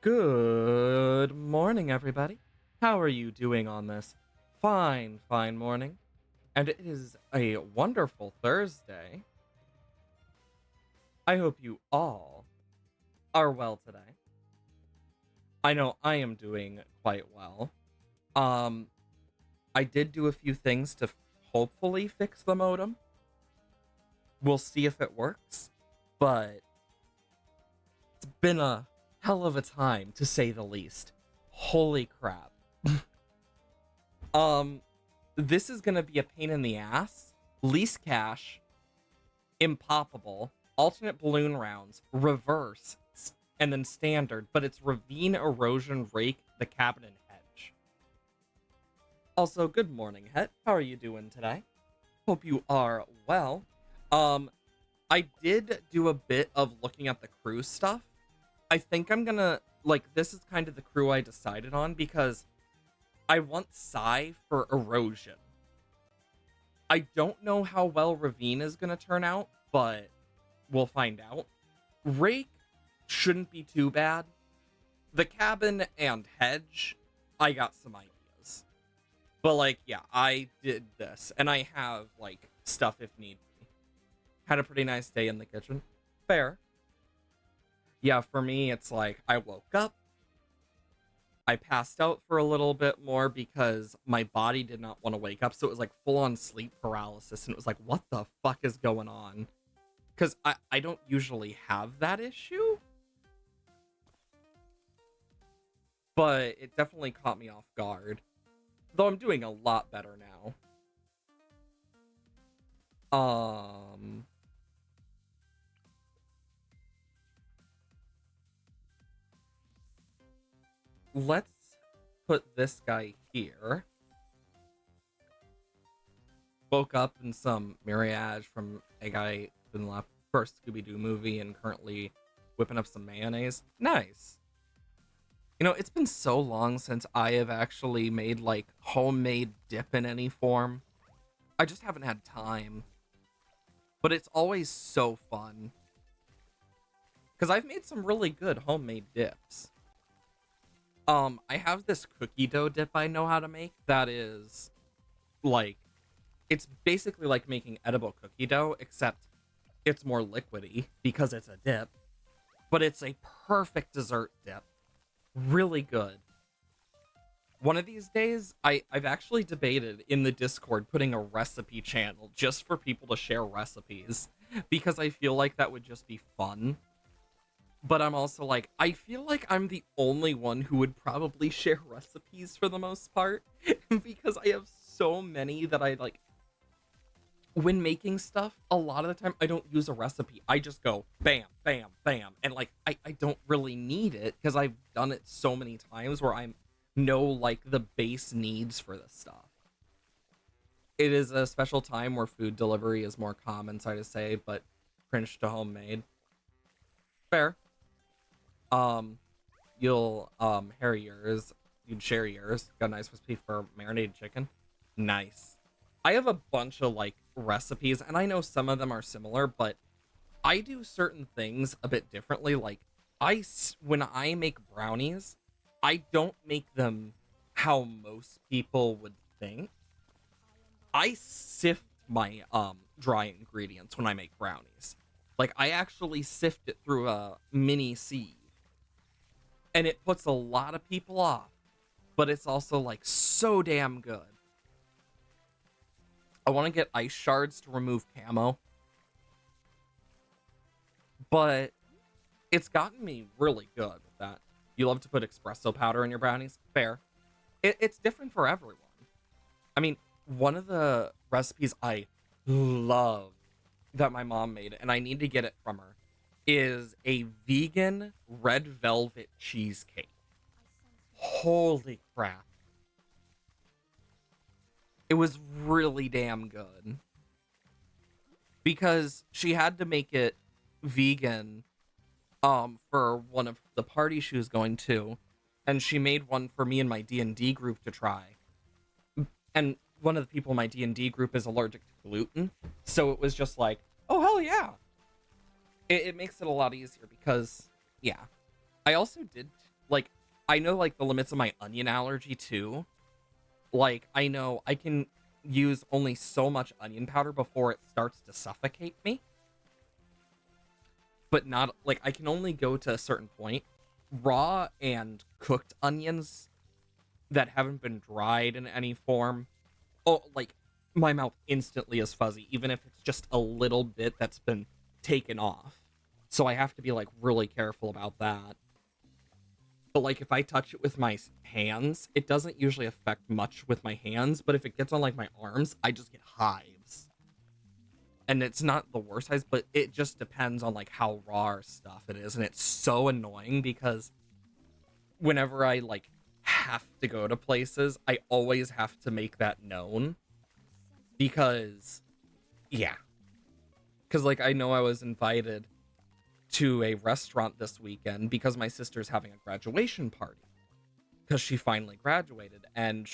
Good morning, everybody. How are you doing on this fine morning? And it is a wonderful Thursday. I hope you all are well today. I know I am doing quite well. Um, I did do a few things to hopefully fix the modem. We'll see if it works, but it's been a hell of a time to say the least. Holy crap. Um, this is gonna be a pain in the ass. Lease cash, impoppable, alternate balloon rounds, reverse, and then standard, but it's ravine, erosion, rake, the cabin, and hedge. Also, good morning, Het. How are you doing today? Hope you are well. Um, I did do a bit of looking at the crew stuff. I think I'm gonna, this is kind of the crew I decided on because I want Psy for erosion. I don't know how well Ravine is going to turn out, but we'll find out. Rake shouldn't be too bad. The cabin and hedge, I got some ideas. But, yeah, I did this, and I have, stuff if need be. Had a pretty nice day in the kitchen. Fair. Yeah, for me, it's I woke up, I passed out for a little bit more because my body did not want to wake up. So it was full on sleep paralysis. And it was what the fuck is going on? Because I don't usually have that issue. But it definitely caught me off guard. Though I'm doing a lot better now. Let's put this guy here. Woke up in some mariage from a guy in the first Scooby-Doo movie and currently whipping up some mayonnaise. Nice. You know, it's been so long since I have actually made homemade dip in any form. I just haven't had time. But it's always so fun. Because I've made some really good homemade dips. I have this cookie dough dip I know how to make that is it's basically like making edible cookie dough, except it's more liquidy because it's a dip. But it's a perfect dessert dip. Really good. One of these days, I've actually debated in the Discord putting a recipe channel just for people to share recipes because I feel like that would just be fun. But I'm also I feel like I'm the only one who would probably share recipes for the most part because I have so many that I when making stuff, a lot of the time I don't use a recipe. I just go bam, bam, bam. And I don't really need it because I've done it so many times where I know the base needs for this stuff. It is a special time where food delivery is more common, so I just say, but cringe to homemade. Fair. You'll you'd share yours. Got a nice recipe for marinated chicken. Nice. I have a bunch of recipes, and I know some of them are similar, but I do certain things a bit differently. When I make brownies, I don't make them how most people would think. I sift my dry ingredients when I make brownies. I actually sift it through a mini sieve. And it puts a lot of people off, but it's also so damn good. I want to get ice shards to remove camo, but it's gotten me really good with that. You love to put espresso powder in your brownies? Fair. It's different for everyone. I mean, one of the recipes I love that my mom made, and I need to get it from her, is a vegan red velvet cheesecake. Holy crap. It was really damn good. Because she had to make it vegan for one of the parties she was going to, and she made one for me and my D&D group to try. And one of the people in my D&D group is allergic to gluten, so it was just oh hell yeah. It makes it a lot easier because, yeah. I also did like, I know, like, the limits of my onion allergy, too. Like, I know I can use only so much onion powder before it starts to suffocate me, but not, like, I can only go to a certain point. Raw and cooked onions that haven't been dried in any form, oh, like, my mouth instantly is fuzzy, even if it's just a little bit that's been taken off. So I have to be, like, really careful about that. But, like, if I touch it with my hands, it doesn't usually affect much with my hands, but if it gets on, like, my arms, I just get hives. And it's not the worst hives, but it just depends on, like, how raw or stuff it is, and it's so annoying because whenever I, like, have to go to places, I always have to make that known because, yeah. Because, like, I know I was invited to a restaurant this weekend because my sister's having a graduation party because she finally graduated, and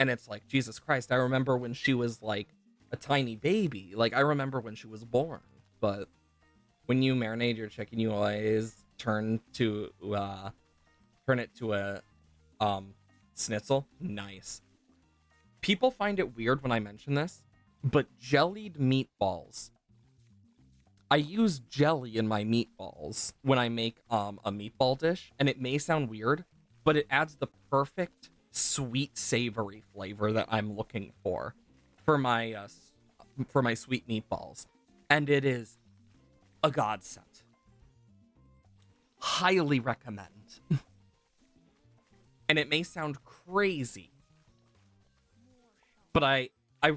it's like, Jesus Christ, I remember when she was like a tiny baby. Like, I remember when she was born. But when you marinate your chicken, you always turn it to a schnitzel. Nice. People find it weird when I mention this, but jellied meatballs, I use jelly in my meatballs when I make a meatball dish, and it may sound weird, but it adds the perfect sweet savory flavor that I'm looking for my sweet meatballs, and it is a godsend. Highly recommend. And it may sound crazy, but I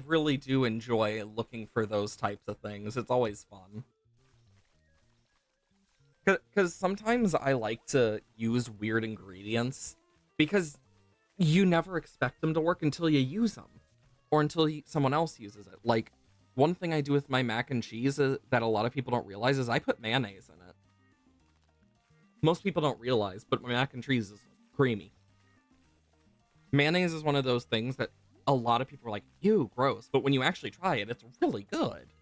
really do enjoy looking for those types of things. It's always fun. Because sometimes I like to use weird ingredients because you never expect them to work until you use them or until someone else uses it. Like, one thing I do with my mac and cheese that a lot of people don't realize is I put mayonnaise in it. Most people don't realize, but my mac and cheese is creamy. Mayonnaise is one of those things that a lot of people are like, ew, gross. But when you actually try it, it's really good.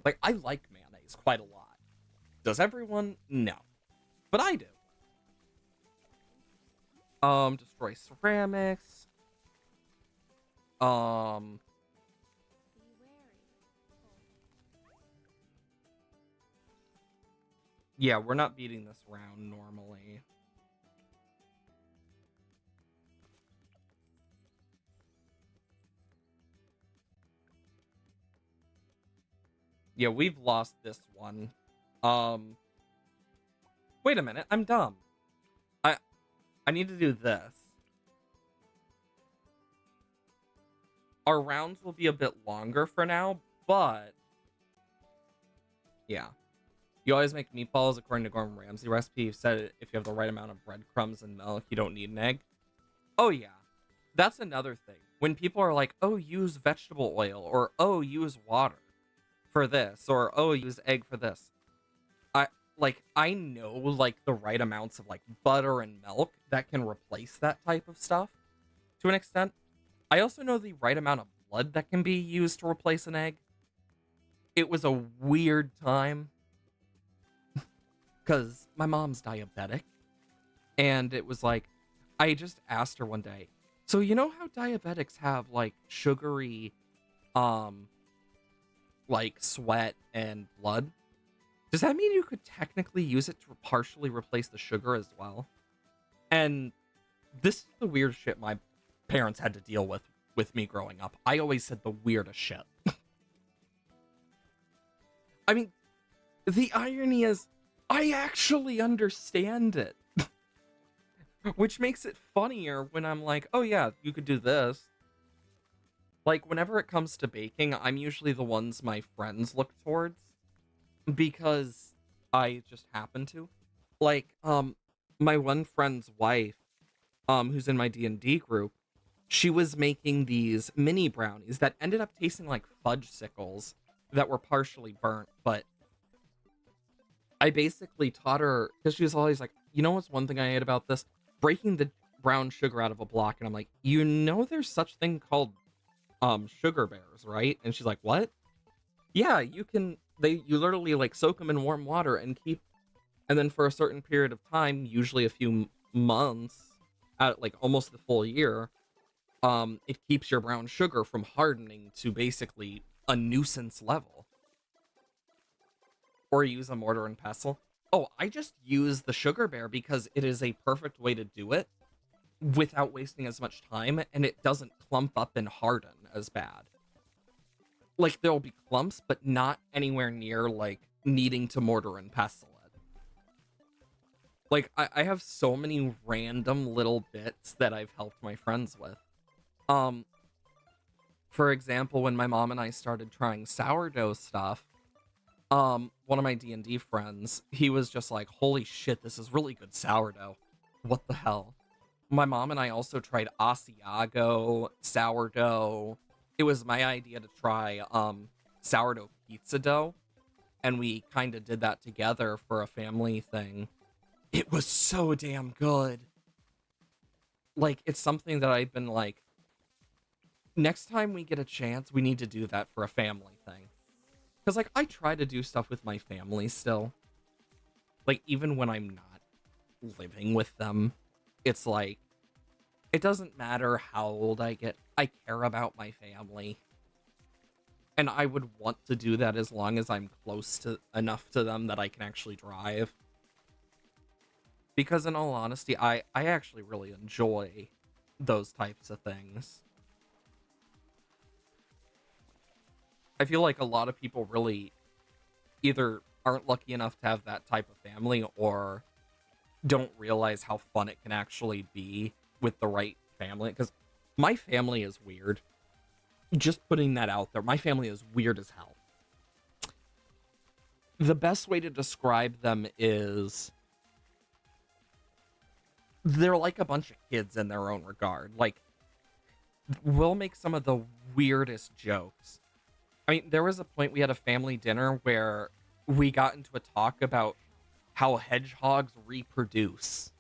Like, I like mayonnaise quite a lot. Does everyone? No. But I do. Destroy ceramics. Yeah, we're not beating this round normally. Yeah, we've lost this one. Um, Wait a minute, I'm dumb. I I need to do this. Our rounds will be a bit longer for now, but yeah. You always make meatballs according to Gordon Ramsay recipe. You've said if you have the right amount of breadcrumbs and milk, you don't need an egg. Oh yeah. That's another thing. When people are like, oh, use vegetable oil, or oh, use water for this, or oh, use egg for this. I know like the right amounts of like butter and milk that can replace that type of stuff to an extent. I also know the right amount of blood that can be used to replace an egg. It was a weird time because my mom's diabetic, and it was like, I just asked her one day, so you know how diabetics have like sugary um like sweat and blood? Does that mean you could technically use it to partially replace the sugar as well? And this is the weird shit my parents had to deal with me growing up. I always said the weirdest shit. I mean, the irony is, I actually understand it. Which makes it funnier when I'm like, oh yeah, you could do this. Like, whenever it comes to baking, I'm usually the ones my friends look towards because I just happen to. Like, my one friend's wife, who's in my D&D group, she was making these mini brownies that ended up tasting like fudge sickles that were partially burnt, but I basically taught her, because she was always like, you know what's one thing I hate about this? Breaking the brown sugar out of a block. And I'm like, you know there's such thing called sugar bears, right? And she's like, what? Yeah, you literally like soak them in warm water and keep And then for a certain period of time, usually a few months, at like almost the full year, it keeps your brown sugar from hardening to basically a nuisance level. Or use a mortar and pestle. Oh, I just use the sugar bear because it is a perfect way to do it without wasting as much time, and it doesn't clump up and harden as bad. Like, there'll be clumps, but not anywhere near like needing to mortar and pestle it. Like, I have so many random little bits that I've helped my friends with. Um, for example, when my mom and I started trying sourdough stuff, one of my D&D friends, he was just like, holy shit, this is really good sourdough. What the hell? My mom and I also tried Asiago, sourdough. It was my idea to try sourdough pizza dough, and we kind of did that together for a family thing. It was so damn good. Like, it's something that I've been like, next time we get a chance, we need to do that for a family thing. Because, like, I try to do stuff with my family still. Like, even when I'm not living with them, it's like, it doesn't matter how old I get. I care about my family. And I would want to do that as long as I'm close to enough to them that I can actually drive. Because in all honesty, I actually really enjoy those types of things. I feel like a lot of people really either aren't lucky enough to have that type of family or don't realize how fun it can actually be with the right family. Because my family is weird. Just putting that out there, my family is weird as hell. The best way to describe them is they're like a bunch of kids in their own regard. Like, we'll make some of the weirdest jokes. I mean, there was a point we had a family dinner where we got into a talk about how hedgehogs reproduce.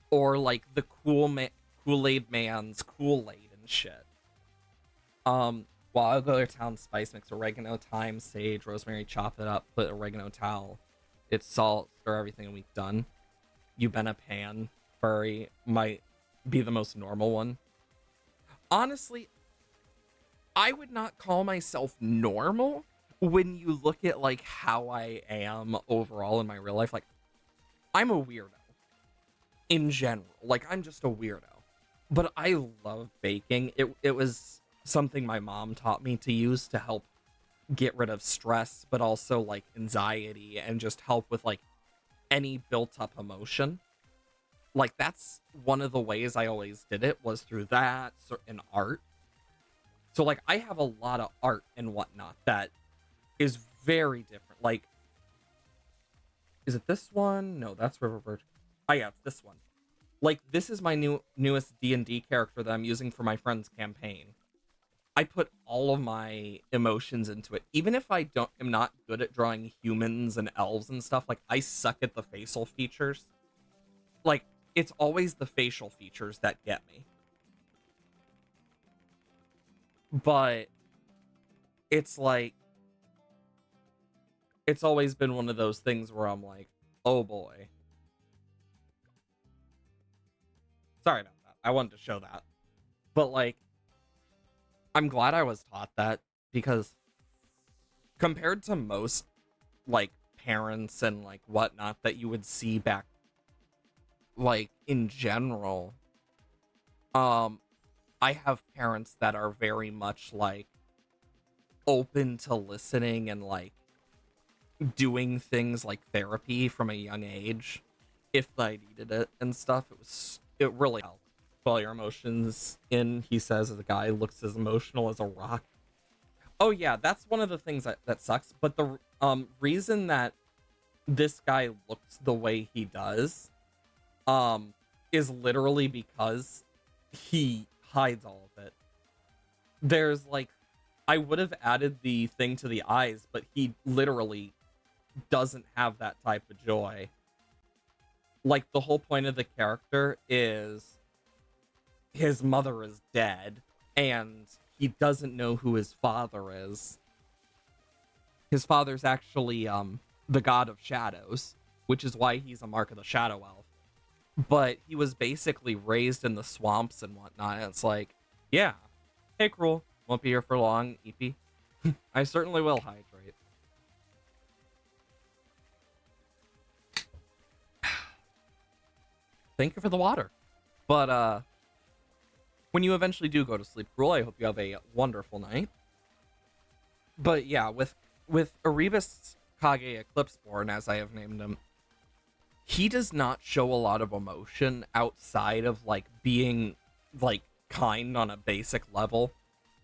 Or like the Kool-Aid man's Kool-Aid and shit. Wild Other Town spice mix, oregano, thyme, sage, rosemary, chop it up, put oregano towel, it's salt, stir everything, and we've done. You been a pan furry might be the most normal one. Honestly, I would not call myself normal when you look at like how I am overall in my real life. Like, I'm a weirdo in general. Like, I'm just a weirdo. But I love baking. It was something my mom taught me to use to help get rid of stress, but also like anxiety and just help with like any built up emotion. Like, that's one of the ways I always did it, was through that and art. So like, I have a lot of art and whatnot that is very different. Like, is it this one? No, that's River Virgin. Oh yeah, it's this one. Like, this is my newest D&D character that I'm using for my friend's campaign. I put all of my emotions into it. Even if I am not good at drawing humans and elves and stuff, like, I suck at the facial features. Like, it's always the facial features that get me. But it's like, it's always been one of those things where I'm like, oh boy. Sorry about that. I wanted to show that. But like, I'm glad I was taught that, because compared to most like parents and like whatnot that you would see back like in general, I have parents that are very much like open to listening and like doing things like therapy from a young age if I needed it and stuff. It really helped. All your emotions in, he says, the guy looks as emotional as a rock. Oh yeah, that's one of the things that sucks. But the reason that this guy looks the way he does is literally because he hides all of it. There's like, I would have added the thing to the eyes, but he literally doesn't have that type of joy. Like, the whole point of the character is his mother is dead and he doesn't know who his father is. His father's actually the god of shadows. which is why he's a mark of the Shadow Elf. But he was basically raised in the swamps and whatnot. And it's like, yeah, hey, Cruel, won't be here for long, EP. I certainly will hydrate. Thank you for the water. But when you eventually do go to sleep, Cruel, I hope you have a wonderful night. But yeah, with Erebus Kage Eclipseborn, as I have named him, he does not show a lot of emotion outside of like being like kind on a basic level.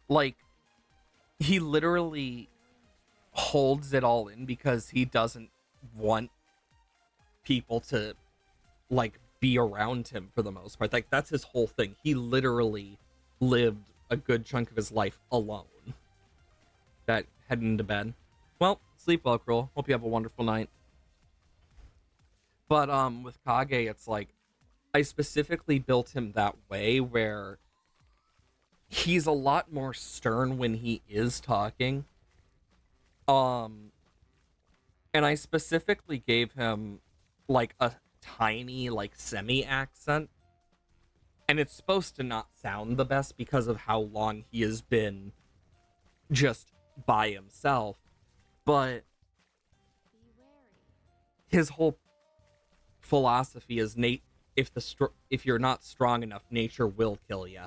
Like, he literally holds it all in because he doesn't want people to like be around him for the most part. Like, that's his whole thing. He literally lived a good chunk of his life alone. That heading to bed. Well, sleep well, Cruel. Hope you have a wonderful night. But with Kage, it's like I specifically built him that way where he's a lot more stern when he is talking. And I specifically gave him like a tiny like semi accent, and it's supposed to not sound the best because of how long he has been just by himself, but his whole philosophy is if you're not strong enough, nature will kill you.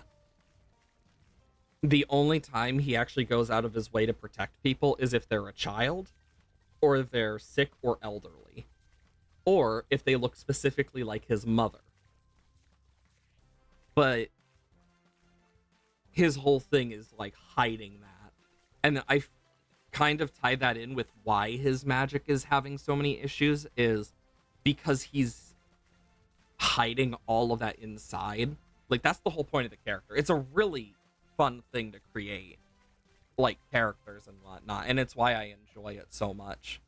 The only time he actually goes out of his way to protect people is if they're a child, or they're sick or elderly, or if they look specifically like his mother. But his whole thing is like hiding that. And I kind of tie that in with why his magic is having so many issues, is because he's hiding all of that inside. Like, that's the whole point of the character. It's a really fun thing to create, like, characters and whatnot, and it's why I enjoy it so much.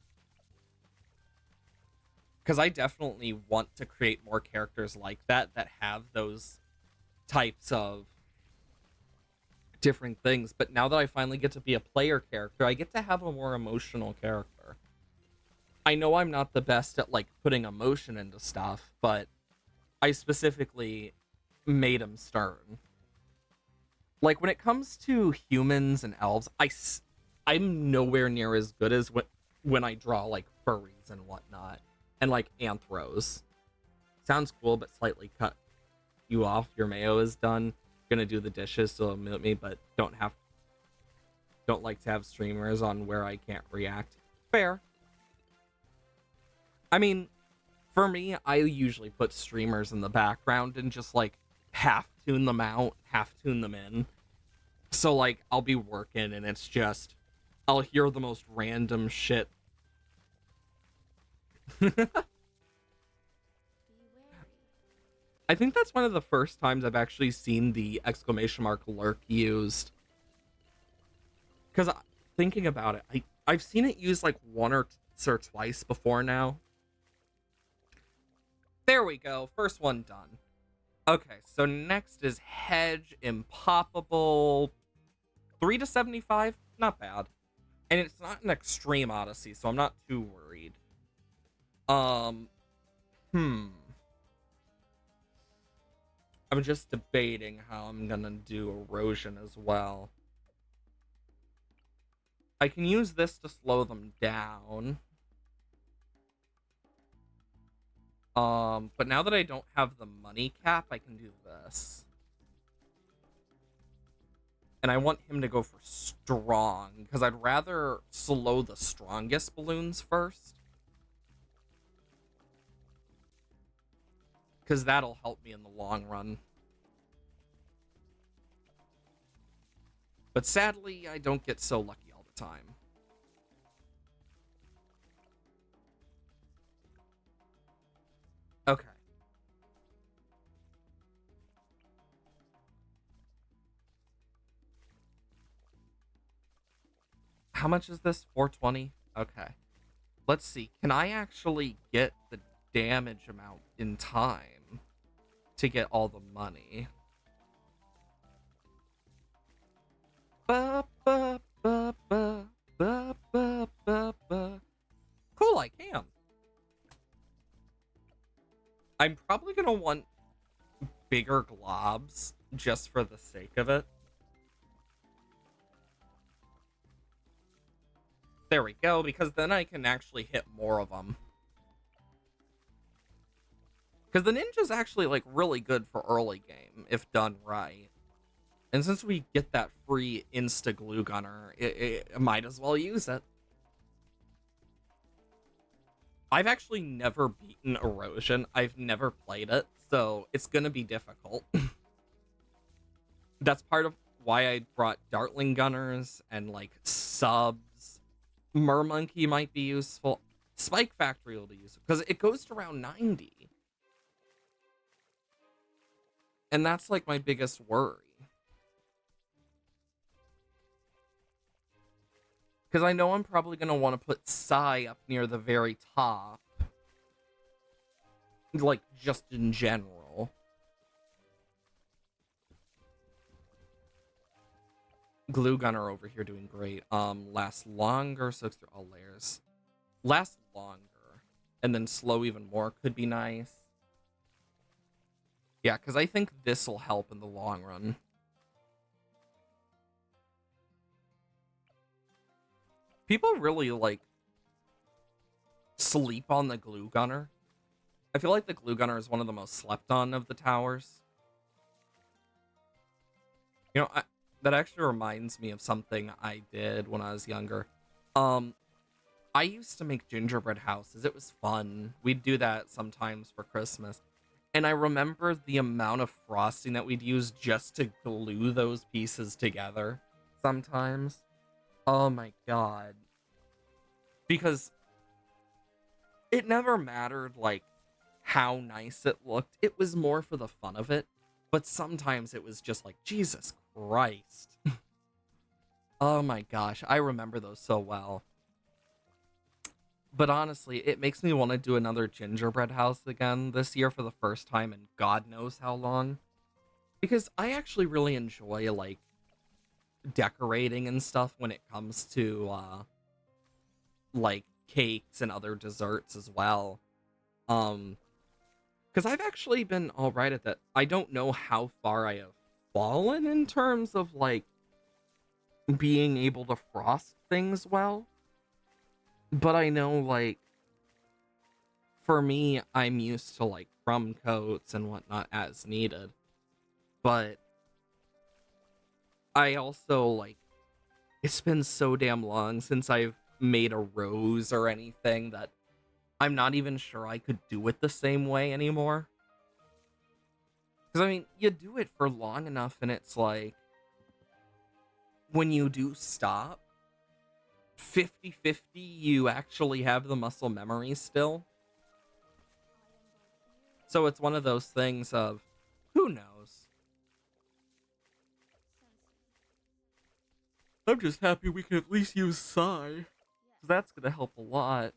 Because I definitely want to create more characters like that have those types of different things. But now that I finally get to be a player character, I get to have a more emotional character. I know I'm not the best at like putting emotion into stuff, but I specifically made him stern. Like, when it comes to humans and elves, I'm nowhere near as good as when I draw like furries and whatnot, and like anthros. Sounds cool, but slightly cut you off. Your mayo is done. Gonna do the dishes, so mute me, but don't like to have streamers on where I can't react. Fair. I mean, for me, I usually put streamers in the background and just like half tune them out, half tune them in. So like I'll be working and it's just I'll hear the most random shit. I think that's one of the first times I've actually seen the exclamation mark lurk used. Because thinking about it, I've seen it used like one or twice before now. There we go. First one done. Okay, so next is Hedge Impoppable. 3 to 75? Not bad. And it's not an extreme Odyssey, so I'm not too worried. I'm just debating how I'm gonna do erosion as well. I can use this to slow them down. But now that I don't have the money cap, I can do this. And I want him to go for strong, because I'd rather slow the strongest balloons first. Because that'll help me in the long run. But sadly, I don't get so lucky all the time. Okay. How much is this? 420? Okay. Let's see. Can I actually get the damage amount in time to get all the money? Ba, ba, ba, ba, ba, ba, ba, ba. Cool, I can. bigger globs just for the sake of it. There we go, because then I can actually hit more of them. Because the ninja's actually, like, really good for early game, if done right. And since we get that free insta-glue gunner, it might as well use it. I've actually never beaten Erosion. I've never played it, so it's gonna be difficult. That's part of why I brought Dartling gunners and, like, subs. Mermonkey might be useful. Spike Factory will be useful, because it goes to around 90. And that's, like, my biggest worry. Because I know I'm probably going to want to put Psy up near the very top. Like, just in general. Glue Gunner over here doing great. Last longer, soaks through all layers. Last longer. And then slow even more could be nice. Yeah, because I think this will help in the long run. People really, like, sleep on the Glue Gunner. I feel like the Glue Gunner is one of the most slept on of the towers. You know, that actually reminds me of something I did when I was younger. I used to make gingerbread houses. It was fun. We'd do that sometimes for Christmas. And I remember the amount of frosting that we'd use just to glue those pieces together sometimes. Oh my god. Because it never mattered, like, how nice it looked. It was more for the fun of it. But sometimes it was just like, Jesus Christ. Oh my gosh, I remember those so well. But honestly, it makes me want to do another gingerbread house again this year for the first time in God knows how long. Because I actually really enjoy, like, decorating and stuff when it comes to, like, cakes and other desserts as well. Because I've actually been alright at that. I don't know how far I have fallen in terms of, like, being able to frost things well. But I know, like, for me, I'm used to, like, crumb coats and whatnot as needed. But I also, like, it's been so damn long since I've made a rose or anything that I'm not even sure I could do it the same way anymore. Because, I mean, you do it for long enough and it's like, when you do stop, 50-50, you actually have the muscle memory still. So it's one of those things of, who knows? I'm just happy we can at least use Psy. Because that's going to help a lot.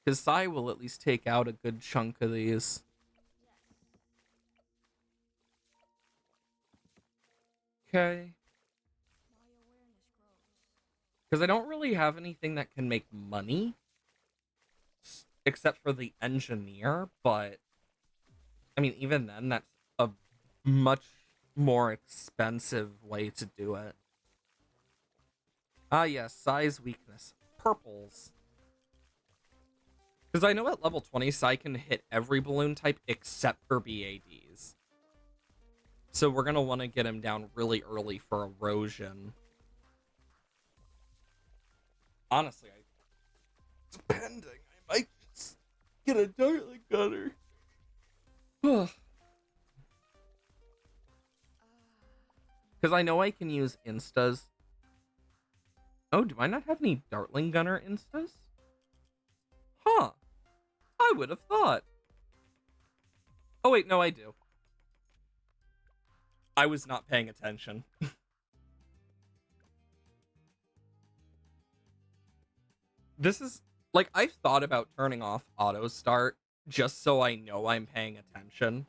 Because Psy will at least take out a good chunk of these. Okay. Because I don't really have anything that can make money. Except for the engineer, but I mean, even then, that's a much more expensive way to do it. Ah, yes, size weakness. Purples. Because I know at level 20, Psy can hit every balloon type except for BADs. So we're going to want to get him down really early for erosion. Honestly, depending, I might just get a Dartling gunner. Because I know I can use instas. Oh, do I not have any Dartling gunner instas? Huh. I would have thought. Oh, wait, no, I do. I was not paying attention. This is, like, I've thought about turning off auto start just so I know I'm paying attention.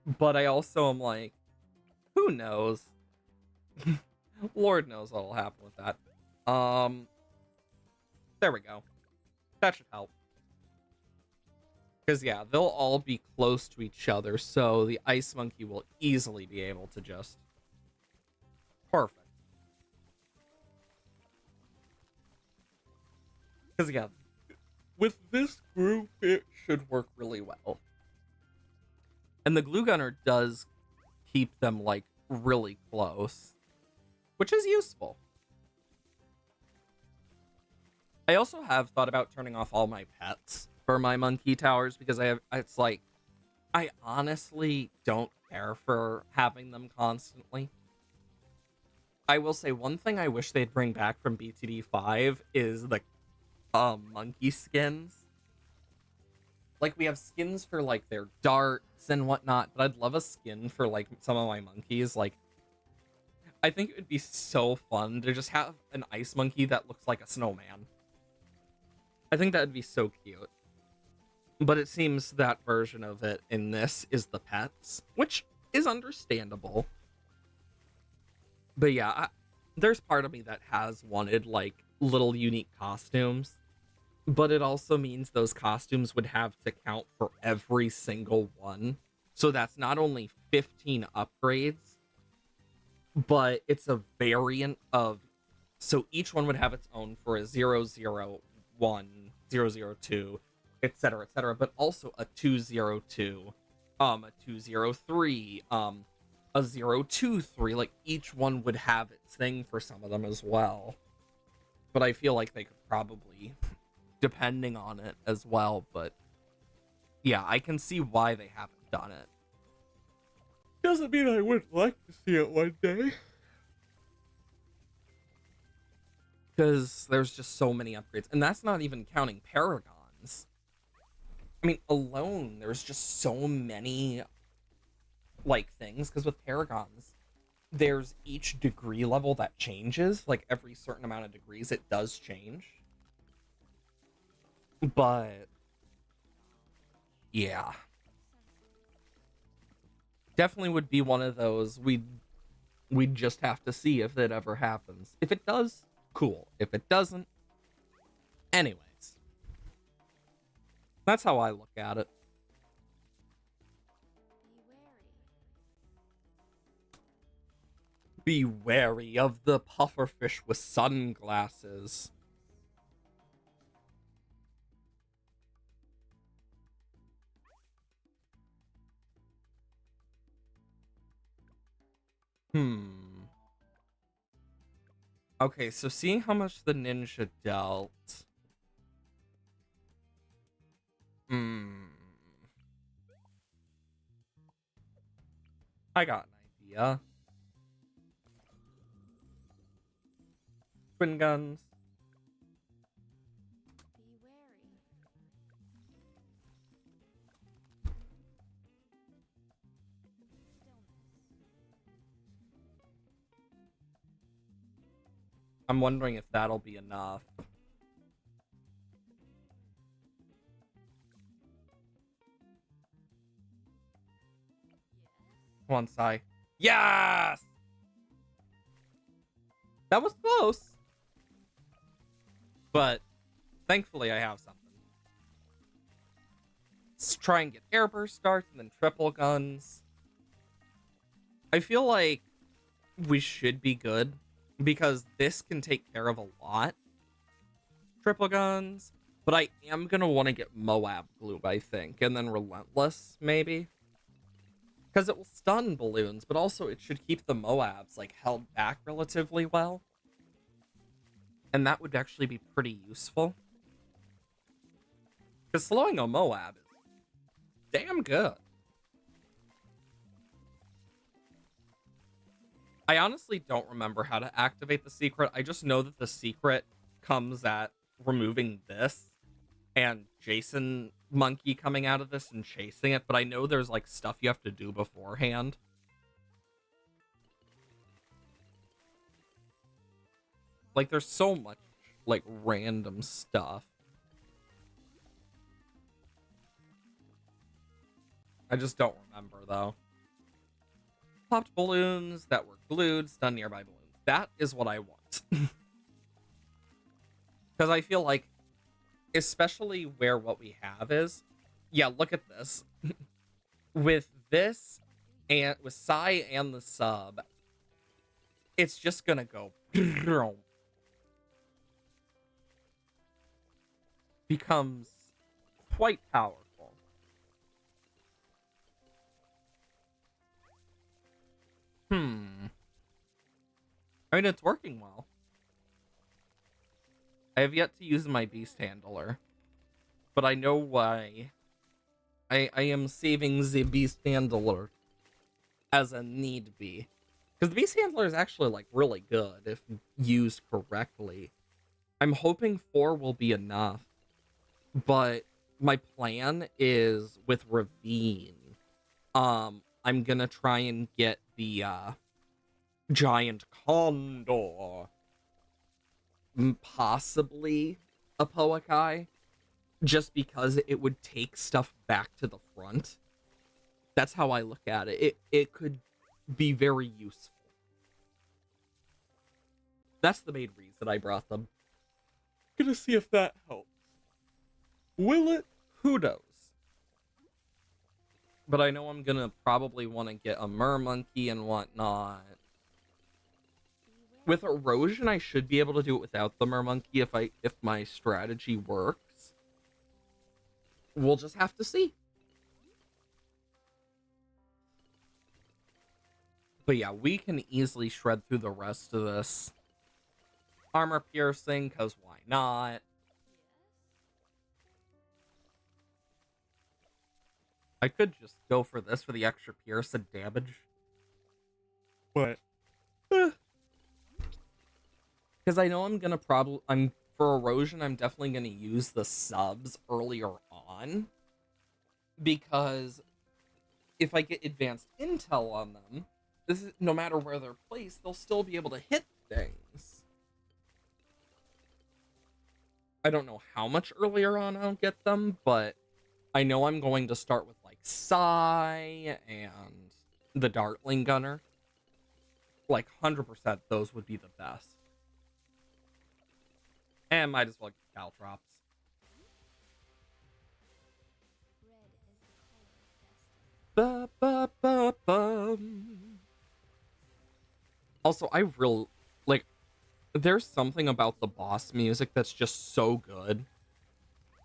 But I also am like, who knows? Lord knows what'll happen with that. There we go. That should help. Because, yeah, they'll all be close to each other, so the ice monkey will easily be able to just... Perfect. Because, yeah, with this group, it should work really well. And the glue gunner does keep them, like, really close, which is useful. I also have thought about turning off all my pets for my monkey towers because it's like, I honestly don't care for having them constantly. I will say one thing I wish they'd bring back from BTD 5 is the monkey skins. Like, we have skins for like their darts and whatnot, but I'd love a skin for like some of my monkeys. Like, I think it would be so fun to just have an ice monkey that looks like a snowman. I think that'd be so cute. But it seems that version of it in this is the pets, which is understandable. But yeah, there's part of me that has wanted like little unique costumes, but it also means those costumes would have to count for every single one. So that's not only 15 upgrades, but it's a variant of, so each one would have its own for a 001, 002, etc., but also a 202, a 203, a 023. Like, each one would have its thing for some of them as well. But I feel like they could probably, depending on it as well. But yeah, I can see why they haven't done it. Doesn't mean I wouldn't like to see it one day. Because there's just so many upgrades. And that's not even counting paragons. I mean, alone, there's just so many, like, things. Because with paragons, there's each degree level that changes. Like, every certain amount of degrees, it does change. But, yeah. Definitely would be one of those we'd just have to see if it ever happens. If it does, cool. If it doesn't, anyways. That's how I look at it. Be wary of the pufferfish with sunglasses. Okay, so seeing how much the ninja dealt. I got an idea. Twin guns. I'm wondering if that'll be enough. Come on, Sai. Yes! That was close. But thankfully I have something. Let's try and get airburst starts and then triple guns. I feel like we should be good because this can take care of a lot. Triple guns. But I am going to want to get Moab Glue, I think. And then Relentless, maybe. Because it will stun balloons, but also it should keep the Moabs, like, held back relatively well. And that would actually be pretty useful. Because slowing a Moab is damn good. I honestly don't remember how to activate the secret. I just know that the secret comes at removing this and Jason Monkey coming out of this and chasing it, but I know there's like stuff you have to do beforehand. Like, there's so much like random stuff. I just don't remember though. Popped balloons that were glued, stun nearby balloons. That is what I want. Because I feel like, especially where what we have is, Yeah, look at this. With this and with Psy and the sub, it's just gonna go becomes quite powerful. Hmm. I mean, it's working well. I have yet to use my beast handler, but I know why. I am saving the beast handler as a need be. Because the beast handler is actually like really good if used correctly. I'm hoping 4 will be enough, but my plan is with Ravine. I'm gonna try and get the giant condor, possibly a Poakai, just because it would take stuff back to the front. That's how I look at it. It could be very useful. That's the main reason I brought them. Gonna see if that helps. Will it? Who knows? But I know I'm gonna probably want to get a mermonkey and whatnot. With erosion, I should be able to do it without the mermonkey if my strategy works. We'll just have to see. But yeah, we can easily shred through the rest of this. Armor piercing, because why not? I could just go for this for the extra pierce and damage. But because I know I'm gonna for erosion, I'm definitely gonna use the subs earlier on. Because if I get advanced intel on them, this is no matter where they're placed, they'll still be able to hit things. I don't know how much earlier on I'll get them, but I know I'm going to start with like Psy and the Dartling Gunner. Like 100% those would be the best. And might as well get Caltrops. Ba, ba, ba, bum. Also, I really like there's something about the boss music that's just so good.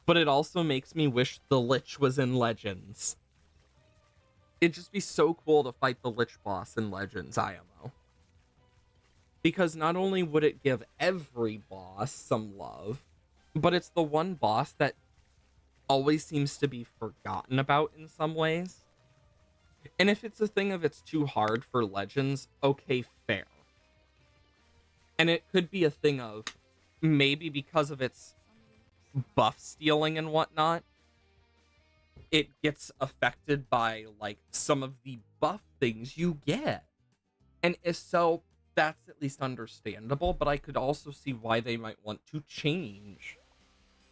But it also makes me wish the Lich was in Legends. It'd just be so cool to fight the Lich boss in Legends IMO. Because not only would it give every boss some love, but it's the one boss that always seems to be forgotten about in some ways. And if it's a thing of it's too hard for Legends, okay, fair. And it could be a thing of maybe because of its buff stealing and whatnot, it gets affected by like some of the buff things you get. And if so, that's at least understandable, but I could also see why they might want to change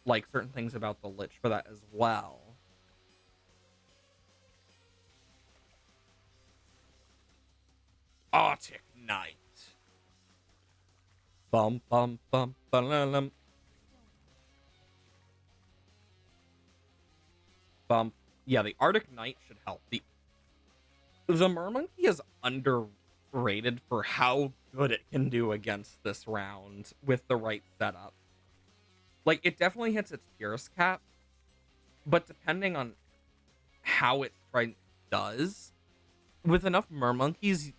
like certain things about the Lich for that as well. Arctic Knight. Bum bum bum bum bum. Yeah, the Arctic Knight should help. The Mermonkey is underrated for how good it can do against this round with the right setup. Like, it definitely hits its Pierce cap, but depending on how it does, with enough Mermonkeys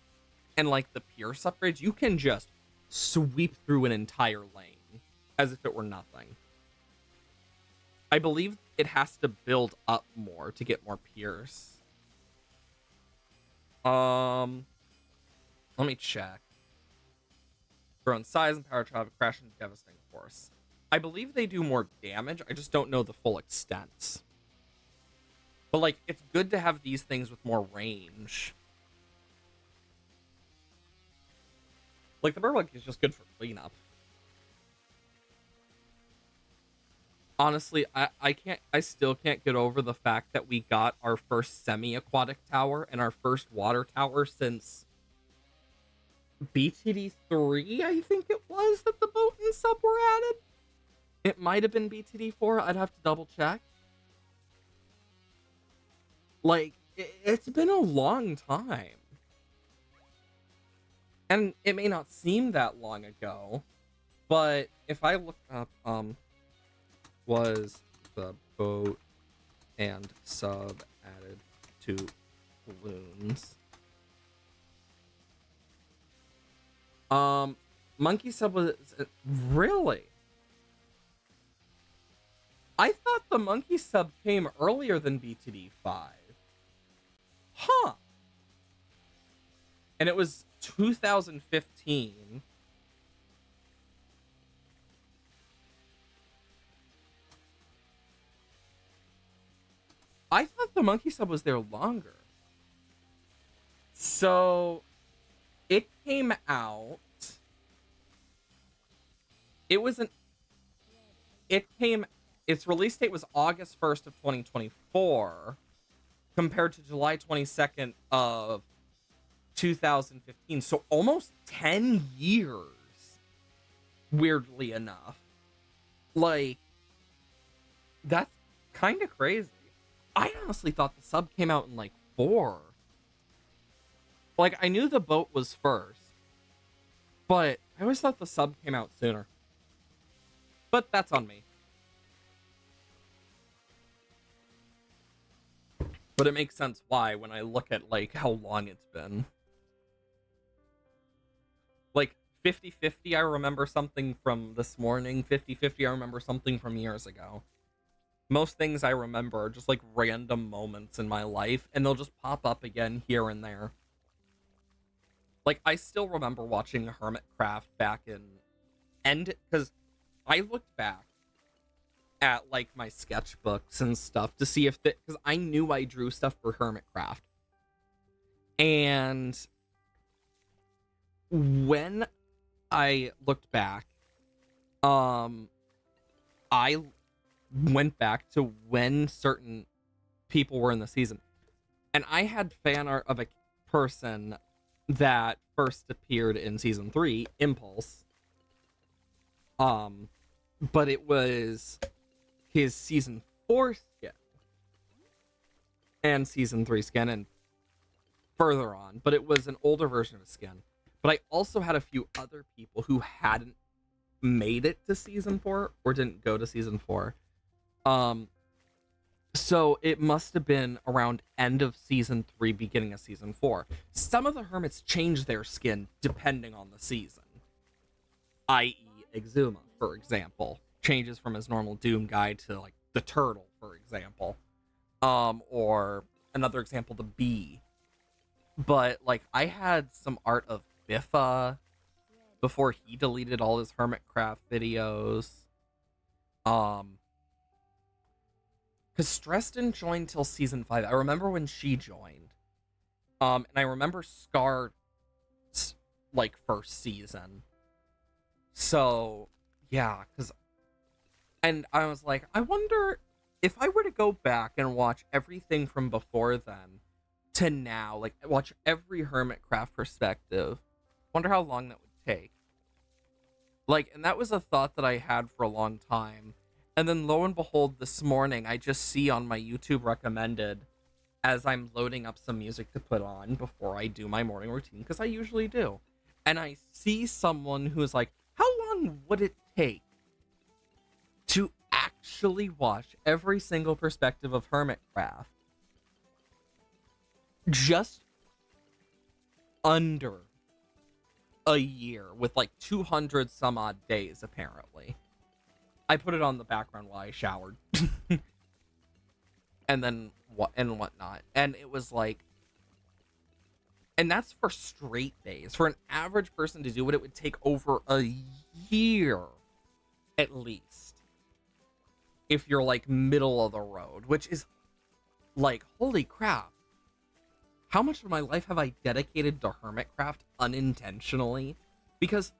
and, like, the Pierce upgrades, you can just sweep through an entire lane as if it were nothing. I believe it has to build up more to get more Pierce. Let me check. Grown size and power traffic, crash and devastating force. I believe they do more damage. I just don't know the full extent. But like, it's good to have these things with more range. Like the Burbank is just good for cleanup. Honestly, I still can't get over the fact that we got our first semi-aquatic tower and our first water tower since BTD 3, I think it was, that the boat and sub were added. It might have been BTD 4. I'd have to double check. Like, it's been a long time. And it may not seem that long ago, but if I look up, was the boat and sub added to balloons? Um, Monkey Sub was really. I thought the Monkey Sub came earlier than BTD 5. Huh. And it was 2015. I thought the Monkey Sub was there longer. So it came out. It was an. It came. Its release date was August 1st of 2024, compared to July 22nd of 2015. So almost 10 years. Weirdly enough, like that's kind of crazy. I honestly thought the sub came out in like 4. Like, I knew the boat was first, but I always thought the sub came out sooner. But that's on me. But it makes sense why when I look at, like, how long it's been. Like, 50/50, I remember something from this morning. 50/50, I remember something from years ago. Most things I remember are just, like, random moments in my life, and they'll just pop up again here and there. Like, I still remember watching Hermitcraft back in... And, because I looked back at, like, my sketchbooks and stuff to see if... Because I knew I drew stuff for Hermitcraft. And when I looked back, I went back to when certain people were in the season. And I had fan art of a person that first appeared in season 3, Impulse. But it was his season 4 skin and season 3 skin and further on, but it was an older version of his skin. But I also had a few other people who hadn't made it to season 4 or didn't go to season 4. So it must have been around end of season 3, beginning of season 4. Some of the hermits change their skin depending on the season. I.e. Exuma, for example, changes from his normal Doom guy to, like, the turtle, for example. Or another example, the bee. But, like, I had some art of Biffa before he deleted all his Hermitcraft videos. Because Stress didn't join till season 5. I remember when she joined. And I remember Scar's, like, first season. So, yeah, because... And I was like, I wonder if I were to go back and watch everything from before then to now, like, watch every Hermitcraft perspective, wonder how long that would take. Like, and that was a thought that I had for a long time. And then lo and behold, this morning, I just see on my YouTube recommended as I'm loading up some music to put on before I do my morning routine, because I usually do. And I see someone who's like, how long would it take to actually watch every single perspective of Hermitcraft? Just under a year, with like 200 some odd days, apparently. I put it on the background while I showered. And then whatnot. And it was like, and that's for straight days. For an average person to do it, it would take over a year at least. If you're like middle of the road, which is like, holy crap. How much of my life have I dedicated to Hermitcraft unintentionally? Because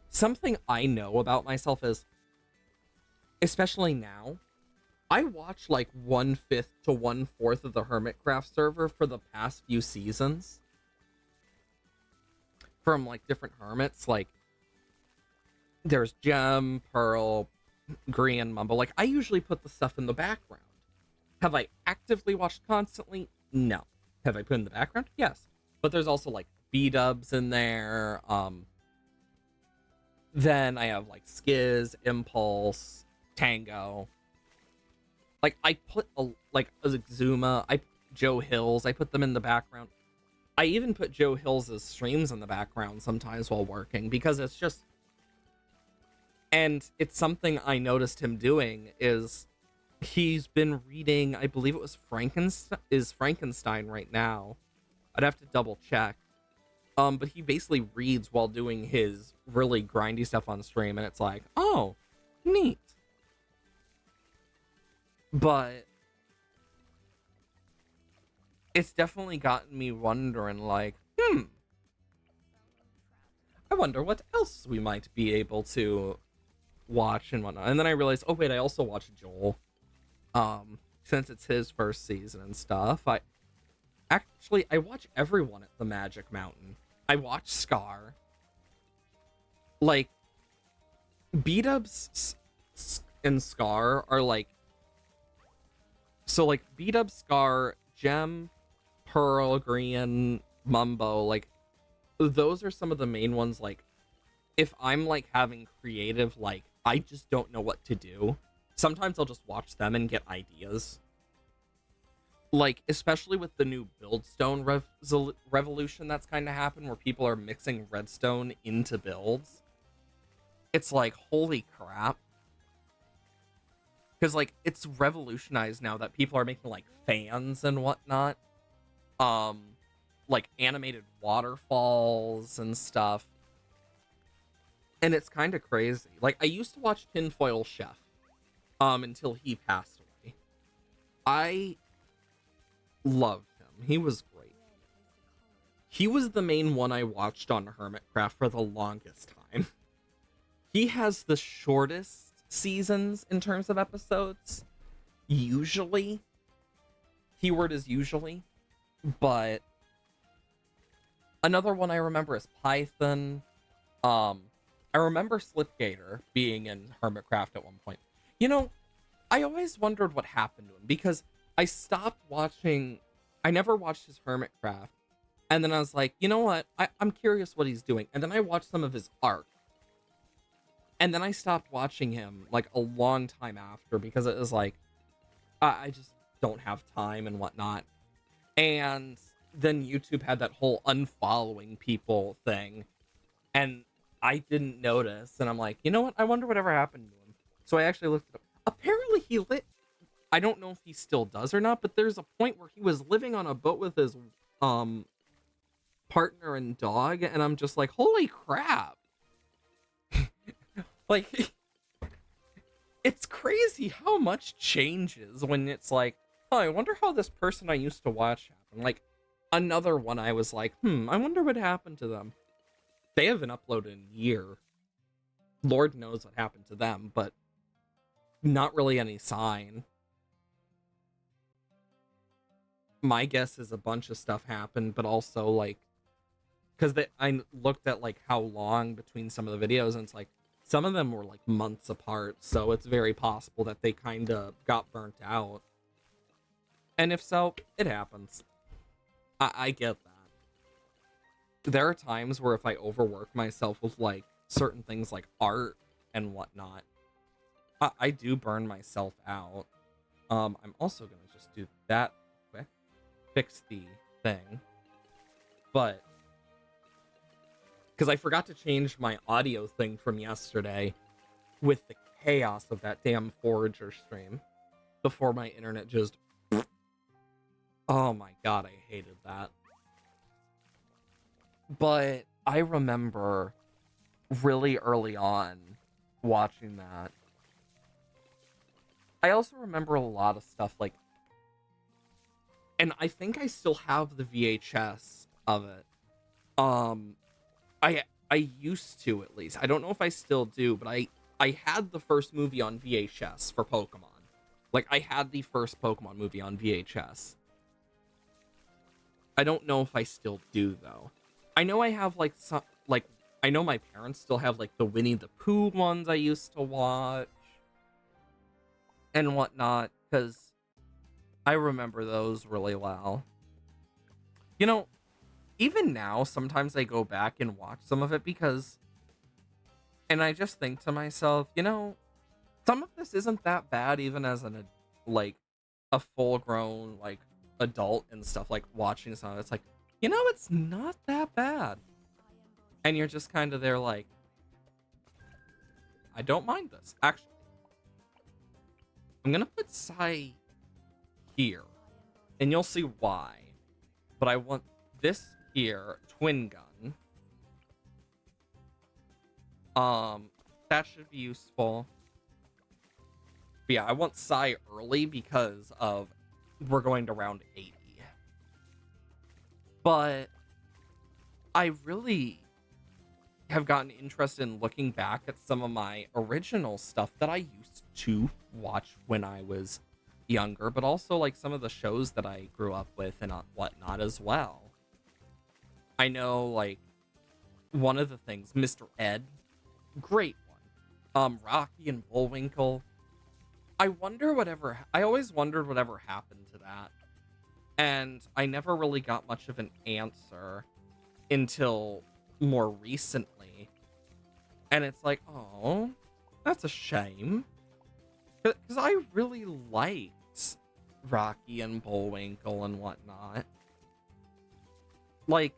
something I know about myself is, especially now, I watch like 1/5 to 1/4 of the Hermitcraft server for the past few seasons. From like different hermits, like there's Gem, Pearl, Green, Mumble. Like, I usually put the stuff in the background. Have I actively watched constantly? No. Have I put in the background? Yes. But there's also like B-dubs in there. Then I have like Skiz, Impulse, Tango. Like I put like Zuma, Joe Hills, I put them in the background. I even put Joe Hills' streams in the background sometimes while working because it's just, and it's something I noticed him doing is he's been reading, I believe it was Frankenstein right now. I'd have to double check. But he basically reads while doing his really grindy stuff on stream, and it's like, oh, neat. But it's definitely gotten me wondering, like, I wonder what else we might be able to watch and whatnot. And then I realized, oh wait, I also watched Joel. Since it's his first season and stuff. I watch everyone at the Magic Mountain. I watch Scar. Like, B-dubs and Scar are like, so like B-dub, Scar, Gem, Pearl, Green, Mumbo, like those are some of the main ones. Like, if I'm like having creative, like I just don't know what to do, sometimes I'll just watch them and get ideas. Like, especially with the new buildstone revolution that's kind of happened, where people are mixing redstone into builds. It's like, holy crap. Because, like, it's revolutionized now that people are making, like, fans and whatnot. Like, animated waterfalls and stuff. And it's kind of crazy. Like, I used to watch Tinfoil Chef, until he passed away. I loved him. He was great. He was the main one I watched on Hermitcraft for the longest time. He has the shortest seasons in terms of episodes. Usually. Keyword is usually. But another one I remember is Python. I remember Slipgator being in Hermitcraft at one point. You know, I always wondered what happened to him because I stopped watching. I never watched his Hermitcraft. And then I was like, you know what? I'm curious what he's doing. And then I watched some of his art. And then I stopped watching him like a long time after because it was like, I just don't have time and whatnot. And then YouTube had that whole unfollowing people thing. And I didn't notice. And I'm like, you know what? I wonder whatever happened to him. So I actually looked it up. Apparently he I don't know if he still does or not, but there's a point where he was living on a boat with his partner and dog, and I'm just like, holy crap. Like, it's crazy how much changes when it's like, oh, I wonder how this person I used to watch happened. Like, another one I was like, I wonder what happened to them. They haven't uploaded in a year. Lord knows what happened to them, but not really any sign. My guess is a bunch of stuff happened, but also, like, because I looked at, like, how long between some of the videos, and it's like, some of them were, like, months apart, so it's very possible that they kind of got burnt out. And if so, it happens. I get that. There are times where if I overwork myself with, like, certain things like art and whatnot, I do burn myself out. I'm also going to just do that quick. Fix the thing. But because I forgot to change my audio thing from yesterday with the chaos of that damn Forager stream before my internet just... Oh my god, I hated that. But I remember really early on watching that. I also remember a lot of stuff like... And I think I still have the VHS of it. I used to, at least. I don't know if I still do, but I had the first movie on VHS for Pokemon. Like, I had the first Pokemon movie on VHS. I don't know if I still do, though. I know I have, like, some... Like, I know my parents still have, like, the Winnie the Pooh ones I used to watch. And whatnot, because I remember those really well. You know, even now, sometimes I go back and watch some of it because, and I just think to myself, some of this isn't that bad, even as like a full grown like adult and stuff. Like watching some of it's like, it's not that bad, and you're just kind of there like, I don't mind this. Actually, I'm gonna put Psy here, and you'll see why. But I want this here, twin gun. That should be useful. But yeah, I want Psy early because of we're going to round 80. But I really have gotten interested in looking back at some of my original stuff that I used to watch when I was younger, but also like some of the shows that I grew up with and whatnot as well. I know like one of the things, Mr. Ed, great one. Rocky and Bullwinkle. I always wondered whatever happened to that. And I never really got much of an answer until more recently. And it's like, oh, that's a shame. Because I really liked Rocky and Bullwinkle and whatnot. Like,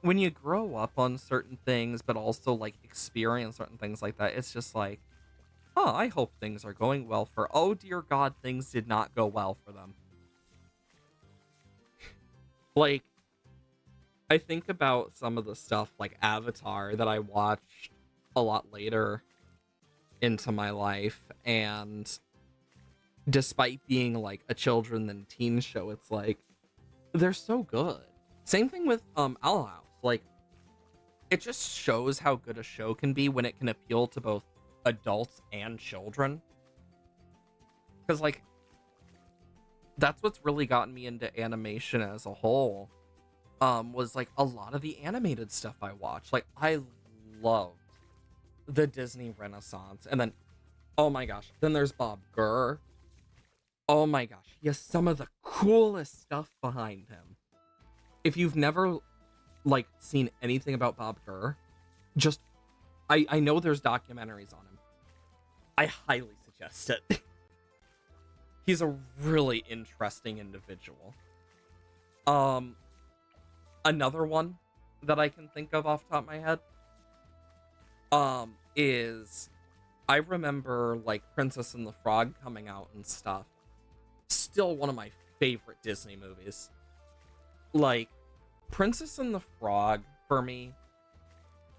when you grow up on certain things, but also, like, experience certain things like that, it's just like, oh, I hope things are going well for... Oh, dear God, things did not go well for them. Like, I think about some of the stuff, like Avatar, that I watched a lot later into my life, and despite being, like, a children and teen show, it's like, they're so good. Same thing with Owl House. Like, it just shows how good a show can be when it can appeal to both adults and children. Because, like, that's what's really gotten me into animation as a whole. Was like a lot of the animated stuff I watched. Like, I loved the Disney Renaissance. And then, oh my gosh, then there's Bob Gurr. Oh my gosh, he has some of the coolest stuff behind him. If you've never, like, seen anything about Bob Gurr, just, I know there's documentaries on him. I highly suggest it. He's a really interesting individual. Another one that I can think of off the top of my head, is I remember, like, Princess and the Frog coming out and stuff. Still one of my favorite Disney movies. Like, Princess and the Frog, for me,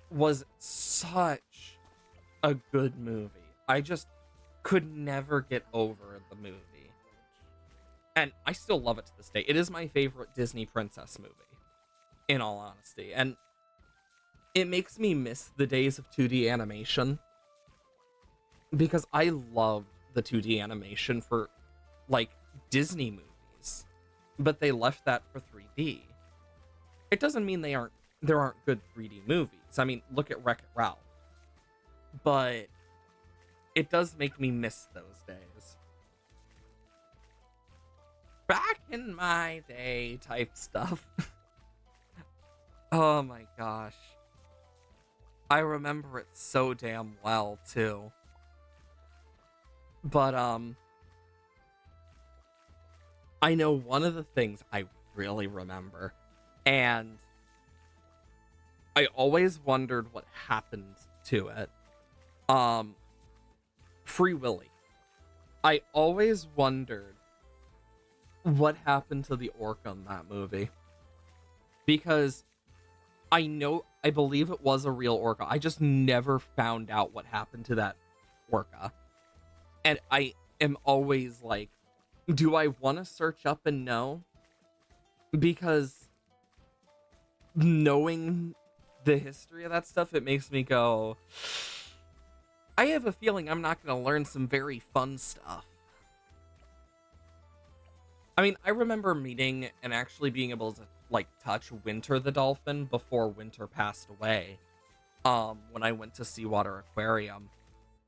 was such a good movie. I just could never get over the movie. And I still love it to this day. It is my favorite Disney princess movie, in all honesty. And it makes me miss the days of 2D animation, because I loved the 2D animation for, like, Disney movies, but they left that for 3D. It doesn't mean there aren't good 3D movies. I mean, look at Wreck-It Ralph. But it does make me miss those days. Back in my day type stuff. Oh my gosh. I remember it so damn well too. But I know one of the things I really remember, and I always wondered what happened to it. Free Willy. I always wondered what happened to the orca in that movie. Because I believe it was a real orca. I just never found out what happened to that orca. And I am always like, do I want to search up and know? Because knowing the history of that stuff, it makes me go, I have a feeling I'm not going to learn some very fun stuff. I mean, I remember meeting and actually being able to, like, touch Winter the dolphin before Winter passed away. When I went to Seawater Aquarium.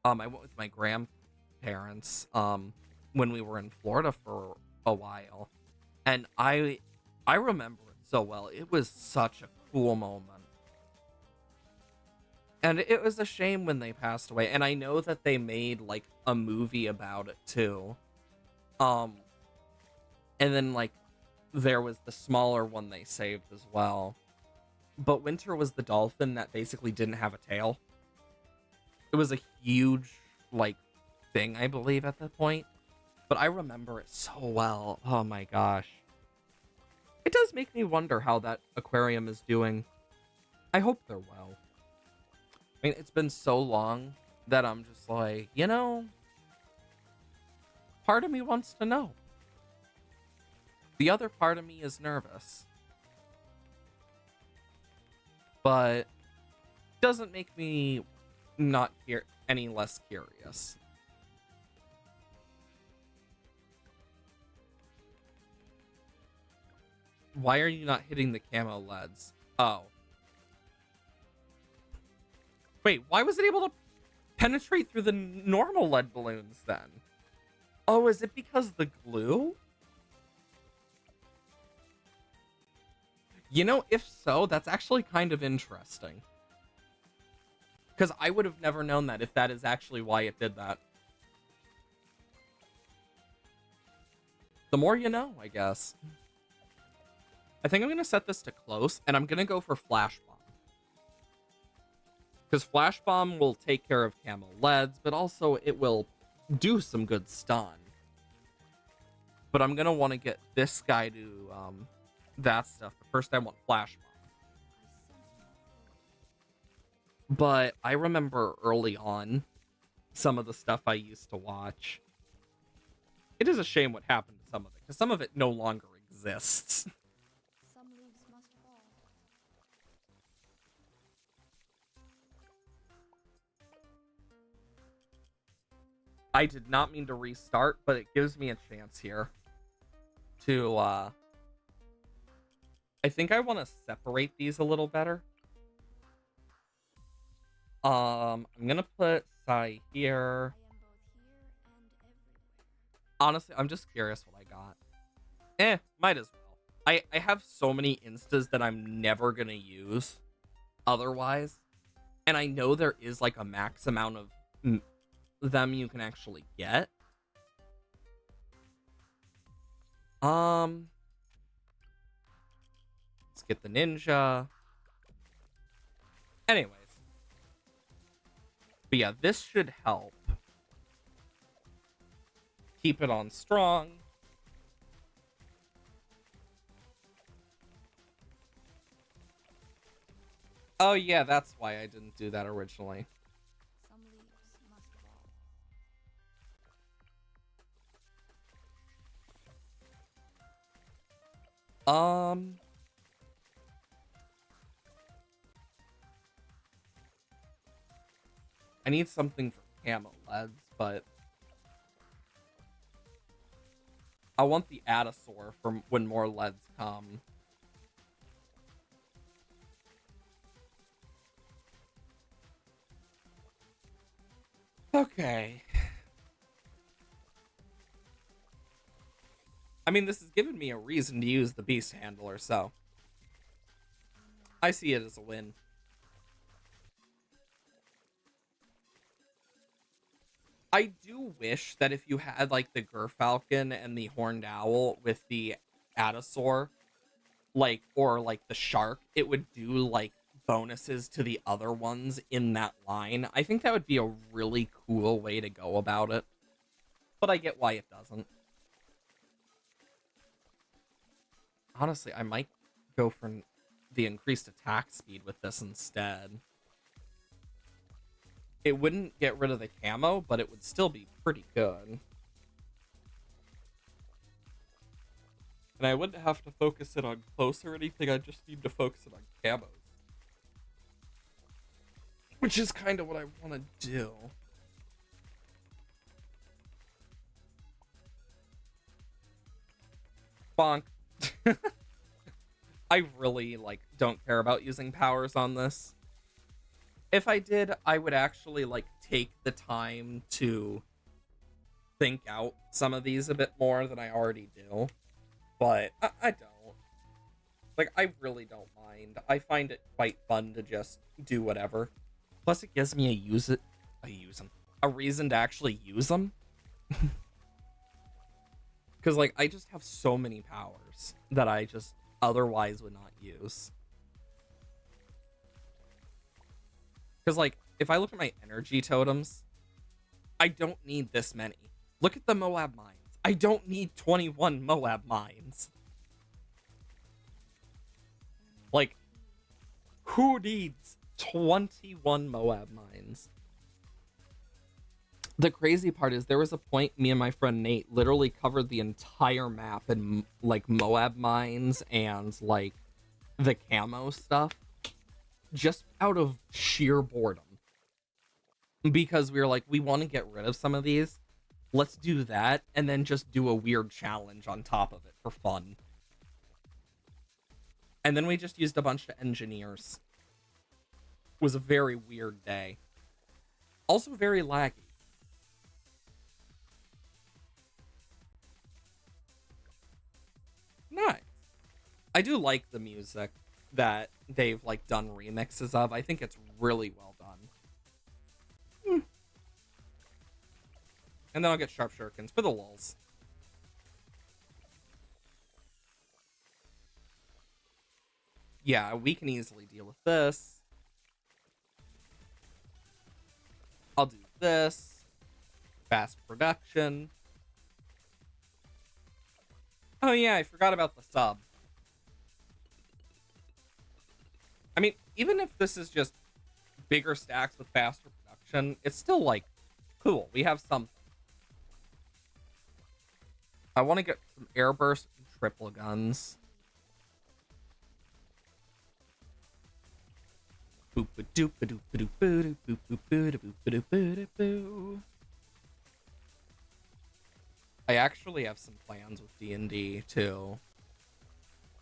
I went with my grandparents, when we were in Florida for a while, and I remember it so well. It was such a cool moment. And it was a shame when they passed away. And I know that they made like a movie about it too. Um and then like there was the smaller one they saved as well. But Winter was the dolphin that basically didn't have a tail. It was a huge like thing, I believe, at that point. But I remember it so well. Oh my gosh. It does make me wonder how that aquarium is doing. I hope they're well. I mean, it's been so long that I'm just like, part of me wants to know. The other part of me is nervous. But doesn't make me not any less curious. Why are you not hitting the camo leads? Oh. Wait, why was it able to penetrate through the normal lead balloons then? Oh, is it because of the glue? If so, that's actually kind of interesting. Because I would have never known that if that is actually why it did that. The more you know, I guess. I think I'm going to set this to close, and I'm going to go for Flash Bomb. Because Flash Bomb will take care of camo leads, but also it will do some good stun. But I'm going to want to get this guy to that stuff. But first I want Flash Bomb. But I remember early on some of the stuff I used to watch. It is a shame what happened to some of it, because some of it no longer exists. Some leaves must fall. I did not mean to restart, but it gives me a chance here to, I think I want to separate these a little better. I'm gonna put Sai here. I am both here and everywhere. Honestly, I'm just curious what I got. Might as well. I have so many instas that I'm never gonna use otherwise. And I know there is like a max amount of them you can actually get. Let's get the ninja. Anyways. But yeah, this should help. Keep it on strong. Oh yeah, that's why I didn't do that originally. Some leaves must fall. I need something for camo leads, but I want the Odysseys for when more leads come. Okay. I mean, this has given me a reason to use the Beast Handler, so I see it as a win. I do wish that if you had like the Gerfalcon and the Horned Owl with the Adasaur, like, or like the Shark, it would do like bonuses to the other ones in that line. I think that would be a really cool way to go about it. But I get why it doesn't. Honestly, I might go for the increased attack speed with this instead. It wouldn't get rid of the camo, but it would still be pretty good. And I wouldn't have to focus it on close or anything, I just need to focus it on camos. Which is kind of what I want to do. Bonk. I really, like, don't care about using powers on this. If I did, I would actually, like, take the time to think out some of these a bit more than I already do, but I don't. Like, I really don't mind. I find it quite fun to just do whatever. Plus, it gives me a reason to actually use them. Because, like, I just have so many powers that I just otherwise would not use. Because, like, if I look at my energy totems, I don't need this many. Look at the Moab mines. I don't need 21 Moab mines. Like, who needs 21 Moab mines? The crazy part is there was a point me and my friend Nate literally covered the entire map in like Moab mines and like the camo stuff just out of sheer boredom. Because we were like, we want to get rid of some of these. Let's do that and then just do a weird challenge on top of it for fun. And then we just used a bunch of engineers. It was a very weird day. Also very laggy. Nice. I do like the music that they've like done remixes of. I think it's really well done. And then I'll get sharp shurikens for the lulz. Yeah, we can easily deal with this. I'll do this. Fast production. Oh yeah, I forgot about the sub. I mean, even if this is just bigger stacks with faster production, it's still like cool. We have something. I want to get some airburst and triple guns. I actually have some plans with D&D too.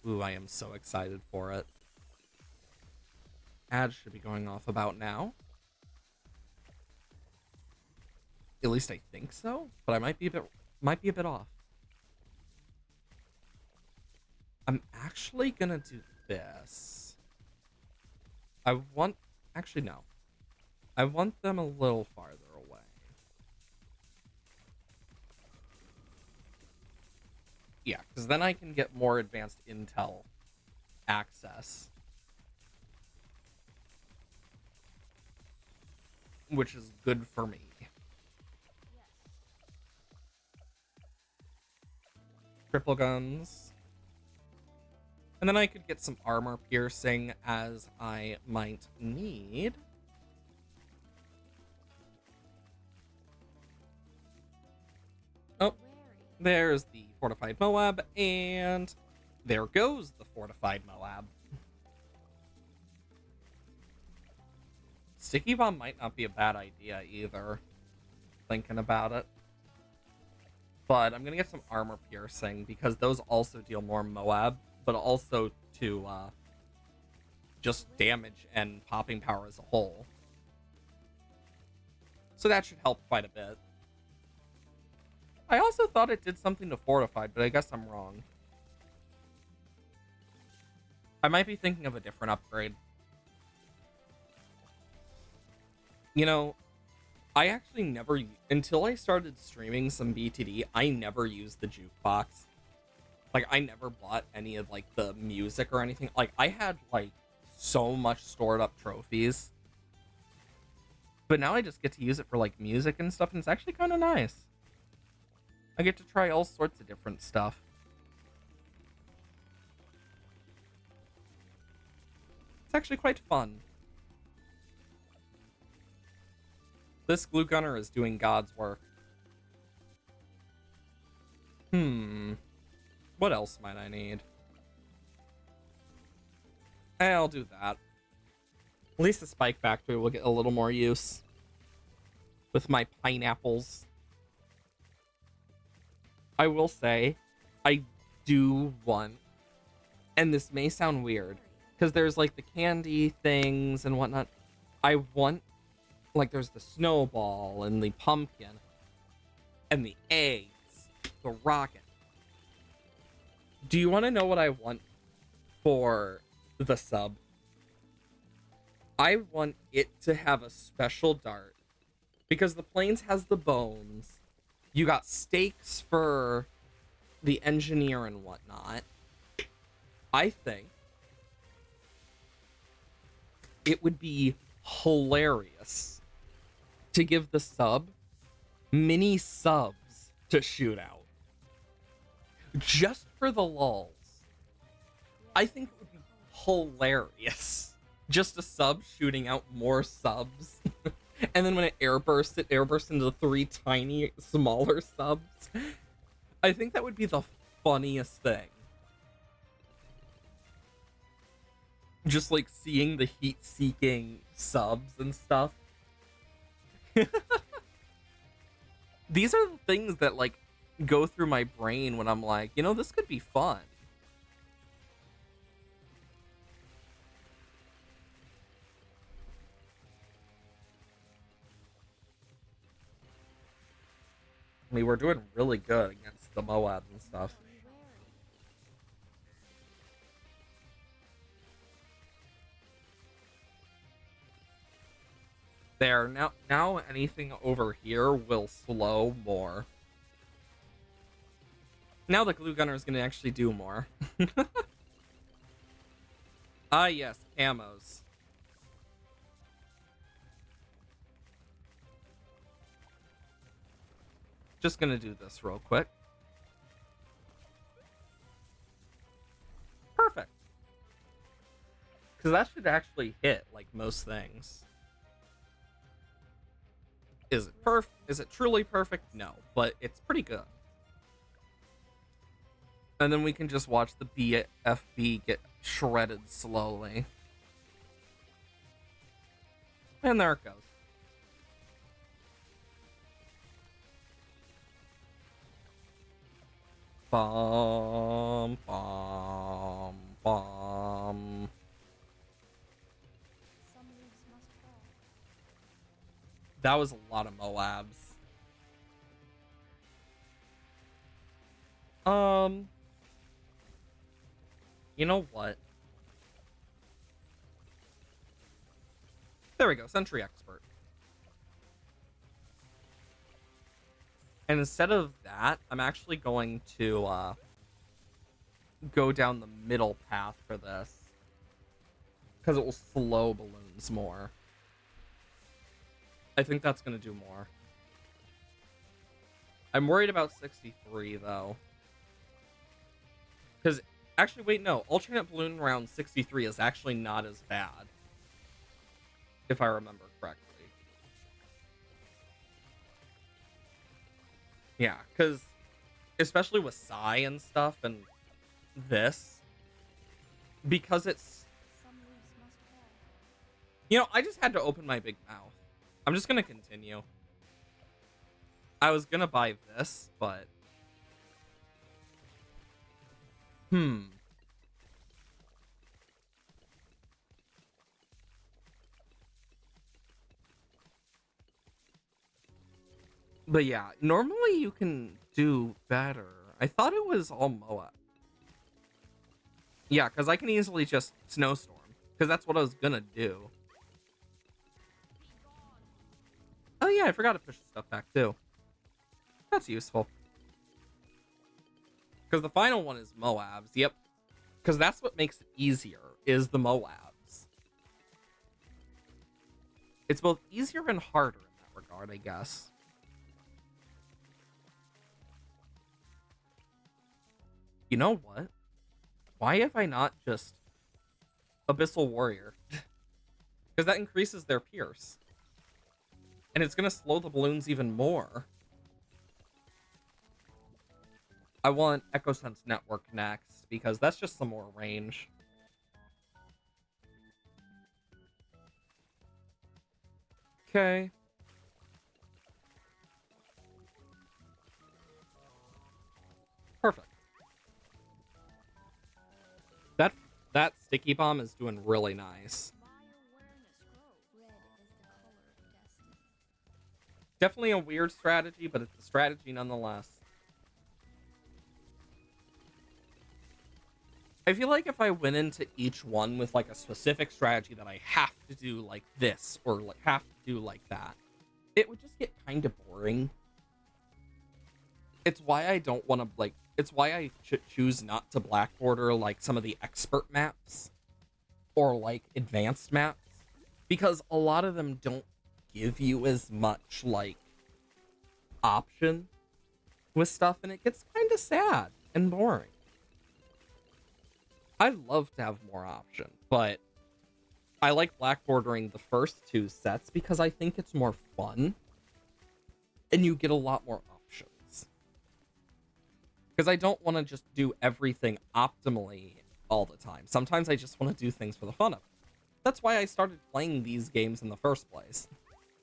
Ooh, I am so excited for it. Ads should be going off about now. At least I think so, but I might be a bit off. I'm actually gonna do this. Actually no. I want them a little farther away. Yeah, because then I can get more advanced intel access. Which is good for me. Triple guns. And then I could get some armor piercing as I might need. Oh, there's the fortified Moab, and there goes the fortified Moab. Sticky bomb might not be a bad idea either, thinking about it. But I'm gonna get some armor piercing because those also deal more Moab, but also to just damage and popping power as a whole. So that should help quite a bit. I also thought it did something to fortified, but I guess I'm wrong. I might be thinking of a different upgrade. You know, I actually never, until I started streaming some BTD, I never used the jukebox. Like, I never bought any of, like, the music or anything. Like, I had, like, so much stored up trophies. But now I just get to use it for, like, music and stuff, and it's actually kind of nice. I get to try all sorts of different stuff. It's actually quite fun. This glue gunner is doing God's work. What else might I need? I'll do that. At least the spike factory will get a little more use. With my pineapples. I will say, I do want, and this may sound weird, because there's like the candy things and whatnot. I want, like there's the snowball and the pumpkin. and the eggs, the rocket. Do you want to know what I want for the sub? I want it to have a special dart because the planes has the bones. You got stakes for the engineer and whatnot. I think it would be hilarious to give the sub mini subs to shoot out just for the lulls. I think it would be hilarious. Just a sub shooting out more subs. And then when it airbursts into the 3 tiny, smaller subs. I think that would be the funniest thing. Just like seeing the heat-seeking subs and stuff. These are the things that like go through my brain when I'm like, you know, this could be fun. I mean, we're doing really good against the Moabs and stuff. There, now anything over here will slow more. Now the glue gunner is going to actually do more. Ah, yes, camos. Just going to do this real quick. Perfect. Because that should actually hit, like, most things. Is it perfect? Is it truly perfect? No, but it's pretty good. And then we can just watch the BFB get shredded slowly. And there it goes. Bum, bum, bum. Some leaves must fall. That was a lot of Moabs. You know what? There we go, Sentry Expert. And instead of that, I'm actually going to go down the middle path for this. Because it will slow balloons more. I think that's going to do more. I'm worried about 63, though. Because, actually, wait, no. Alternate balloon round 63 is actually not as bad. If I remember correctly. Yeah, because, especially with Psy and stuff and this, because it's... Some leaves must fall. You know, I just had to open my big mouth. I'm just going to continue. I was going to buy this, but... But yeah, normally you can do better. I thought it was all Moab. Yeah, because I can easily just snowstorm. Because that's what I was going to do. Oh yeah, I forgot to push the stuff back too. That's useful. Because the final one is Moabs. Yep. Because that's what makes it easier, is the Moabs. It's both easier and harder in that regard, I guess. You know what? Why have I not just Abyssal Warrior? Because that increases their pierce. And it's going to slow the balloons even more. I want Echo Sense Network next, because that's just some more range. Okay. Perfect. That sticky bomb is doing really nice. My awareness grows. Red is the color of destiny. Definitely a weird strategy, but it's a strategy nonetheless. I feel like if I went into each one with like a specific strategy that I have to do like this or like have to do like that, it would just get kind of boring. It's why I don't want to like. It's why I choose not to black border like some of the expert maps or like advanced maps, because a lot of them don't give you as much like option with stuff, and it gets kind of sad and boring. I'd love to have more option, but I like black bordering the first two sets because I think it's more fun and you get a lot more options. Because I don't want to just do everything optimally all the time. Sometimes I just want to do things for the fun of it. That's why I started playing these games in the first place.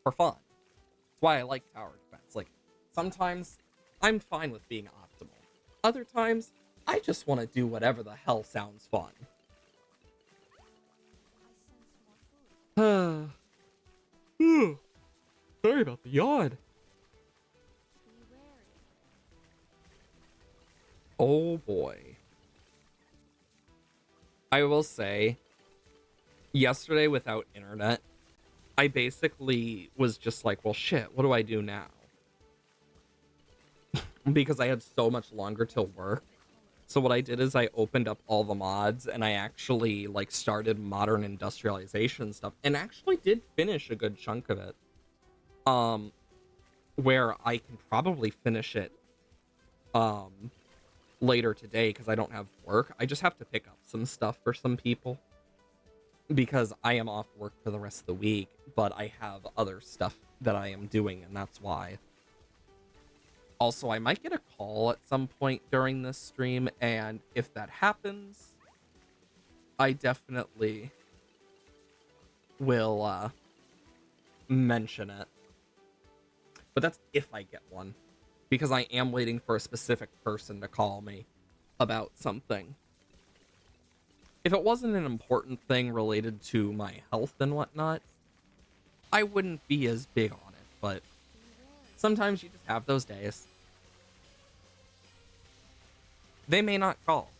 For fun. That's why I like tower defense. Like, sometimes I'm fine with being optimal. Other times, I just want to do whatever the hell sounds fun. I sense more food. Sorry about the yawn. Be wary. Oh boy. I will say, yesterday without internet, I basically was just like, well, shit, what do I do now? Because I had so much longer till work. So what I did is I opened up all the mods and I actually like started modern industrialization stuff and actually did finish a good chunk of it. Where I can probably finish it later today because I don't have work. I just have to pick up some stuff for some people because I am off work for the rest of the week, but I have other stuff that I am doing, and that's why. Also, I might get a call at some point during this stream, and if that happens, I definitely will mention it. But that's if I get one, because I am waiting for a specific person to call me about something. If it wasn't an important thing related to my health and whatnot, I wouldn't be as big on it, but sometimes you just have those days. They may not call.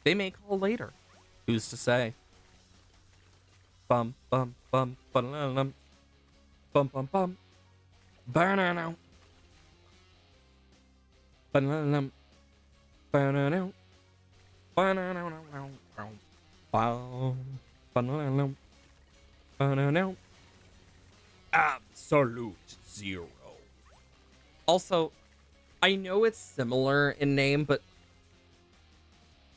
They may call later. Who's to say? Bum bum bum bum bum bum bum. Banana. Banana. Banana. Banana. Banana. Banana. Absolute zero. Also, I know it's similar in name, but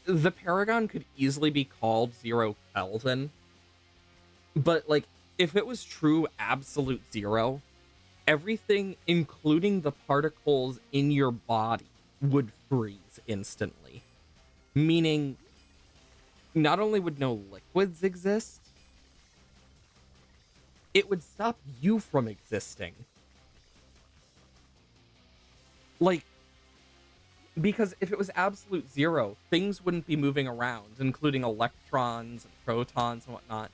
the Paragon could easily be called Zero Kelvin. But, like, if it was true absolute zero, everything, including the particles in your body, would freeze instantly. Meaning, not only would no liquids exist, it would stop you from existing. Like, because if it was absolute zero, things wouldn't be moving around, including electrons and protons and whatnot.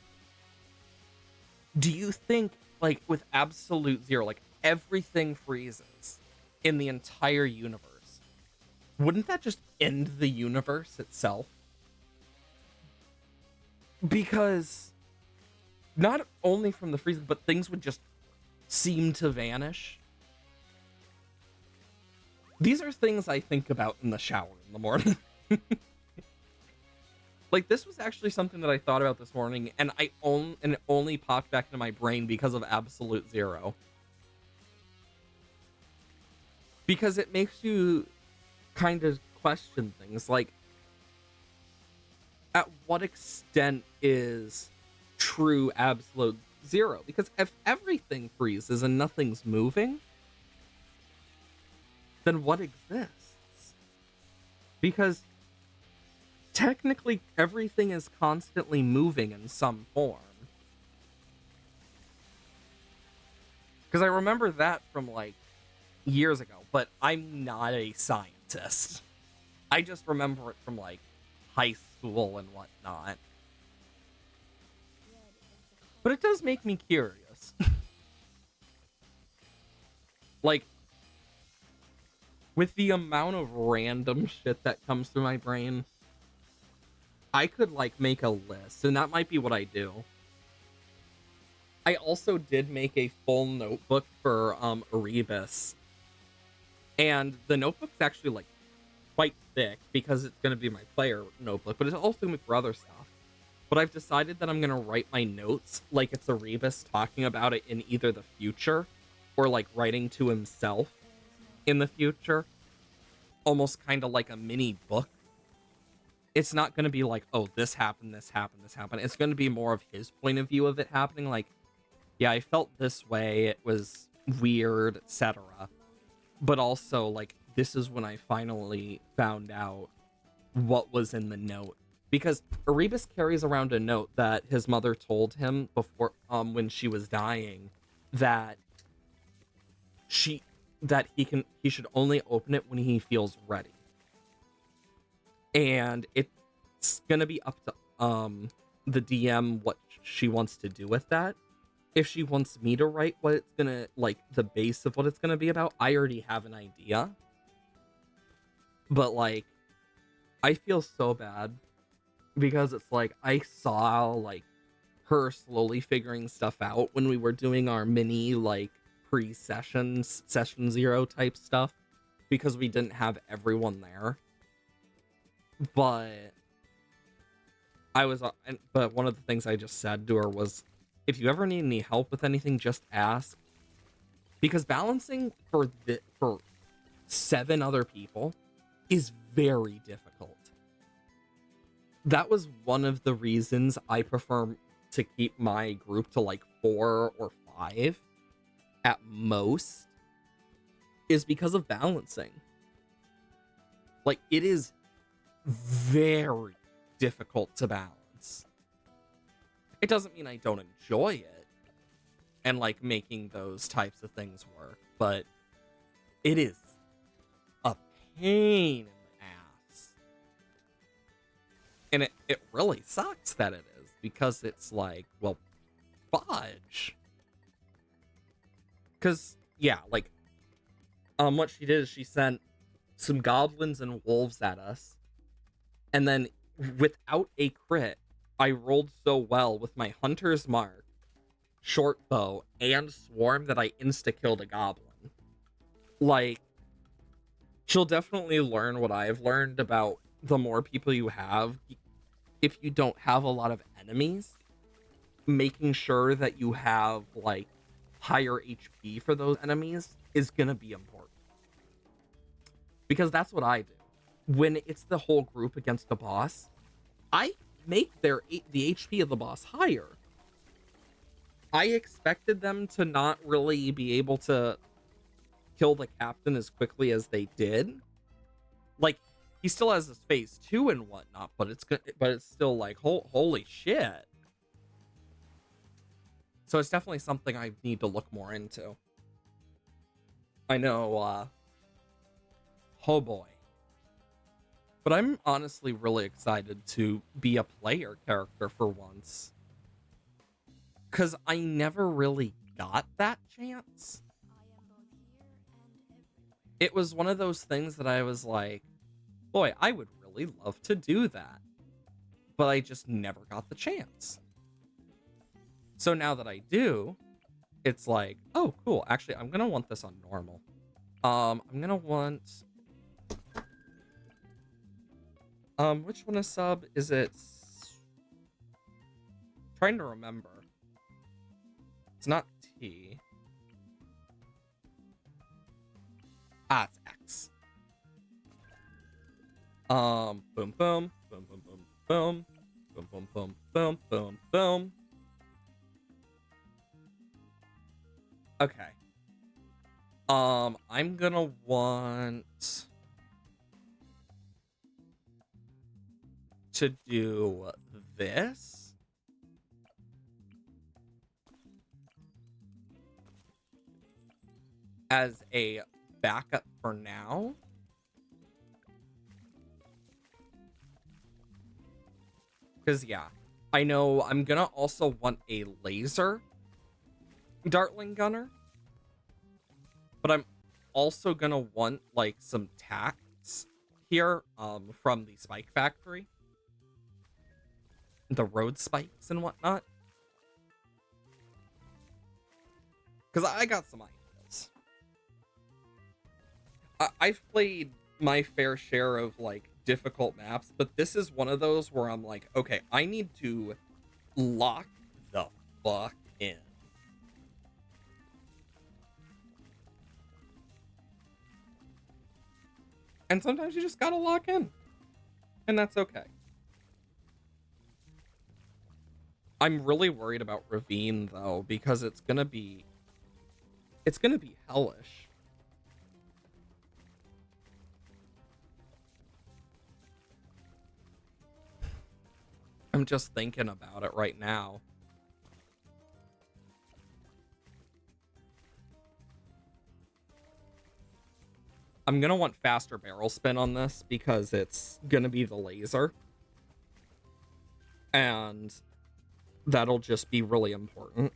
Do you think, like, with absolute zero, like, everything freezes in the entire universe, wouldn't that just end the universe itself? Because not only from the freezing, but things would just seem to vanish. These are things I think about in the shower in the morning. Like, this was actually something that I thought about this morning, and it only popped back into my brain because of absolute zero. Because it makes you kind of question things, like, at what extent is true absolute zero? Because if everything freezes and nothing's moving, then what exists? Because technically everything is constantly moving in some form. Because I remember that from like years ago, but I'm not a scientist. I just remember it from like high school and whatnot. But it does make me curious. Like, with the amount of random shit that comes through my brain, I could, like, make a list, and that might be what I do. I also did make a full notebook for Erebus, and the notebook's actually, like, quite thick because it's going to be my player notebook, but it's also going to be for other stuff. But I've decided that I'm going to write my notes like it's Erebus talking about it in either the future or, like, writing to himself in the future. Almost kind of like a mini book. It's not going to be like, oh, this happened, this happened, this happened. It's going to be more of his point of view of it happening. Like, yeah, I felt this way. It was weird, etc. But also, like, this is when I finally found out what was in the note. Because Erebus carries around a note that his mother told him before, when she was dying, that he should only open it when he feels ready. And it's gonna be up to the DM what she wants to do with that. If she wants me to write what it's gonna, like, the base of what it's gonna be about, I already have an idea. But, like, I feel so bad because it's like I saw, like, her slowly figuring stuff out when we were doing our mini, like, pre-sessions, session 0 type stuff, because we didn't have everyone there. But but one of the things I just said to her was, if you ever need any help with anything, just ask. Because balancing for 7 other people is very difficult. That was one of the reasons I prefer to keep my group to, like, 4 or 5 at most, is because of balancing. Like, it is very difficult to balance. It doesn't mean I don't enjoy it and, like, making those types of things work, but it is a pain in the ass. And it really sucks that it is, because it's like, well, fudge. Because, yeah, like, what she did is she sent some goblins and wolves at us, and then without a crit, I rolled so well with my hunter's mark, short bow, and swarm that I insta-killed a goblin. Like, she'll definitely learn what I've learned about the more people you have, if you don't have a lot of enemies, making sure that you have, like, higher HP for those enemies is gonna be important. Because that's what I do. When it's the whole group against the boss, I make the HP of the boss higher. I expected them to not really be able to kill the captain as quickly as they did. Like, he still has his phase 2 and whatnot, but it's still like, holy shit. So it's definitely something I need to look more into. I know, oh boy. But I'm honestly really excited to be a player character for once. Because I never really got that chance. I am both here and everywhere. It was one of those things that I was like, boy, I would really love to do that. But I just never got the chance. So now that I do, it's like, oh, cool. Actually, I'm going to want this on normal. I'm going to want... which one is sub? Is it... Trying to remember. It's not T. Ah, it's X. Boom, boom, boom, boom, boom, boom, boom, boom, boom, boom, boom, boom. Okay. I'm gonna want to do this. As a backup for now. Because, yeah, I know I'm gonna also want a laser Dartling Gunner. But I'm also gonna want like some tacks here from the spike factory, the road spikes and whatnot, because I got some ideas. I've played my fair share of like difficult maps, but this is one of those where I'm like, okay, I need to lock the fuck in. And sometimes you just gotta lock in, and that's okay. I'm really worried about Ravine though, because it's gonna be hellish. I'm just thinking about it right now. I'm gonna want faster barrel spin on this because it's gonna be the laser. And that'll just be really important.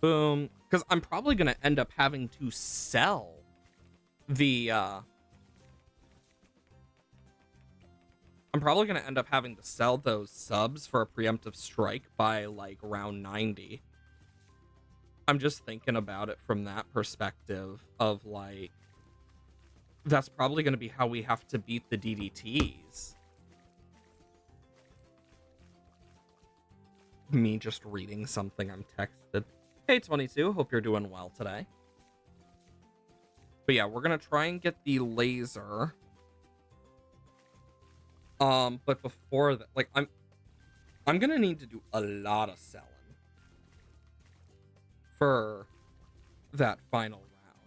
Boom. Because I'm probably gonna end up having to sell the I'm probably gonna end up having to sell those subs for a preemptive strike by like round 90. I'm just thinking about it from that perspective of like, that's probably gonna be how we have to beat the DDTs. Me just reading something I'm texted. Hey 22, hope you're doing well today. But yeah, we're gonna try and get the laser. But before that, like I'm gonna need to do a lot of selling for that final round.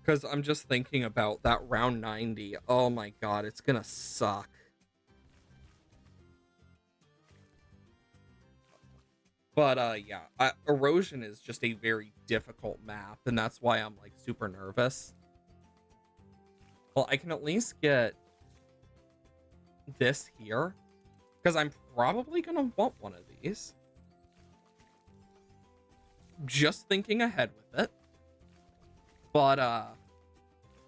Because I'm just thinking about that round 90. Oh my god, it's gonna suck. But yeah, Erosion is just a very difficult map, and that's why I'm like super nervous. Well, I can at least get this here, because I'm probably gonna want one of these. Just thinking ahead with it. But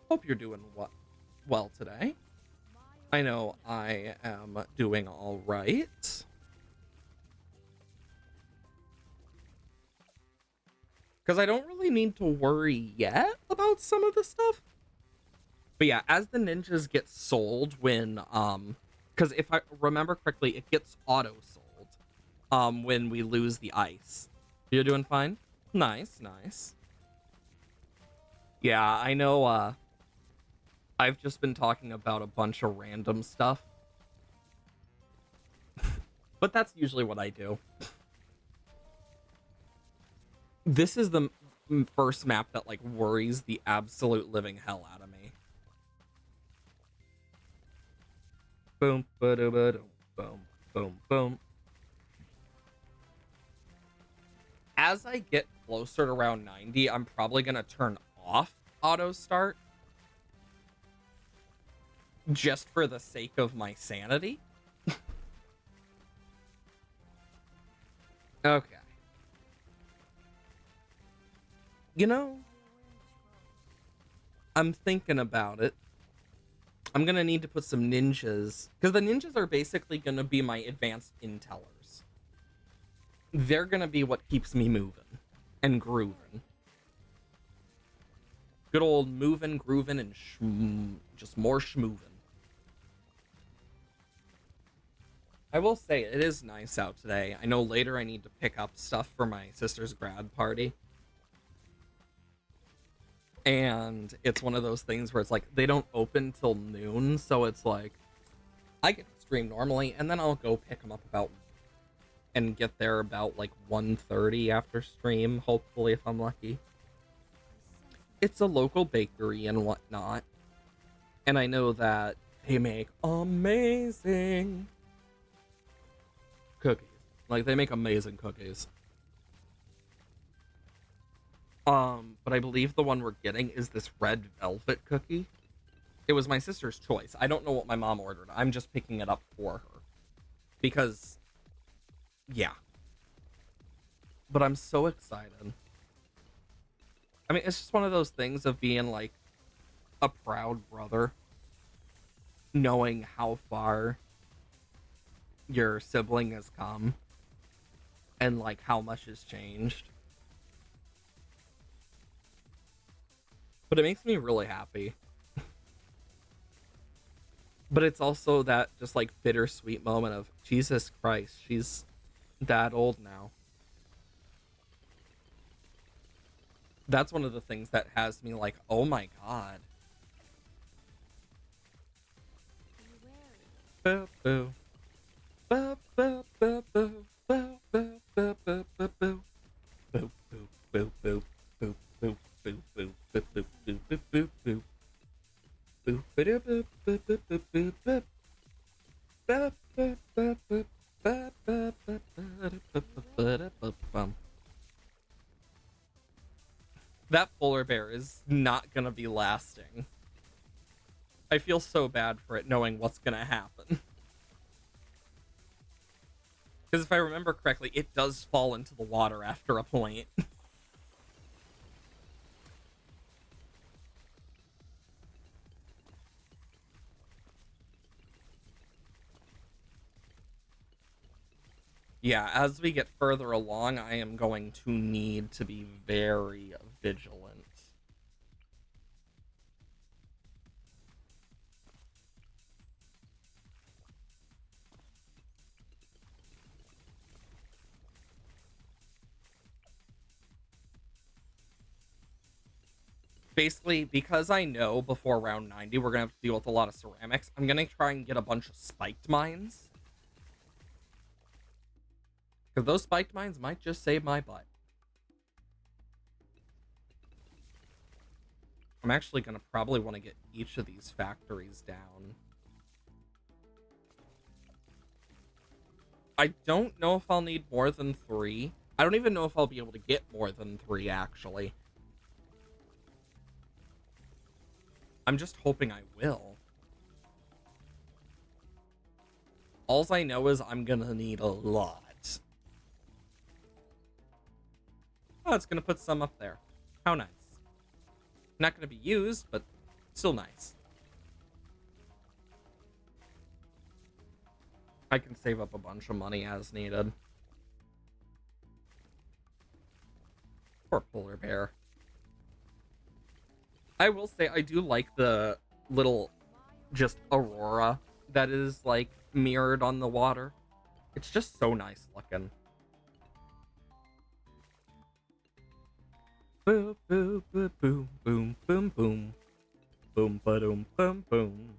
hope you're doing well today. I know I am doing all right. Because I don't really need to worry yet about some of the stuff. But yeah, as the ninjas get sold when because if I remember correctly, it gets auto sold when we lose the ice. You're doing fine? Nice, nice. Yeah, I know I've just been talking about a bunch of random stuff. But that's usually what I do. This is the first map that like worries the absolute living hell out of me. Boom, ba-da, ba-da, boom, boom, boom. As I get closer to round 90, I'm probably gonna turn off auto start just for the sake of my sanity. Okay. You know, I'm thinking about it. I'm gonna need to put some ninjas, because the ninjas are basically gonna be my advanced intellers. They're gonna be what keeps me moving and grooving. Good old moving, grooving, and just more schmooving. I will say it is nice out today. I know later I need to pick up stuff for my sister's grad party. And it's one of those things where it's like they don't open till noon, so it's like I get to stream normally and then I'll go pick them up about and get there about like 1:30 after stream, hopefully, if I'm lucky. It's a local bakery and whatnot, and I know that they make amazing cookies. Like, they make amazing cookies. But I believe the one we're getting is this red velvet cookie. It was my sister's choice. I don't know what my mom ordered. I'm just picking it up for her. Because, yeah. But I'm so excited. I mean, it's just one of those things of being like a proud brother, knowing how far your sibling has come and like how much has changed. But it makes me really happy. But it's also that just like bittersweet moment of Jesus Christ, she's that old now. That's one of the things that has me like, oh my god. Be wary. Boo, boo. Boo, boo, boo, boo. Boo, boo, boo, boo, boo, boo. Boo, boo, boo, boo. Boo, boo, boo, boo, boo, boo, boo, boo, boo, boo. Boo, ba-da, boo, boo, boo, boo, boo, boo. Ba, ba, ba, ba, ba, ba, ba, ba, ba, ba, ba, ba, bum. That polar bear is not gonna be lasting. I feel so bad for it knowing what's gonna happen. Because if I remember correctly, it does fall into the water after a point. Yeah, as we get further along, I am going to need to be very vigilant. Basically, because I know before round 90 we're gonna have to deal with a lot of ceramics, I'm gonna try and get a bunch of spiked mines. Because those spiked mines might just save my butt. I'm actually gonna probably want to get each of these factories down. I don't know if I'll need more than 3. I don't even know if I'll be able to get more than 3, actually. I'm just hoping I will. Alls I know is I'm gonna need a lot. Oh, it's gonna put some up there. How nice. Not gonna be used, but still nice. I can save up a bunch of money as needed. Poor polar bear. I will say I do like the little just aurora that is like mirrored on the water. It's just so nice looking. Boom, boom, boom, boom, boom, boom, boom, boom, ba-doom, boom, boom.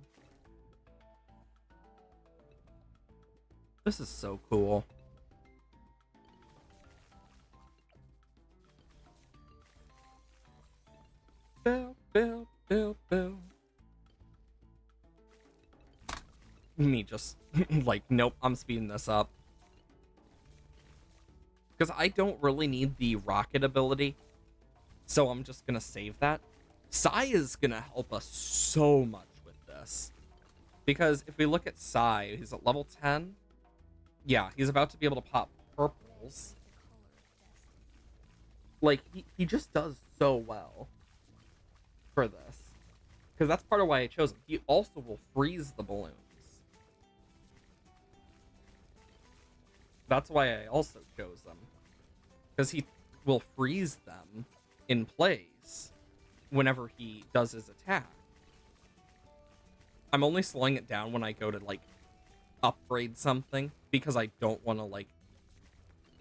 This is so cool. Bill, Bill, Bill, Bill. Me just like, nope, I'm speeding this up. Because I don't really need the rocket ability. So I'm just gonna save that. Sai is gonna help us so much with this. Because if we look at Sai, he's at level 10. Yeah, he's about to be able to pop purples. Like, he just does so well for this. Because that's part of why I chose him. He also will freeze the balloons. That's why I also chose him. Because he will freeze them in place whenever he does his attack. I'm only slowing it down when I go to, like, upgrade something. Because I don't want to, like,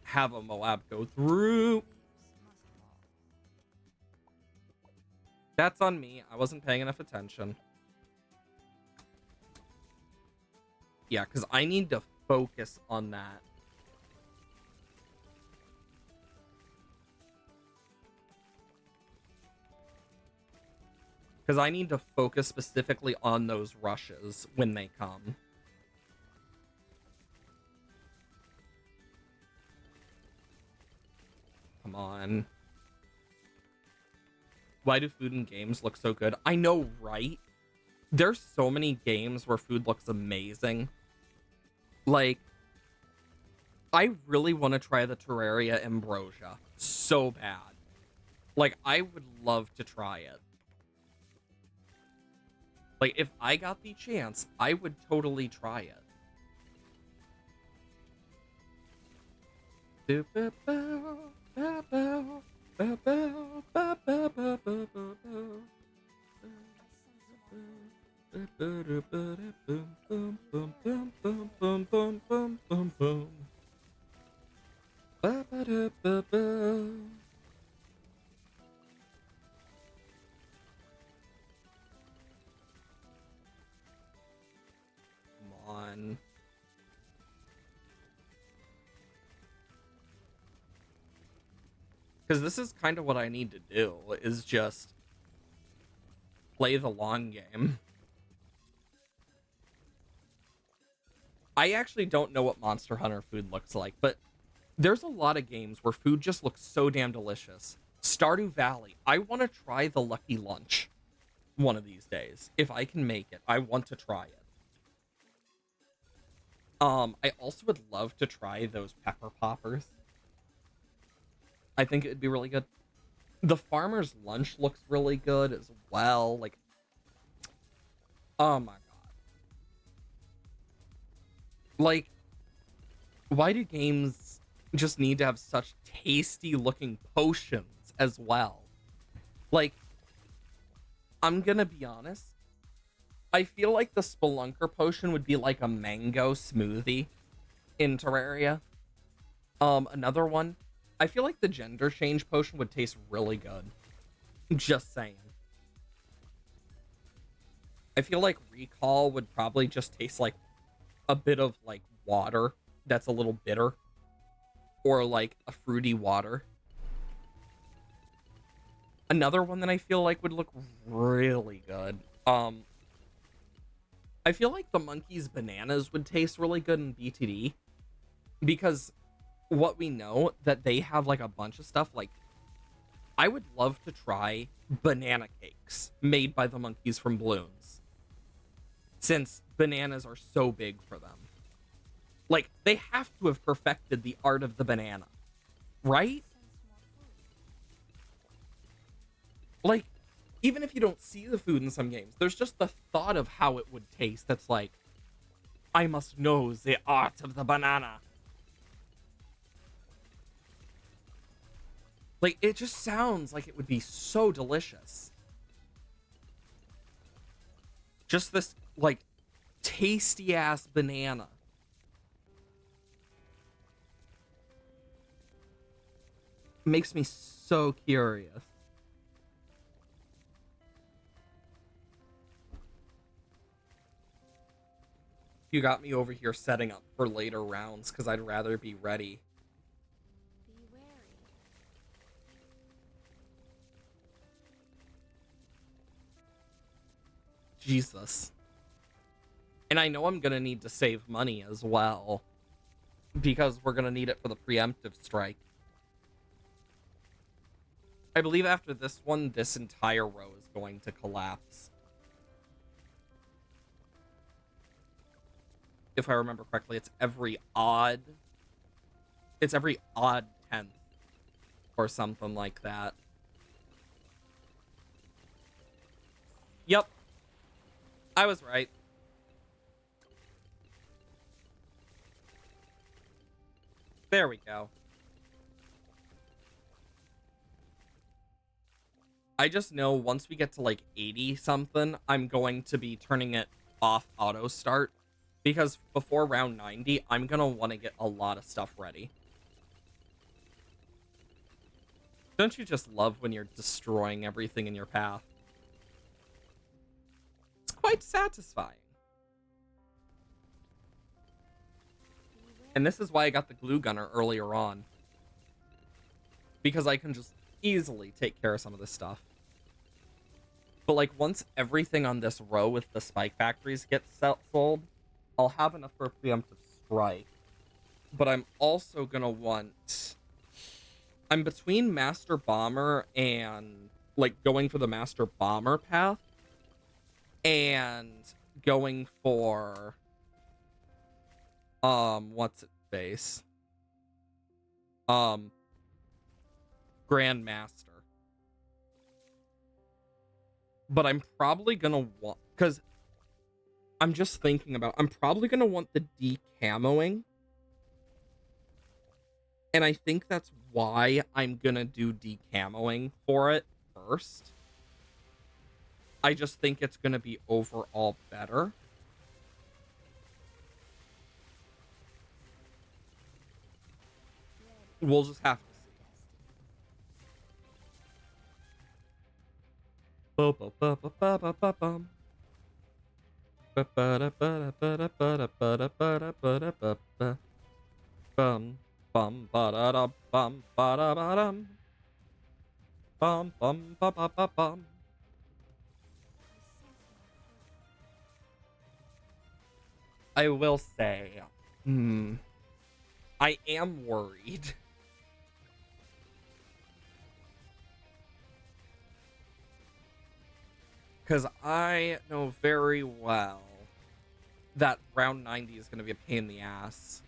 have a Moab go through. That's on me. I wasn't paying enough attention. Yeah, because I need to focus on that. Because I need to focus specifically on those rushes when they come. Come on. Why do food and games look so good? I know, right? There's so many games where food looks amazing. Like, I really want to try the Terraria Ambrosia so bad. Like, I would love to try it. Like, if I got the chance, I would totally try it. Come on. Because this is kind of what I need to do, is just play the long game. I actually don't know what Monster Hunter food looks like, but there's a lot of games where food just looks so damn delicious. Stardew Valley. I want to try the Lucky Lunch one of these days. If I can make it, I want to try it. I also would love to try those pepper poppers. I think it'd be really good. The farmer's lunch looks really good as well. Like, oh my god. Like, why do games just need to have such tasty looking potions as well? Like, I'm gonna be honest. I feel like the Spelunker potion would be like a mango smoothie in Terraria. Another one. I feel like the gender change potion would taste really good. Just saying. I feel like Recall would probably just taste like a bit of like water that's a little bitter. Or like a fruity water. Another one that I feel like would look really good. I feel like the monkey's bananas would taste really good in BTD. Because what we know that they have like a bunch of stuff, like I would love to try banana cakes made by the monkeys from Bloons, since bananas are so big for them. Like, they have to have perfected the art of the banana, right? Like, even if you don't see the food in some games, there's just the thought of how it would taste that's like, I must know the art of the banana. Like, it just sounds like it would be so delicious. Just this, like, tasty-ass banana. Makes me so curious. You got me over here setting up for later rounds, because I'd rather be ready. Be wary. Jesus. And I know I'm going to need to save money as well, because we're going to need it for the preemptive strike. I believe after this one, this entire row is going to collapse. If I remember correctly, it's every odd 10th or something like that. Yep. I was right. There we go. I just know once we get to like 80 something, I'm going to be turning it off auto start, because before round 90, I'm going to want to get a lot of stuff ready. Don't you just love when you're destroying everything in your path? It's quite satisfying. And this is why I got the glue gunner earlier on, because I can just easily take care of some of this stuff. But like once everything on this row with the spike factories gets sold, I'll have enough for a preemptive strike. But I'm also gonna want... I'm between Master Bomber and like going for the Master Bomber path. and going for what's it face? Um Grandmaster. But I'm probably gonna want, because I'm just thinking about, I'm probably gonna want the decamoing, and I think that's why I'm gonna do decamoing for it first. I just think it's gonna be overall better. We'll just have to see. Ba-ba-ba-ba-ba-ba-bum. Ba-ba-da-ba-da-ba-da-ba-da-ba-da-ba-da-ba-da-ba. Bum bum ba-da-da bum ba-da-ba-dum. Bum bum ba-ba-ba-bum. I will say, I am worried. Because I know very well that round 90 is going to be a pain in the ass.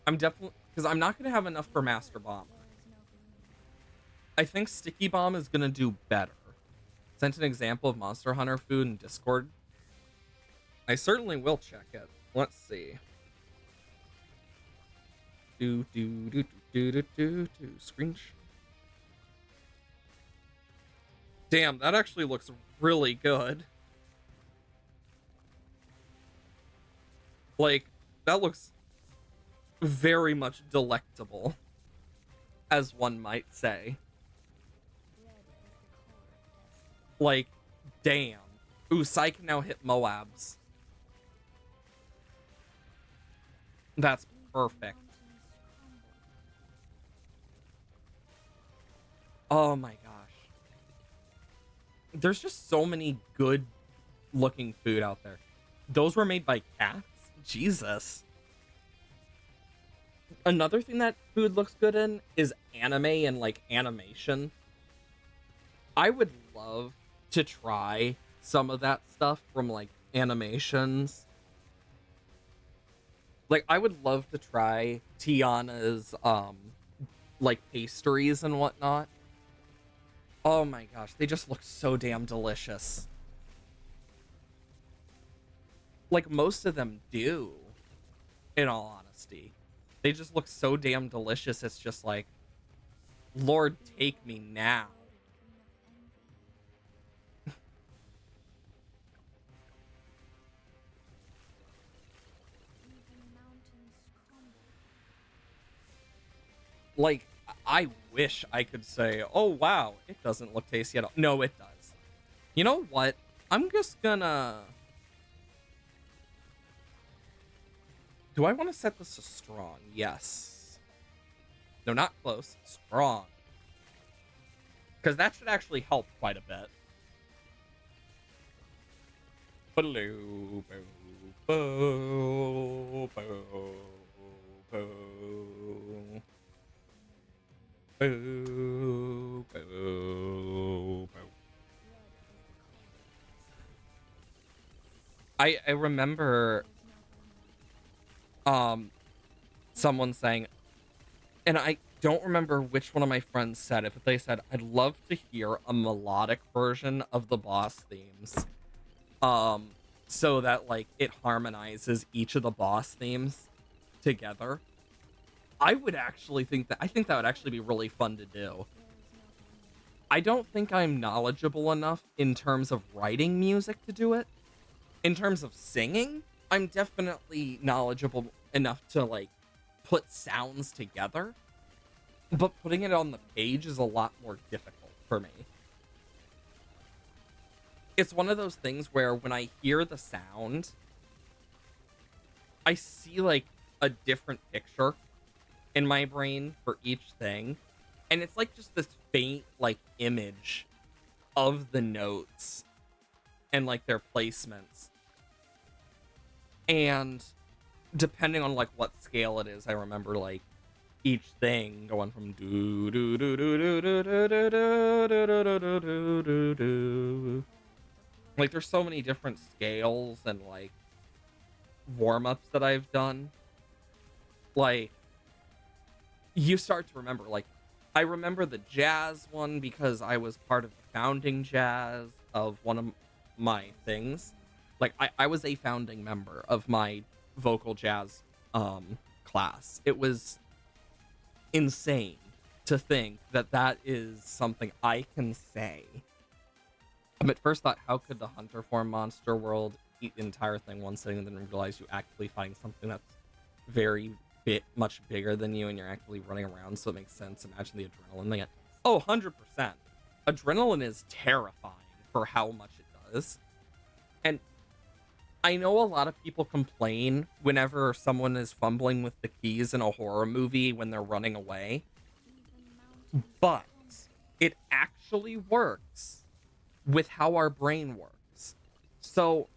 I'm definitely, because I'm not going to have enough for Master Bomber. I think Sticky Bomb is going to do better. Sent an example of Monster Hunter food in Discord. I certainly will check it. Let's see. Screenshot. Damn, that actually looks really good. Like, that looks very much delectable, as one might say. Like, damn. Ooh, Sai can now hit Moabs. That's perfect. Oh my gosh. There's just so many good looking food out there. Those were made by cats? Jesus. Another thing that food looks good in is anime and like animation. I would love to try some of that stuff from like animations. Like I would love to try Tiana's like pastries and whatnot. Oh my gosh, they just look so damn delicious. Like most of them do, in all honesty. They just look so damn delicious. It's just like, Lord, take me now. Like, I wish I could say, oh wow, it doesn't look tasty at all. No, it does. You know what? I'm just gonna... Do I want to set this to strong? Yes. No, not close. Strong. Because that should actually help quite a bit. Hello, bo, bo, bo, bo, bo, bo, bo. I remember someone saying, and I don't remember which one of my friends said it, but they said, I'd love to hear a melodic version of the boss themes. So that like it harmonizes each of the boss themes together. I would actually I think that would actually be really fun to do. I don't think I'm knowledgeable enough in terms of writing music to do it. In terms of singing, I'm definitely knowledgeable enough to like put sounds together, but putting it on the page is a lot more difficult for me. It's one of those things where when I hear the sound, I see like a different picture in my brain for each thing. And it's like just this faint like image of the notes and like their placements. And depending on like what scale it is, I remember like each thing going from do do do do do do do do do do do do do do. Like, there's so many different scales and, like, warm-ups that I've done. Like, you start to remember, like, I remember the jazz one because I was part of the founding jazz of one of my things. Like, I was a founding member of my vocal jazz class. It was insane to think that that is something I can say. At first thought, how could the hunter form monster world eat the entire thing one sitting, and then realize you actively fighting something that's very much bigger than you, and you're actively running around, so it makes sense. Imagine the adrenaline they get. Oh, 100%. Adrenaline is terrifying for how much it does. And I know a lot of people complain whenever someone is fumbling with the keys in a horror movie when they're running away, but it actually works with how our brain works. So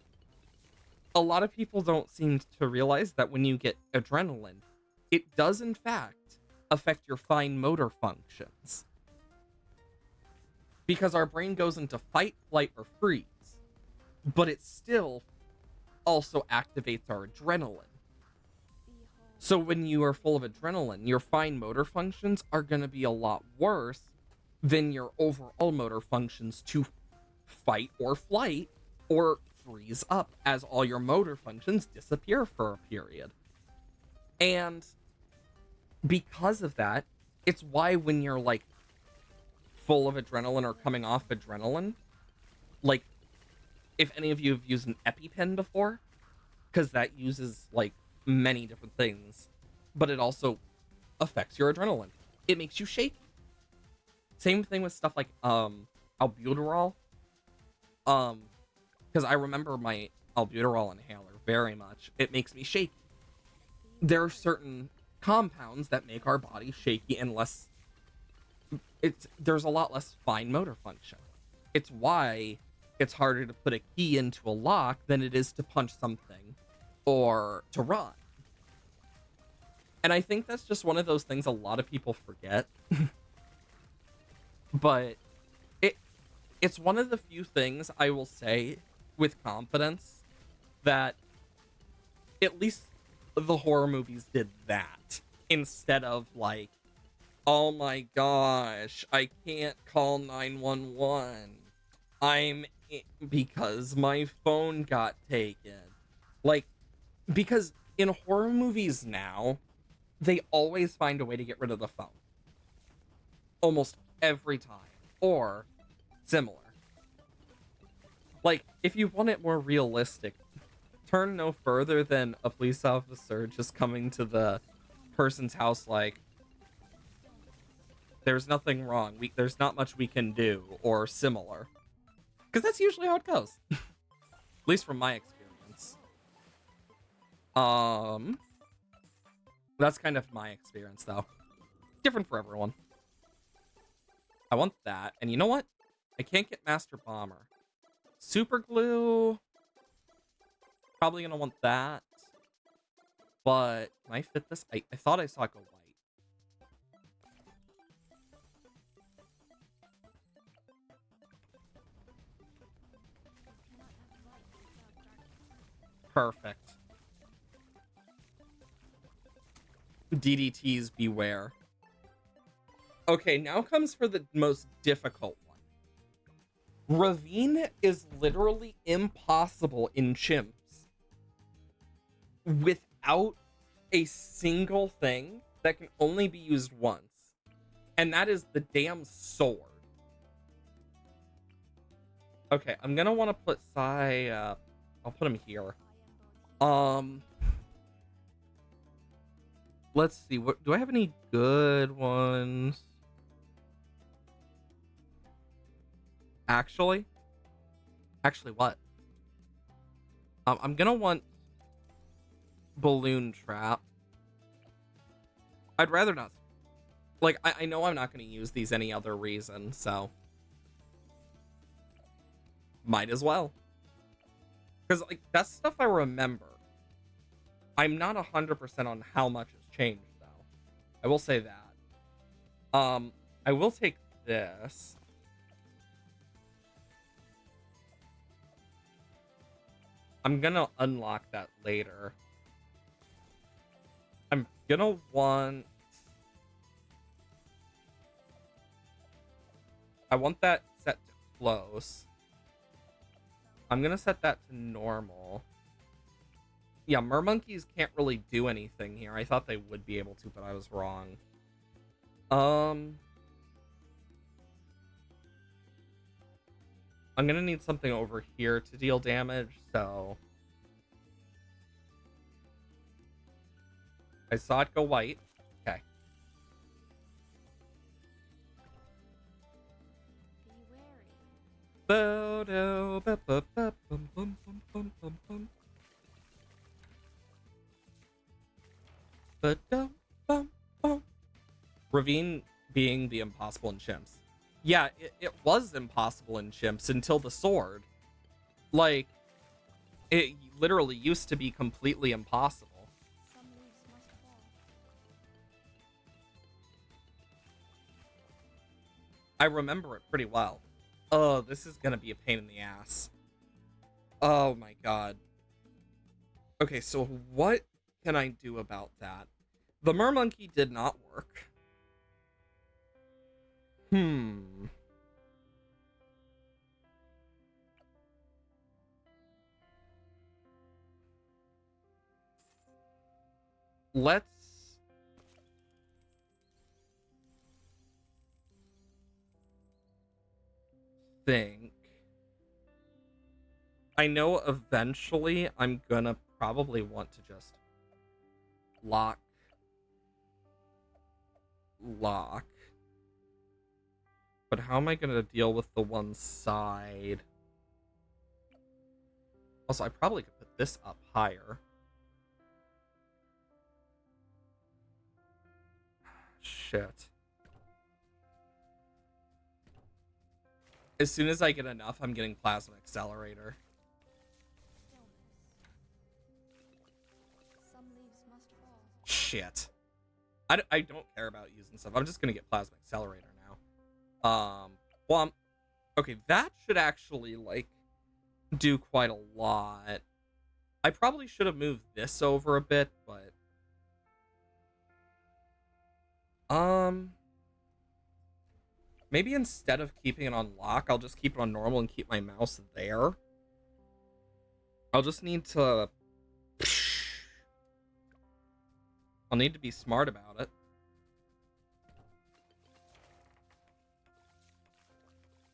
a lot of people don't seem to realize that when you get adrenaline, it does in fact affect your fine motor functions. Because our brain goes into fight, flight, or freeze, but it still also activates our adrenaline. So when you are full of adrenaline, your fine motor functions are going to be a lot worse than your overall motor functions to fight or flight or freeze up, as all your motor functions disappear for a period. And because of that, it's why when you're like full of adrenaline or coming off adrenaline, like, if any of you have used an EpiPen before, because that uses like many different things, but it also affects your adrenaline. It makes you shaky. Same thing with stuff like albuterol. Because I remember my albuterol inhaler very much. It makes me shaky. There are certain compounds that make our body shaky and less. There's a lot less fine motor function. It's why it's harder to put a key into a lock than it is to punch something or to run. And I think that's just one of those things a lot of people forget. But it's one of the few things I will say with confidence that at least the horror movies did that, instead of like, oh my gosh, I can't call 911. Because my phone got taken. Like, because in horror movies now, they always find a way to get rid of the phone. Almost every time. Or similar. Like, if you want it more realistic, turn no further than a police officer just coming to the person's house like, there's nothing wrong, there's not much we can do, or similar. Because that's usually how it goes. At least from my experience. That's kind of my experience, though. Different for everyone. I want that. And you know what? I can't get Master Bomber. Super Glue. Probably gonna want that. But can I fit this? I thought I saw it go white. Perfect. DDTs beware. Okay, now comes for the most difficult one. Ravine is literally impossible in chimps without a single thing that can only be used once. And that is the damn sword. Okay, I'm gonna want to put Sai, I'll put him here. Let's see, what do I have any good ones? Actually what? I'm gonna want Balloon Trap. I'd rather not. Like, I know I'm not gonna use these any other reason, so might as well. Because, like, that's stuff I remember. I'm not 100% on how much has changed, though. I will say that. I will take this. I'm gonna unlock that later. I'm gonna want... I want that set to close. I'm gonna set that to normal. Yeah, mermonkeys can't really do anything here. I thought they would be able to, but I was wrong. I'm gonna need something over here to deal damage, so... I saw it go white. Okay. Be wary. Ravine being the impossible in chimps. Yeah, it was impossible in chimps until the sword. Like, it literally used to be completely impossible. Some leaves must fall. I remember it pretty well. Oh, this is gonna be a pain in the ass. Oh my god. Okay, so what can I do about that? The mermonkey did not work. Let's... think. I know eventually I'm gonna probably want to just lock. But how am I gonna deal with the one side? Also, I probably could put this up higher. Shit. As soon as I get enough, I'm getting Plasma Accelerator. Stillness. Some leaves must fall. Shit. I don't care about using stuff. I'm just gonna get Plasma Accelerator now. Well, okay, that should actually, like, do quite a lot. I probably should have moved this over a bit, but... Maybe instead of keeping it on lock, I'll just keep it on normal and keep my mouse there. I'll just need to... I'll need to be smart about it.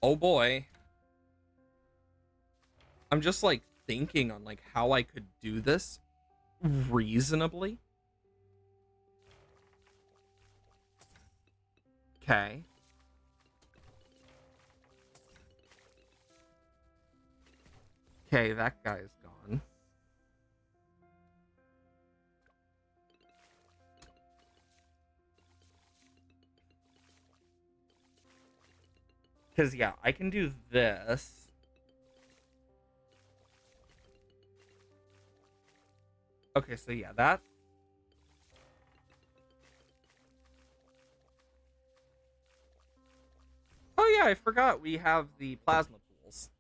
Oh boy. I'm just, like, thinking on, like, how I could do this reasonably. Okay. Okay, that guy's gone. Because, yeah, I can do this. Okay, so yeah, that... Oh yeah, I forgot we have the plasma pools.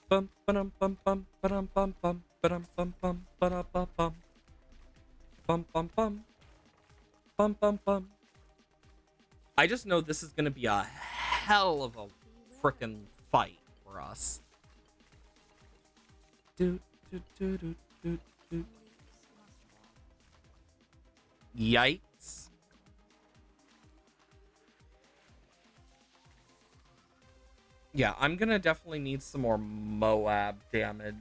Bum bum bum bum bum bum bum bum bum bum bum bum bum bum bum bum bum bum. I just know this is gonna be a hell of a frickin' fight for us. Do do do do do do. Some leaves must fall. Yikes. Yeah, I'm gonna definitely need some more Moab damage.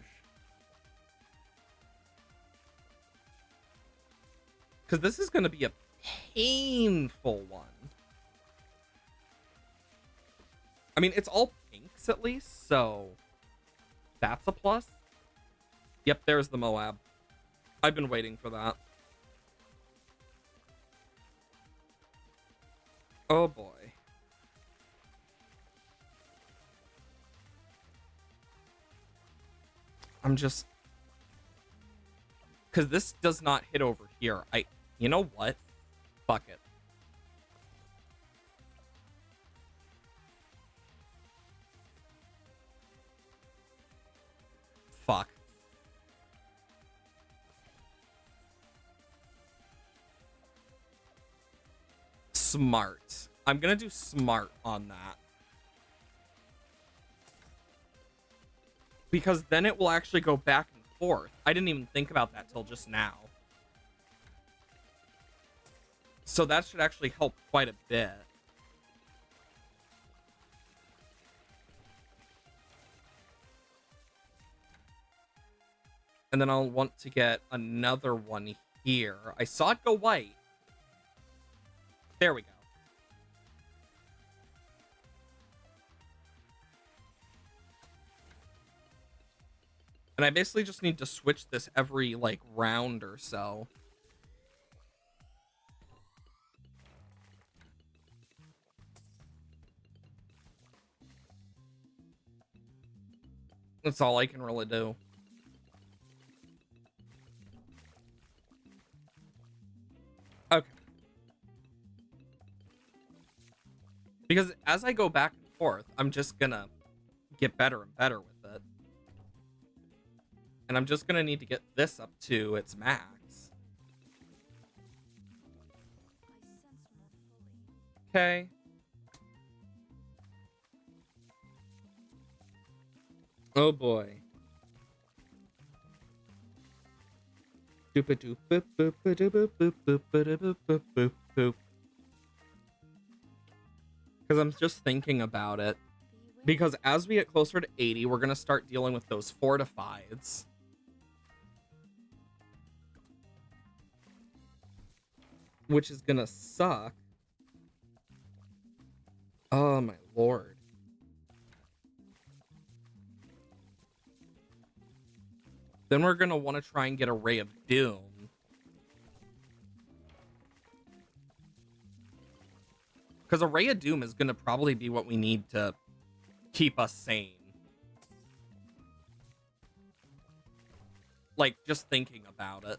Because this is gonna be a painful one. I mean, it's all pinks at least, so that's a plus. Yep, there's the Moab. I've been waiting for that. Oh boy. I'm just... Because this does not hit over here. You know what? Fuck it. smart. I'm gonna do smart on that. Because then it will actually go back and forth. I didn't even think about that till just now. So that should actually help quite a bit. And then I'll want to get another one here. I saw it go white. There we go. And I basically just need to switch this every, like, round or so. That's all I can really do. Okay. Because as I go back and forth, I'm just gonna get better and better with it. And I'm just gonna need to get this up to its max. Okay. Oh boy. Because I'm just thinking about it. Because as we get closer to 80, we're gonna start dealing with those fortifieds. Which is gonna suck. Oh my lord. Then we're gonna want to try and get a Ray of Doom. Because a Ray of Doom is gonna probably be what we need to keep us sane. Like, just thinking about it.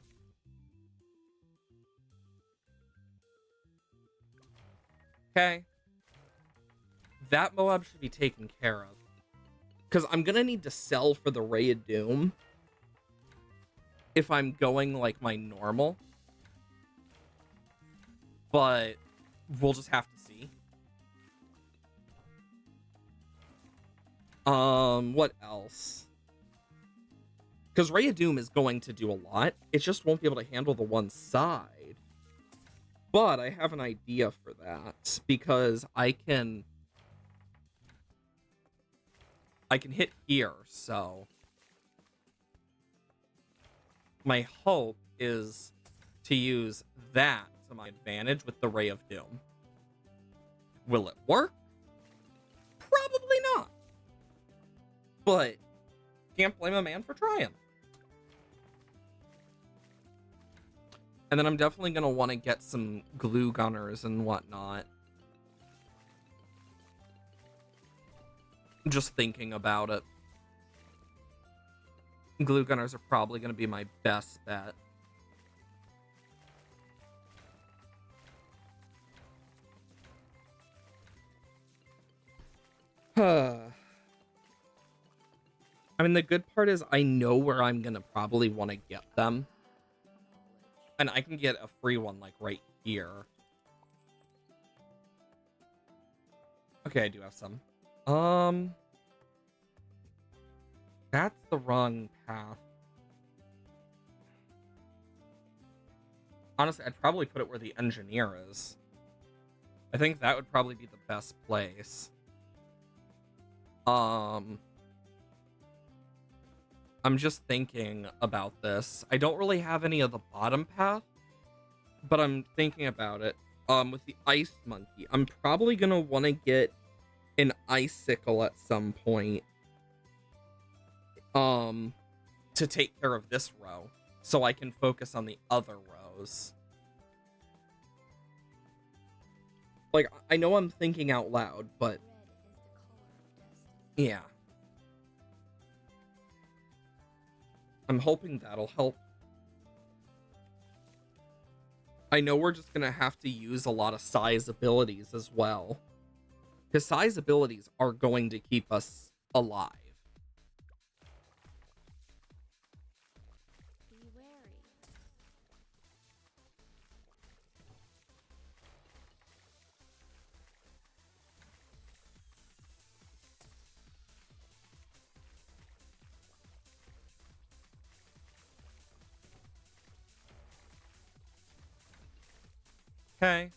Okay. That Moab should be taken care of. Because I'm gonna need to sell for the Ray of Doom if I'm going like my normal. But we'll just have to see. What else? Because Ray of Doom is going to do a lot. It just won't be able to handle the one side. But I have an idea for that. Because I can hit here, so my hope is to use that to my advantage with the Ray of Doom. Will it work? Probably not. But can't blame a man for trying. And then I'm definitely going to want to get some glue gunners and whatnot. Just thinking about it. Glue gunners are probably going to be my best bet. I mean, the good part is I know where I'm going to probably want to get them. And I can get a free one, like, right here. Okay, I do have some. That's the wrong path. Honestly, I'd probably put it where the engineer is. I think that would probably be the best place. I'm just thinking about this. I don't really have any of the bottom path, but I'm thinking about it. With the ice monkey, I'm probably gonna want to get an icicle at some point. To take care of this row, so I can focus on the other rows. Like, I know I'm thinking out loud, but yeah. I'm hoping that'll help. I know we're just gonna have to use a lot of size abilities as well. Because size abilities are going to keep us alive. Be wary. Okay.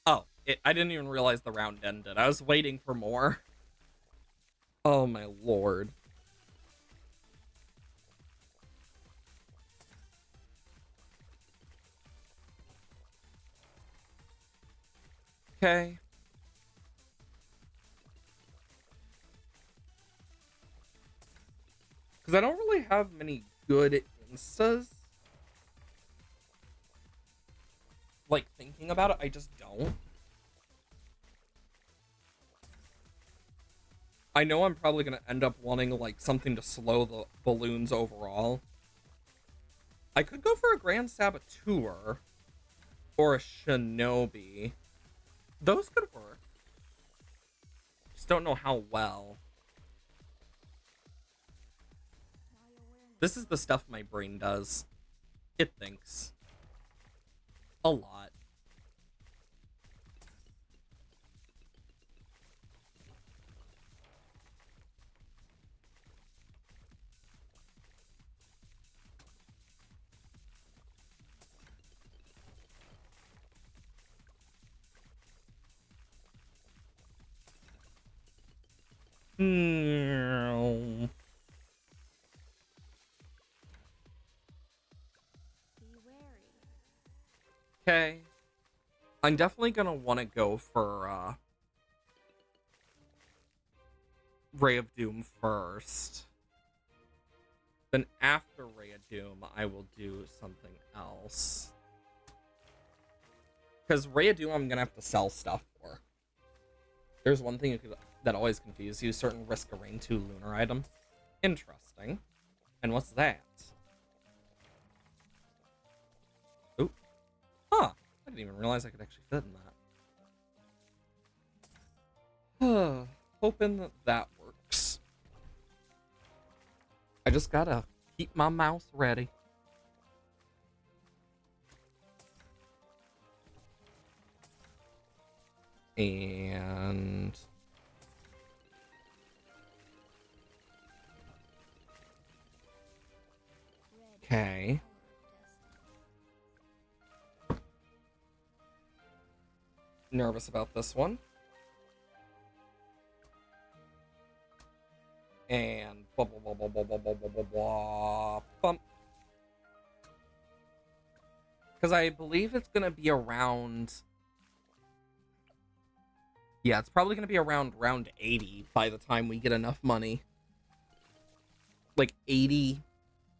Oh, I didn't even realize the round ended. I was waiting for more. Oh my lord. Okay. Because I don't really have many good instas. Like, thinking about it, I just don't. I know I'm probably going to end up wanting, like, something to slow the balloons overall. I could go for a Grand Saboteur or a Shinobi. Those could work. Just don't know how well. High awareness. This is the stuff my brain does. It thinks. A lot. Hmm. Be wary. Okay. I'm definitely gonna want to go for Ray of Doom first. Then after Ray of Doom, I will do something else. Because Ray of Doom, I'm gonna have to sell stuff for. There's one thing that always confuses you: certain risk a rain 2 lunar item. Interesting. And what's that? Oop. Huh. I didn't even realize I could actually fit in that. Hoping that that works. I just gotta keep my mouse ready. And Red okay. color of destiny. Nervous about this one. And blah blah blah blah blah blah blah blah blah blah bump. Because I believe it's gonna be around. Yeah, it's probably gonna be around round 80 by the time we get enough money. Like 80,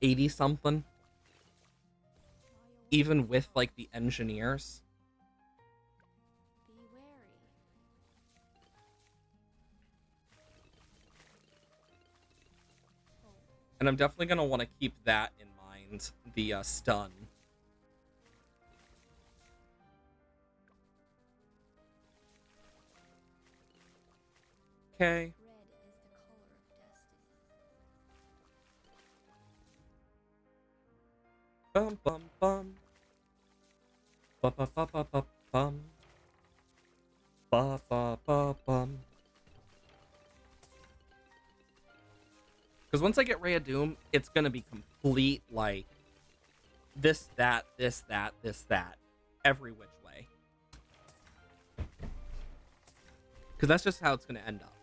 80 something. High Even with awareness. like the engineers. Be wary. Oh, And I'm definitely gonna want to keep that in mind. The stun. Okay. red is the color of destiny. Bum bum bum. Ba ba ba ba ba bum. Ba ba ba bum. Because once I get Ray of Doom, it's gonna be complete like this, that, this, that, this, that, every which way. Because that's just how it's gonna end up.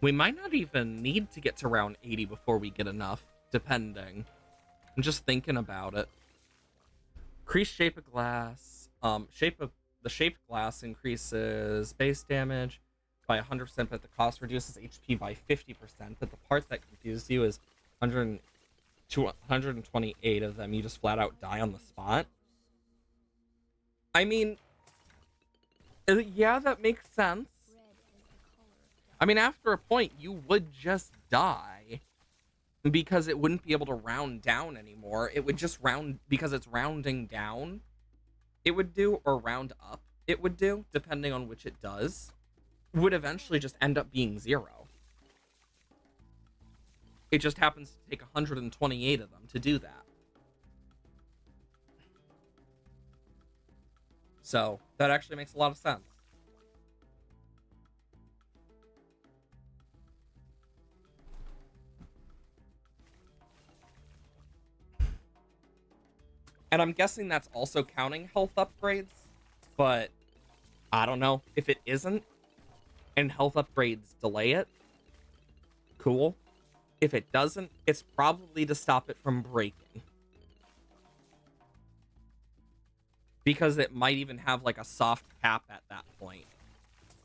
We might not even need to get to round 80 before we get enough, depending. I'm just thinking about it. Increase shape of glass. The shaped glass increases base damage by 100%, but the cost reduces HP by 50%. But the part that confuses you is 100, 128 of them. You just flat out die on the spot. I mean, yeah, that makes sense. Red is the color of destiny. I mean, after a point, you would just die because it wouldn't be able to round down anymore. It would just round because it's rounding down. It would do, or round up. It would do, depending on which it does. Would eventually just end up being 0. It just happens to take 128 of them to do that. So that actually makes a lot of sense. And I'm guessing that's also counting health upgrades, but I don't know. If it isn't and health upgrades delay it, cool. If it doesn't, it's probably to stop it from breaking. Because it might even have like a soft cap at that point,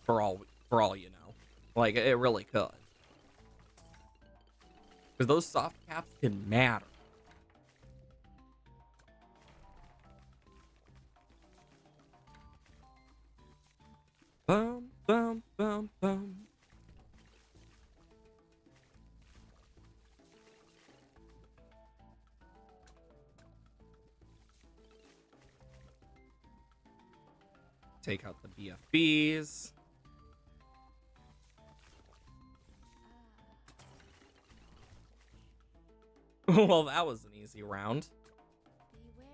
for all you know. Like it really could. Because those soft caps can matter. Boom, boom, boom, boom. Take out the BFBs. Well, that was an easy round. Be wary.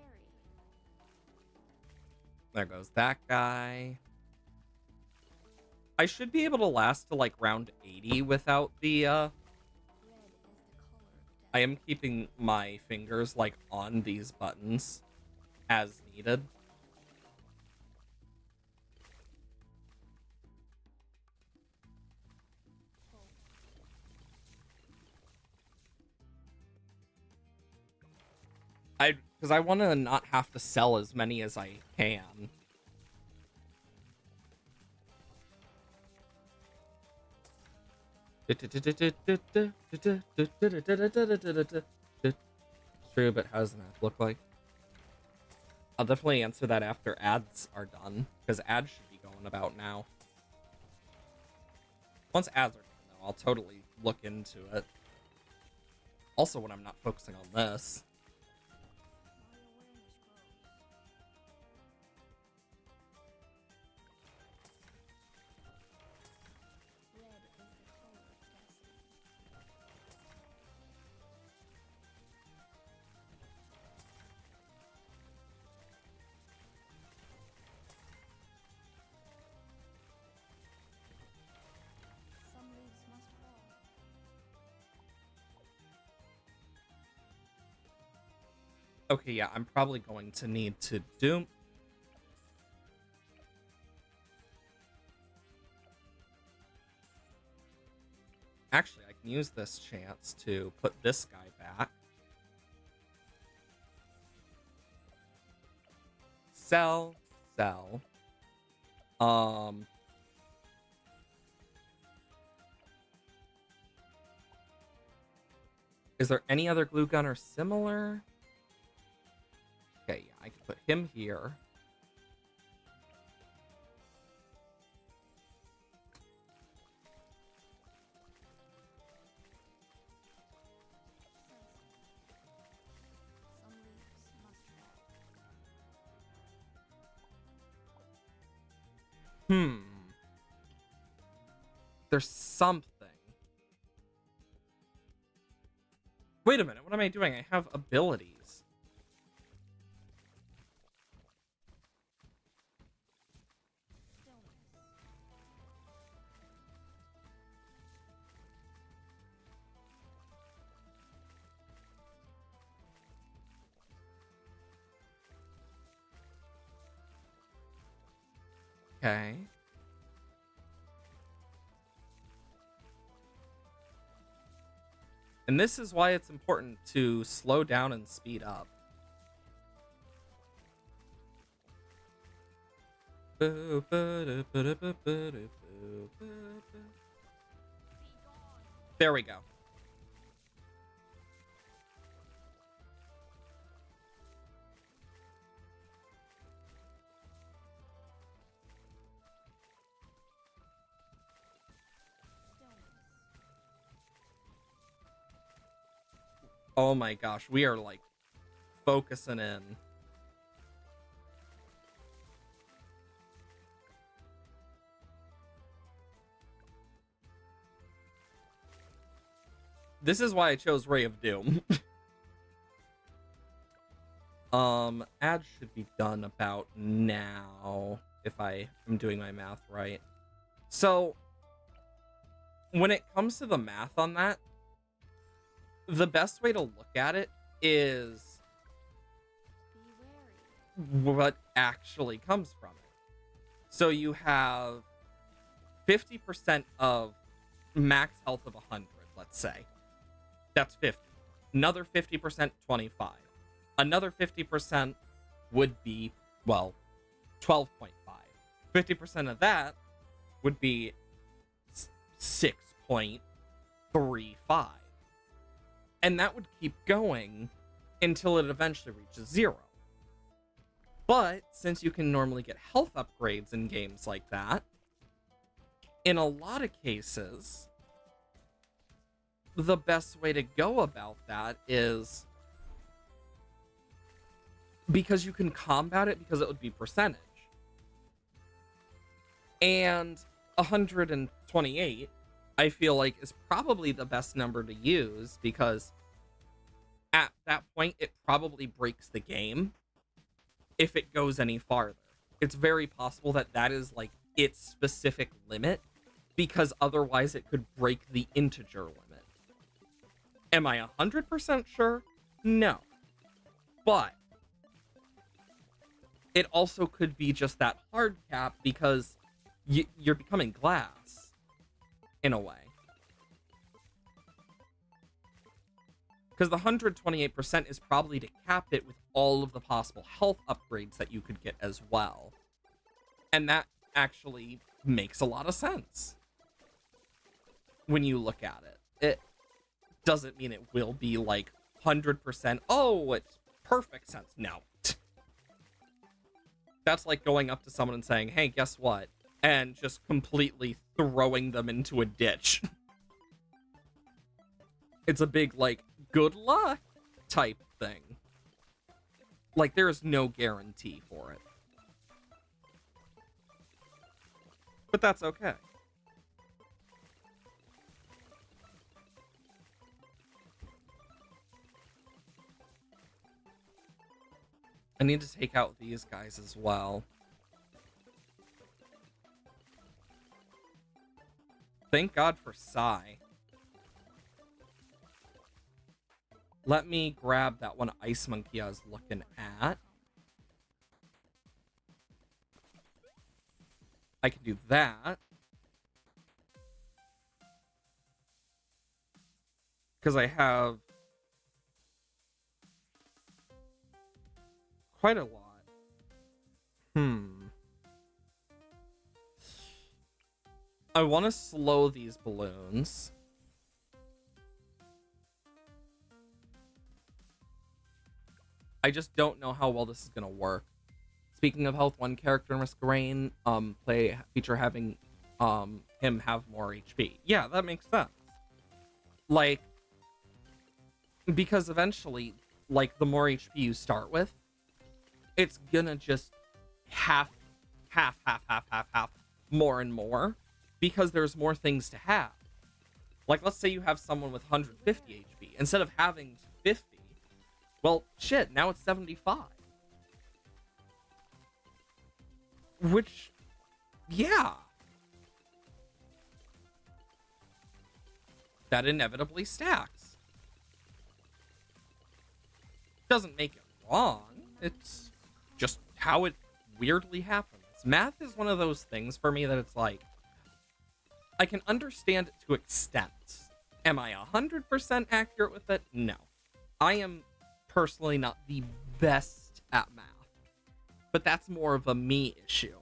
There goes that guy. I should be able to last to like round 80 without the Red is the color of I am destiny. keeping my fingers like on these buttons as needed. Hope. Because I want to not have to sell as many as I can. True, but how does that look like? I'll definitely answer that after ads are done, because ads should be going about now. Once ads are done, though, I'll totally look into it. Also, when I'm not focusing on this. My awareness grows. Red is the color of destiny. Some leaves must fall. Okay, yeah, I'm probably going to need to do... Actually, I can use this chance to put this guy back. Sell, sell. Is there any other glue gunner similar? Okay, yeah, I can put him here. Some leaves must fall. Hmm. There's something. Wait a minute, what am I doing? I have abilities. Stillness. Okay. And this is why it's important to slow down and speed up. There we go. Stillness. Oh my gosh, we are like focusing in. This is why I chose Ray of Doom. Ads should be done about now, if I am doing my math right. So, when it comes to the math on that, the best way to look at it is Be wary. what actually comes from it. So you have 50% of max health of 100, let's say. That's 50. Another 50%, 25. Another 50% would be, well, 12.5. 50% of that would be 6.35. And that would keep going until it eventually reaches 0. But since you can normally get health upgrades in games like that, in a lot of cases, the best way to go about that is because you can combat it because it would be percentage. And 128, I feel like, is probably the best number to use because at that point, it probably breaks the game if it goes any farther. It's very possible that that is like its specific limit because otherwise it could break the integer limit. Am I 100% sure? No. But it also could be just that hard cap because you're becoming glass in a way. Because the 128% is probably to cap it with all of the possible health upgrades that you could get as well. And that actually makes a lot of sense when you look at it. It doesn't mean it will be like 100%, oh, it's perfect sense. No. That's like going up to someone and saying, hey, guess what? And just completely throwing them into a ditch. It's a big, like, good luck type thing. Like, there is no guarantee for it. But that's okay. I need to take out these guys as well. Thank God for Psy. Let me grab that one ice monkey I was looking at. I can do that. Because I have quite a lot. I want to slow these balloons. I just don't know how well this is going to work. Speaking of health, one character in Risk of Rain feature having him have more HP. Yeah, that makes sense. Like, because eventually, like, the more HP you start with, it's gonna just half, more and more, because there's more things to have. Like, let's say you have someone with 150 HP. Instead of having 50, well, shit, now it's 75. Which, yeah. That inevitably stacks. Doesn't make it wrong. It's just how it weirdly happens. Math is one of those things for me that it's like, I can understand it to extent. Am I 100% accurate with it? No. I am personally not the best at math. But that's more of a me issue.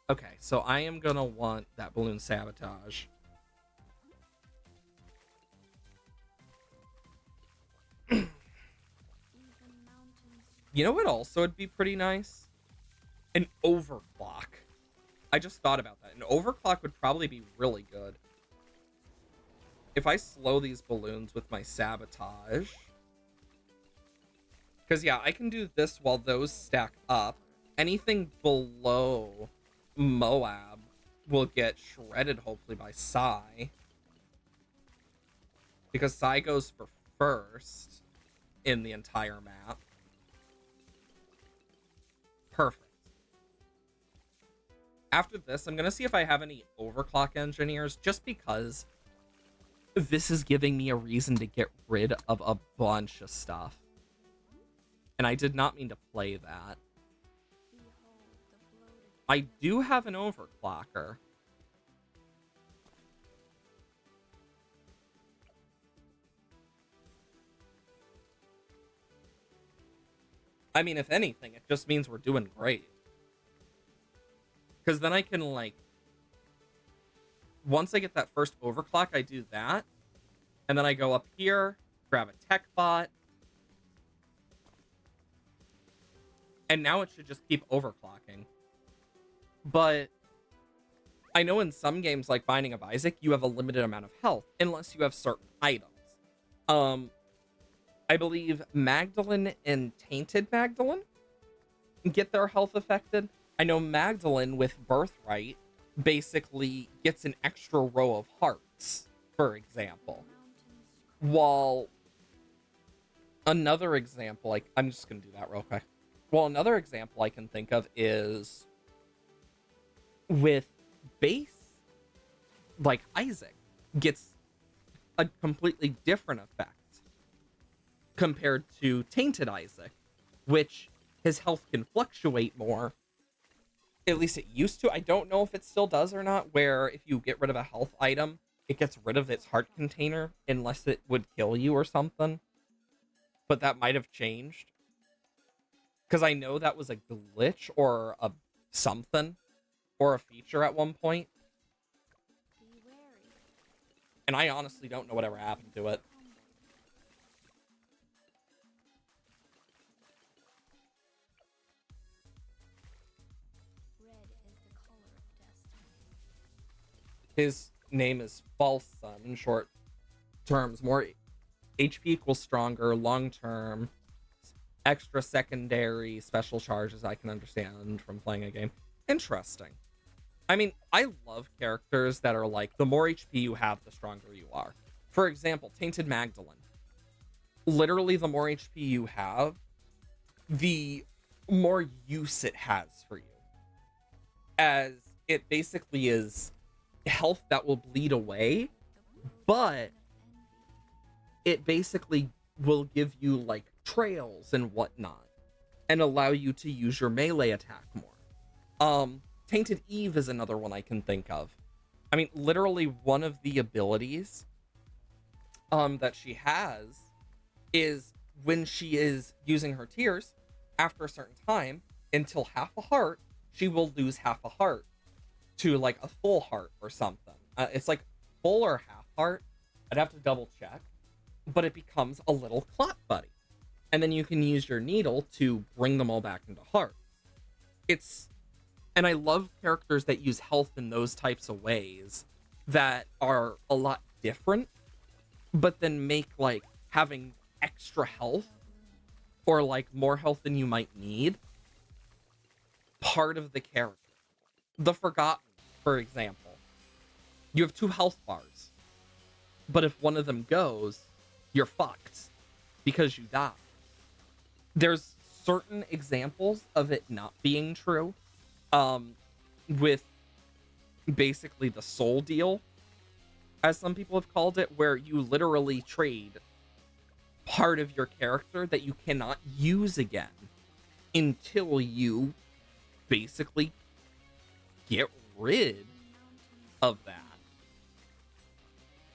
Okay, so I am gonna want that balloon sabotage. You know what also would be pretty nice? An overclock. I just thought about that. An overclock would probably be really good. If I slow these balloons with my sabotage. Because, yeah, I can do this while those stack up. Anything below Moab will get shredded, hopefully, by Psy. Because Psy goes for first in the entire map. Perfect. After this, I'm going to see if I have any overclock engineers, just because this is giving me a reason to get rid of a bunch of stuff. And I did not mean to play that. Behold the bloated I do have an overclocker. I mean, if anything, it just means we're doing great. Because then I can, like, once I get that first overclock, I do that. And then I go up here, grab a tech bot. And now it should just keep overclocking. But I know in some games like Binding of Isaac, you have a limited amount of health, unless you have certain items. I believe Magdalene and Tainted Magdalene get their health affected. I know Magdalene with Birthright basically gets an extra row of hearts, for example. mountains While another example, like, I'm just going to do that real quick. Well, another example I can think of is with base, like Isaac, gets a completely different effect compared to Tainted Isaac, which his health can fluctuate more. At least it used to. I don't know if it still does or not, where if you get rid of a health item, it gets rid of its heart container unless it would kill you or something. But that might have changed. Because I know that was a glitch or a something or a feature at one point. be wary. And I honestly don't know whatever happened to it. Humble. Red is the color of destiny. His name is False Sun in short terms. More HP equals stronger, long term, extra secondary special charges I can understand from playing a game. Interesting. I mean, I love characters that are like, the more HP you have, the stronger you are. For example, Tainted Magdalene. Literally, the more HP you have, the more use it has for you. As it basically is health that will bleed away, but Envy. it basically will give you like trails and whatnot and allow you to use your melee attack more. Tainted Eve is another one I can think of. I mean, literally one of the abilities that she has is when she is using her tears, after a certain time, until half a heart, she will lose half a heart to like a full heart or something. It's like full or half heart. I'd have to double check. But it becomes a little clot buddy. And then you can use your needle to bring them all back into hearts. And I love characters that use health in those types of ways that are a lot different, but then make like having extra health or like more health than you might need part of the character. The Forgotten, for example. You have 2 health bars, but if one of them goes, you're fucked because you die. There's certain examples of it not being true, with basically the soul deal, as some people have called it, where you literally trade part of your character that you cannot use again until you basically get rid of that.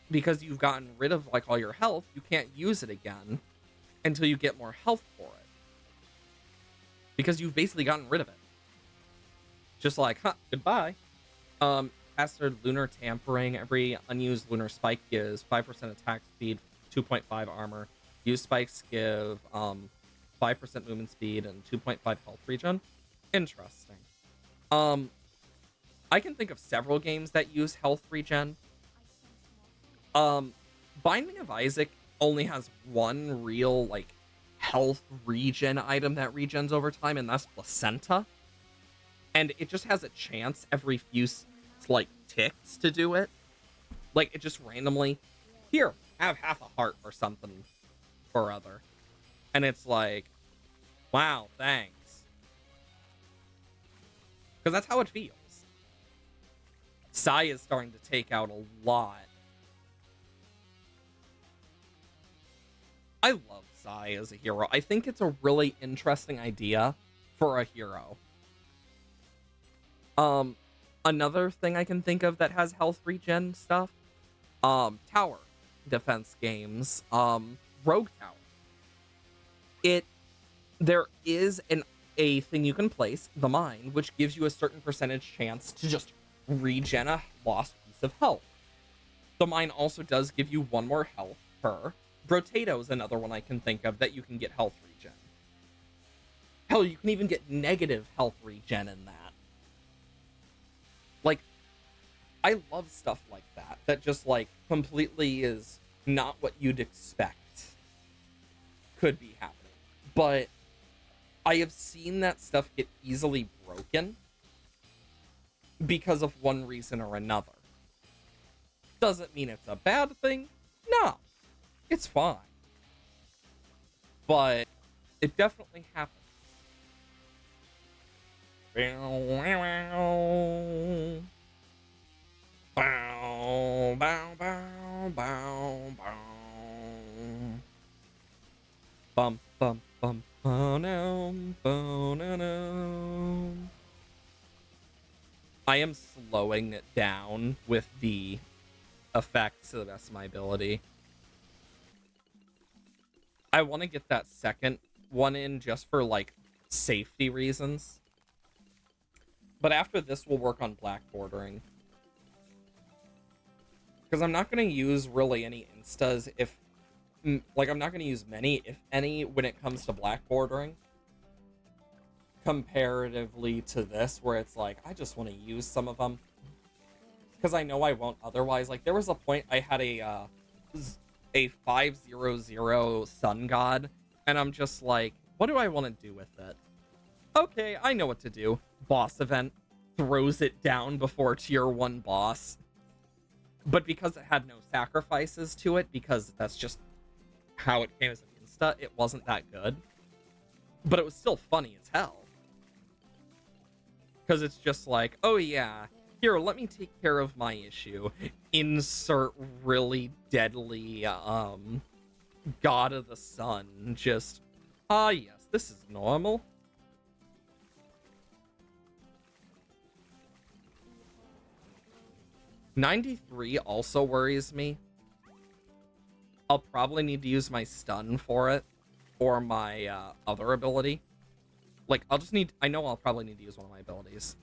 Because you've gotten rid of like all your health, you can't use it again until you get more health for it. Because you've basically gotten rid of it. Just like, goodbye. Caster Lunar Tampering. Every unused lunar spike gives 5% attack speed, 2.5 armor. Used spikes give 5% movement speed and 2.5 health regen. Interesting. I can think of several games that use health regen. Binding of Isaac only has one real like health regen item that regens over time, and that's Placenta. And it just has a chance every few like ticks to do it. Like it just randomly, here, have half a heart or something. or other. And it's like, wow, thanks. Because that's how it feels. Sai is starting to take out a lot. I love Sai as a hero. I think it's a really interesting idea for a hero. Another thing I can think of that has health regen stuff, tower defense games, Rogue Tower. There is a thing you can place, the mine, which gives you a certain percentage chance to just regen a lost piece of health. The mine also does give you one more health per. Brotato is another one I can think of that you can get health regen. Hell, you can even get negative health regen in that. Like, I love stuff like that, that just, like, completely is not what you'd expect could be happening. But I have seen that stuff get easily broken because of one reason or another. Doesn't mean it's a bad thing. No, it's fine. But it definitely happens. Bow, bow, bow, bow, bow. Bum, bum, bum, ba-dum, ba-da-dum. I am slowing it down with the effects to the best of my ability. I want to get that second one in just for, like, safety reasons. But after this, we'll work on black bordering. Because I'm not going to use really any instas if... Like, I'm not going to use many, if any, when it comes to black bordering. Comparatively to this, where it's like, I just want to use some of them. Because I know I won't otherwise. Like, there was a point I had a 5/00 sun god, and I'm just like, what do I want to do with it? Okay, I know what to do. Boss event. Throws it down before tier 1 boss. But because it had no sacrifices to it, because that's just how it came as an insta, it wasn't that good. But it was still funny as hell. Because it's just like, oh yeah, here, let me take care of my issue. Insert really deadly, God of the Sun. Just, yes, this is normal. '93 also worries me. I'll probably need to use my stun for it, or my other ability. Like, I know I'll probably need to use one of my abilities.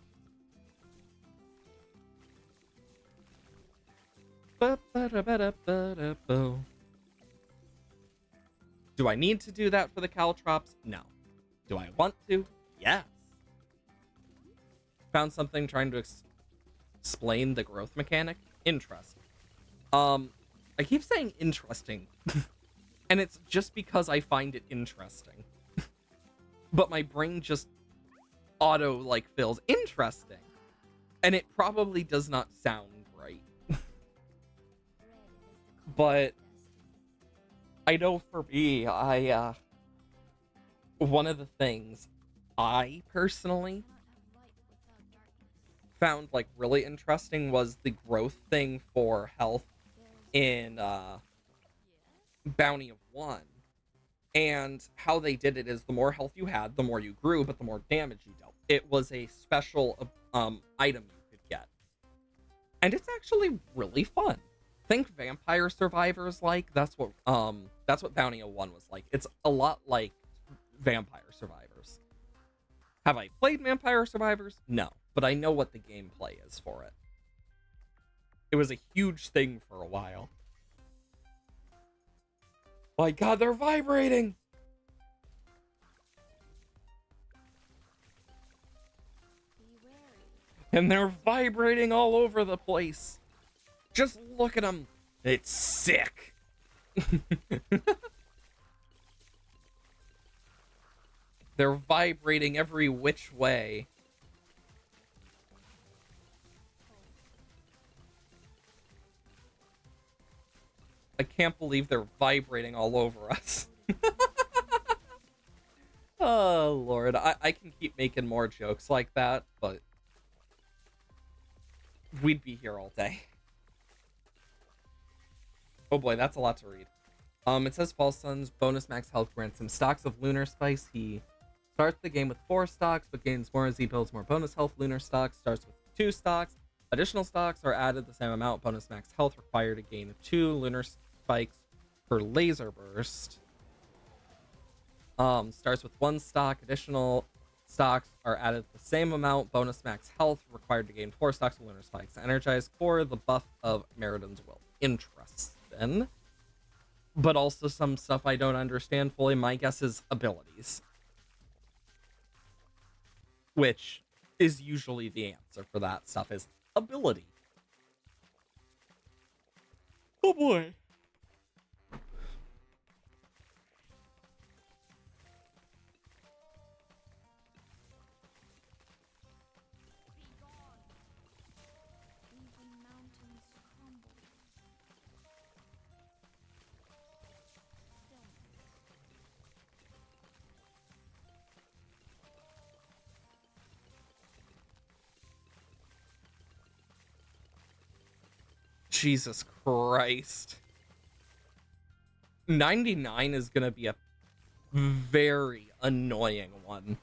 Do I need to do that for the Caltrops? No. Do I want to? Yes. Found something trying to explain the growth mechanic? Interesting. I keep saying interesting, and it's just because I find it interesting. But my brain just auto, like, feels interesting. And it probably does not sound right. But I know for me, one of the things I personally found, like, really interesting was the growth thing for health in Bounty of One. And how they did it is the more health you had, the more you grew, but the more damage you dealt. It was a special item you could get. And it's actually really fun. Think Vampire Survivors like. That's what Bounty of One was like. It's a lot like Vampire Survivors. Have I played Vampire Survivors? No. But I know what the gameplay is for it. It was a huge thing for a while. My god, they're vibrating! Be wary. And they're vibrating all over the place. Just look at them. It's sick. They're vibrating every which way. I can't believe they're vibrating all over us. Oh, Lord. I can keep making more jokes like that, but we'd be here all day. Oh boy, that's a lot to read. It says False Sun's bonus max health grants him stocks of Lunar Spice. He starts the game with 4 stocks, but gains more as he builds more bonus health. Lunar stocks starts with 2 stocks. Additional stocks are added the same amount. Bonus max health required to gain 2 Lunar Spikes per laser burst. Starts with 1 stock. Additional stocks are added the same amount. Bonus max health required to gain 4 stocks of Lunar Spikes. Energized core, the buff of Meriden's Will. Interesting. But also some stuff I don't understand fully. My guess is abilities, which is usually the answer for that stuff, is ability. Oh boy. Be gone. Even mountains crumble. Stillness. Jesus Christ. 99 is gonna be a very annoying one.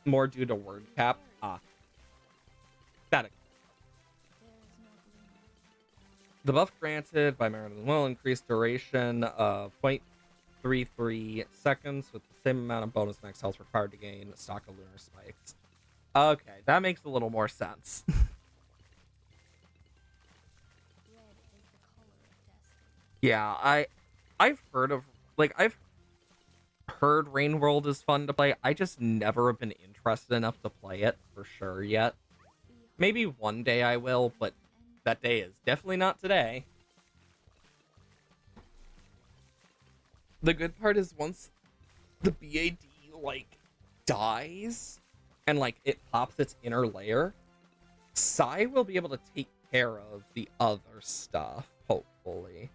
More due to word cap. Static. There is no gloom. The buff granted by Meridian will increase duration of 0.33 seconds with the same amount of bonus max health required to gain stock of Lunar Spikes. Okay, that makes a little more sense. Red is the color of destiny. Yeah, I've heard of, like, I've heard Rain World is fun to play. I just never have been interested enough to play it for sure yet. Maybe one day I will, but that day is definitely not today. The good part is once the BAD like dies and like it pops its inner layer, Sai will be able to take care of the other stuff, hopefully.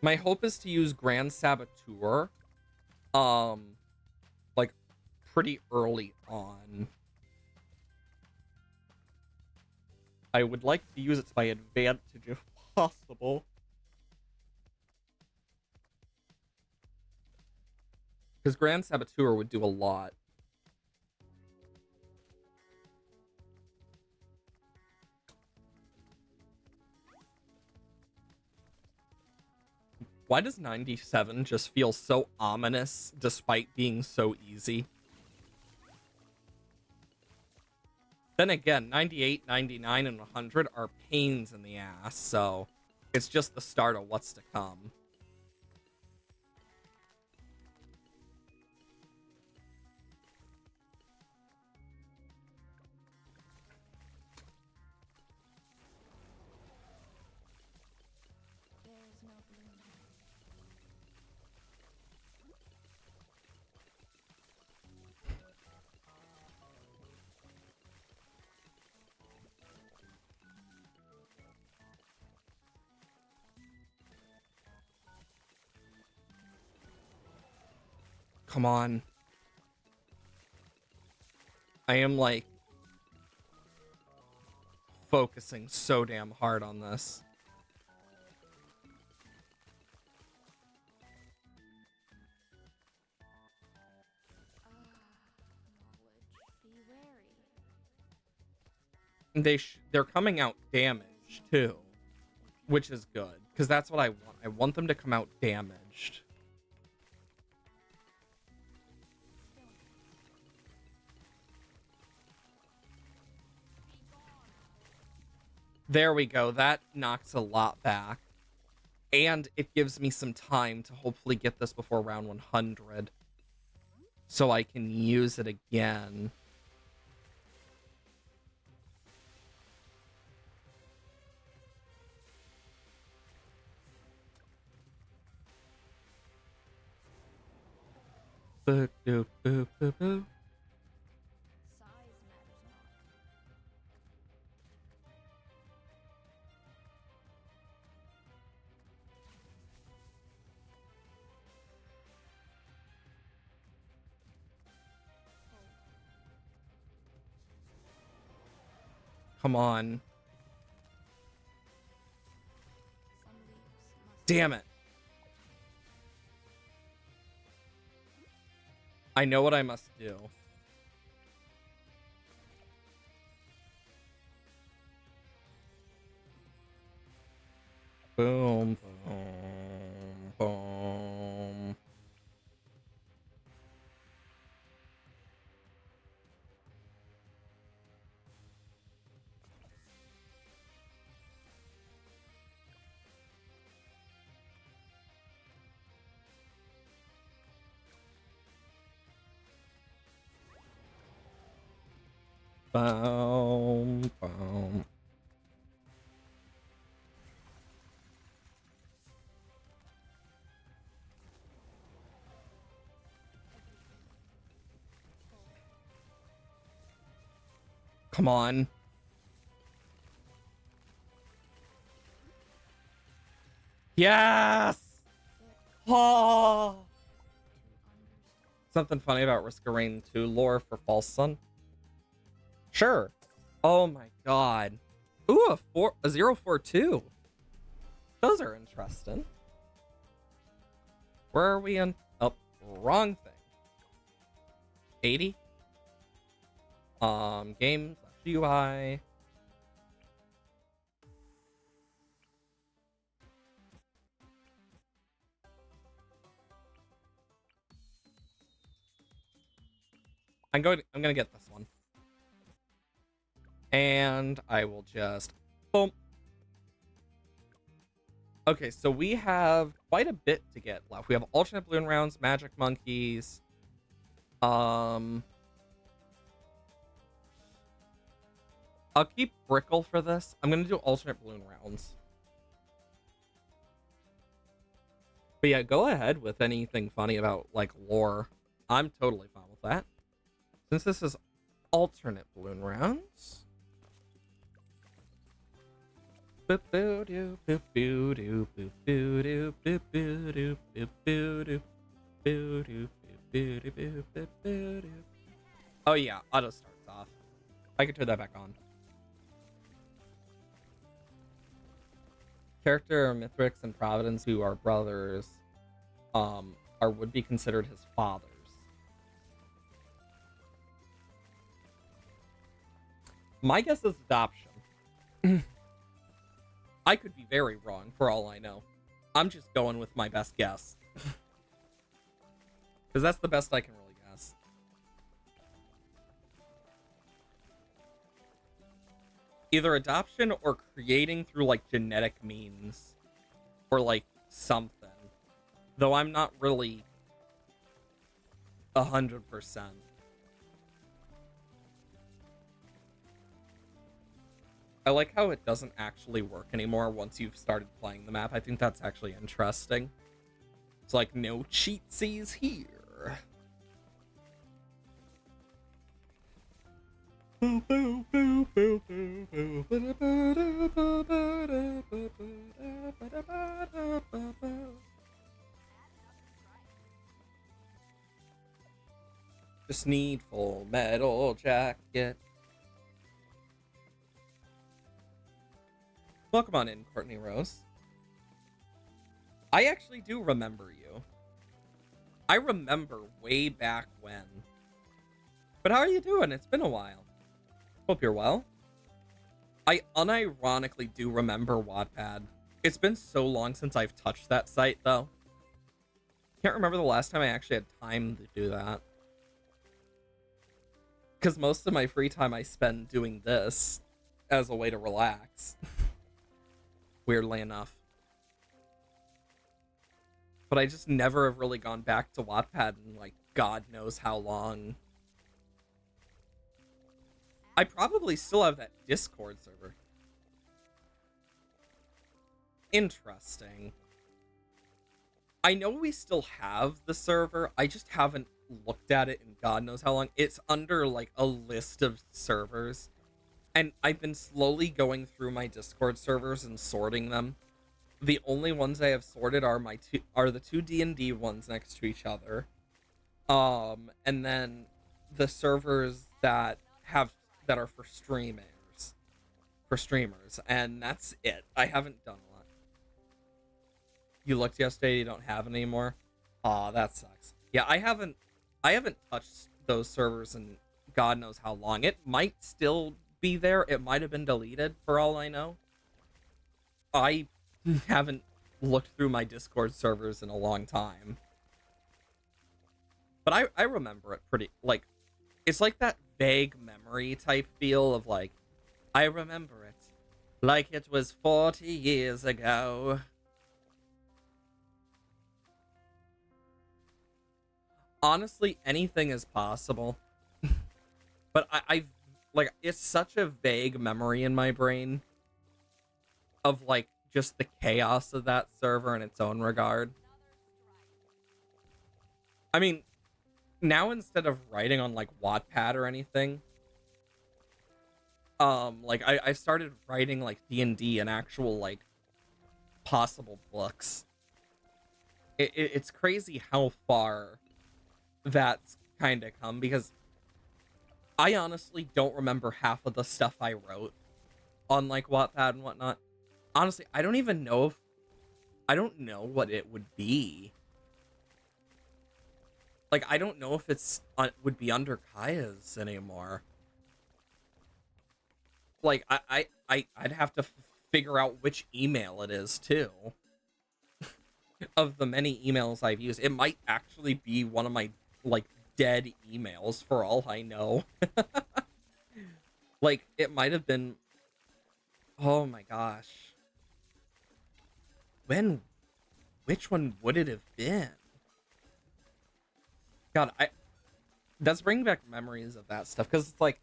My hope is to use Grand Saboteur, like pretty early on. I would like to use it to my advantage if possible. Because Grand Saboteur would do a lot. Why does 97 just feel so ominous despite being so easy? Then again, 98, 99, and 100 are pains in the ass, so it's just the start of what's to come. There is no gloom. Come on. I am like focusing so damn hard on this. Knowledge. Be wary. They're coming out damaged too, which is good because that's what I want. I want them to come out damaged. There we go. That knocks a lot back. And it gives me some time to hopefully get this before round 100. So I can use it again. Boo, boo, boo, boo, boo. Size matters not. Come on. Some leaves must Damn it. I know what I must do. Boom, boom, boom. Boom, boom. Come on. Yes! Oh! to understand. Something funny about Risk of Rain 2 lore for False Sun? Sure. Oh my god. Ooh, a 042. Those are interesting. Where are we in? Oh, wrong thing. 80? Game / UI. I'm gonna get this one. And I will just boom. Okay, so we have quite a bit to get left. We have alternate balloon rounds, magic monkeys. I'll keep Brickle for this. I'm gonna do alternate balloon rounds. But yeah, go ahead with anything funny about like lore. I'm totally fine with that. Since this is alternate balloon rounds. Boop boo doo boop boo doo boop boo doo boop boo doo boop boo doo boo doo boop boo doo boop boop boo doo. Oh yeah, auto starts off. I can turn that back on. Character Mithrix and Providence, who are brothers, are would be considered his fathers. My guess is adoption. I could be very wrong for all I know. I'm just going with my best guess. Because that's the best I can really guess. Either adoption or creating through like genetic means. Or like something. Though I'm not really 100%. I like how it doesn't actually work anymore once you've started playing the map. I think that's actually interesting. It's like no cheatsies here. Just need full metal jacket. Welcome on in, Courtney Rose. I actually do remember you. I remember way back when. But how are you doing? It's been a while. Hope you're well. I unironically do remember Wattpad. It's been so long since I've touched that site, though. Can't remember the last time I actually had time to do that. Because most of my free time I spend doing this as a way to relax. Weirdly enough. But I just never have really gone back to Wattpad in like God knows how long. I probably still have that Discord server. Interesting. I know we still have the server. I just haven't looked at it in God knows how long. It's under like a list of servers, and I've been slowly going through my Discord servers and sorting them. The only ones I have sorted are the two D&D ones next to each other. And then the servers that are for streamers, and that's it. I haven't done a lot. You looked yesterday, you don't have it anymore. Aw, that sucks. Yeah, I haven't touched those servers in God knows how long. It might still be there. It might have been deleted for all I know. I haven't looked through my Discord servers in a long time. But I remember it pretty, like, it's like that vague memory type feel of like, I remember it like it was 40 years ago. Honestly, anything is possible. But I've like, it's such a vague memory in my brain of like just the chaos of that server in its own regard. I mean, now instead of writing on like Wattpad or anything, like I started writing like D&D and actual like possible books. It's crazy how far that's kind of come, because I honestly don't remember half of the stuff I wrote on like Wattpad and whatnot. Honestly, I don't know what it would be. Like, I don't know if it's would be under Kaya's anymore. Like, I'd have to figure out which email it is too. Of the many emails I've used, it might actually be one of my like dead emails for all I know. Like, it might have been. Oh my gosh. When? Which one would it have been? God, that's bringing back memories of that stuff, because it's like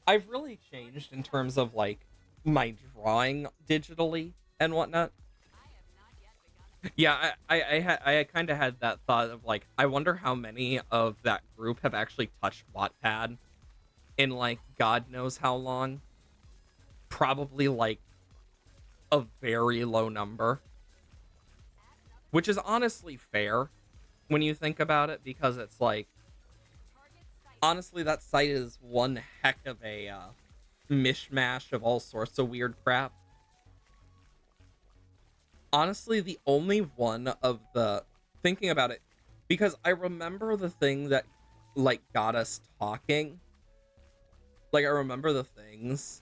I've really changed in terms of like my drawing digitally and whatnot. Yeah, I kind of had that thought of like, I wonder how many of that group have actually touched Wattpad in like God knows how long. Probably like a very low number, which is honestly fair when you think about it, because it's like, honestly, that site is one heck of a mishmash of all sorts of weird crap. Honestly, the only one of the, thinking about it, because I remember the thing that like got us talking. Like, I remember the things,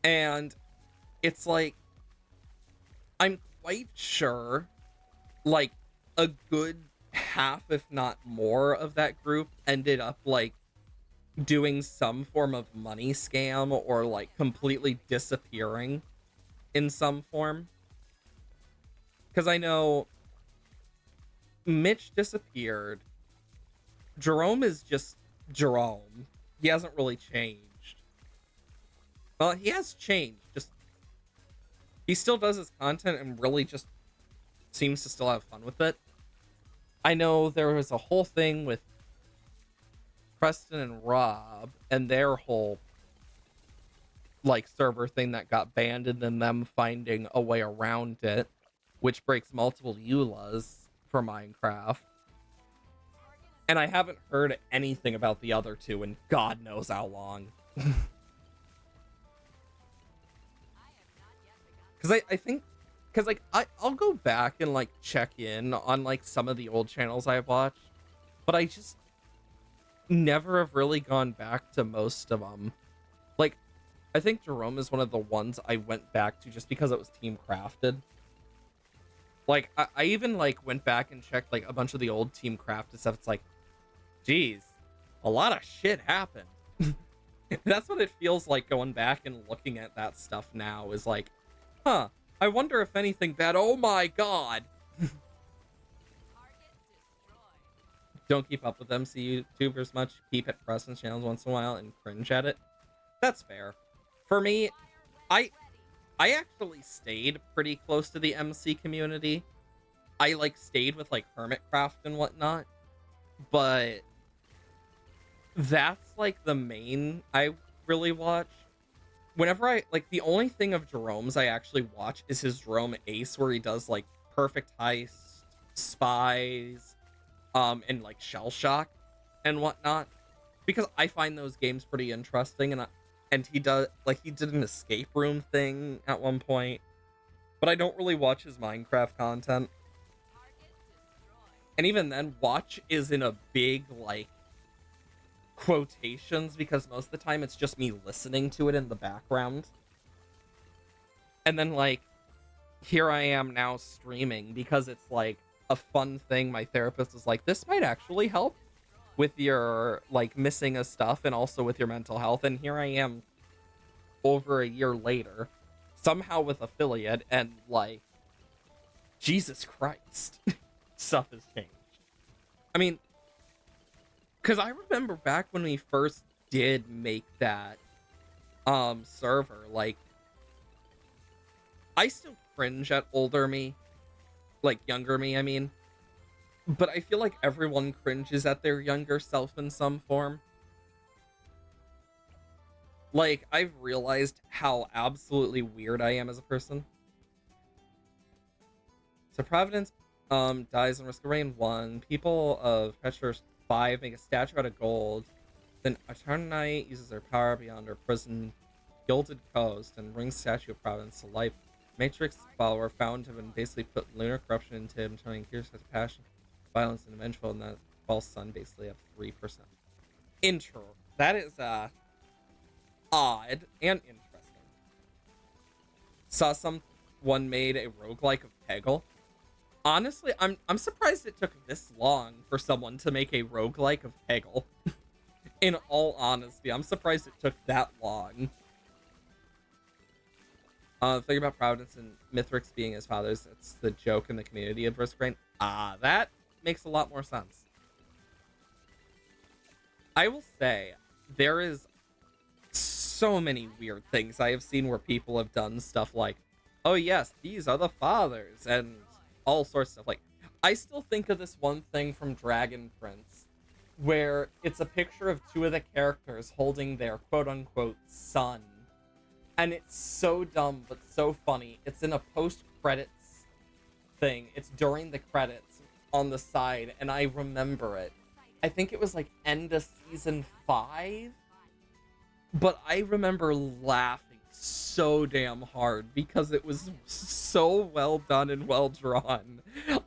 and it's like, I'm quite sure like a good half, if not more, of that group ended up like doing some form of money scam or like completely disappearing in some form. Because I know Mitch disappeared. Jerome is just Jerome. He hasn't really changed. Well, he has changed. Just, he still does his content and really just seems to still have fun with it. I know there was a whole thing with Preston and Rob and their whole like server thing that got banned, and then them finding a way around it, which breaks multiple EULAs for Minecraft. And I haven't heard anything about the other two in God knows how long. Because I think, because like I'll go back and like check in on like some of the old channels I've watched, but I just never have really gone back to most of them. Like, I think Jerome is one of the ones I went back to just because it was team crafted. Like, I even like went back and checked like a bunch of the old team crafted stuff. It's like, geez, a lot of shit happened. That's what it feels like going back and looking at that stuff now, is like, huh, I wonder if anything bad. Oh my god. Don't keep up with MC YouTubers much. Peep at Preston's channels once in a while and cringe at it. That's fair. For me, I I actually stayed pretty close to the MC community. I like stayed with like Hermitcraft and whatnot. but that's like the main I really watch. Whenever I like, the only thing of Jerome's I actually watch is his Jerome Ace, where he does like Perfect Heist, Spies, and like Shell Shock and whatnot, because I find those games pretty interesting, and he did an escape room thing at one point, but I don't really watch his Minecraft content. And even then, watch is in a big like quotations, because most of the time it's just me listening to it in the background. And then like, here I am now streaming because it's like a fun thing. My therapist is like, this might actually help with your like missing of stuff and also with your mental health. And here I am over a year later, somehow with affiliate, and like, Jesus Christ, stuff has changed. I mean, because I remember back when we first did make that server, like, I still cringe at older me, like younger me, I mean, but I feel like everyone cringes at their younger self in some form. Like, I've realized how absolutely weird I am as a person. So Providence dies in Risk of Rain 1. People of Petra 5 make a statue out of gold. Then Eternite uses their power beyond her prison gilded coast and brings Statue of Providence to life. Matrix follower found him and basically put lunar corruption into him, turning Gears into passion, violence, and vengeful, and that false sun basically have 3%. Intro. That is odd and interesting. Saw someone made a roguelike of Peggle. Honestly, I'm surprised it took this long for someone to make a roguelike of Peggle. In all honesty, I'm surprised it took that long. Think about Providence and Mithrix being his fathers. It's the joke in the community of Risk Rain. That makes a lot more sense. I will say, there is so many weird things I have seen where people have done stuff like, oh yes, these are the fathers, and all sorts of stuff. Like, I still think of this one thing from Dragon Prince, where it's a picture of two of the characters holding their quote-unquote son. And it's so dumb, but so funny. It's in a post-credits thing. It's during the credits on the side, and I remember it. I think it was like end of season 5. But I remember laughing so damn hard because it was so well done and well drawn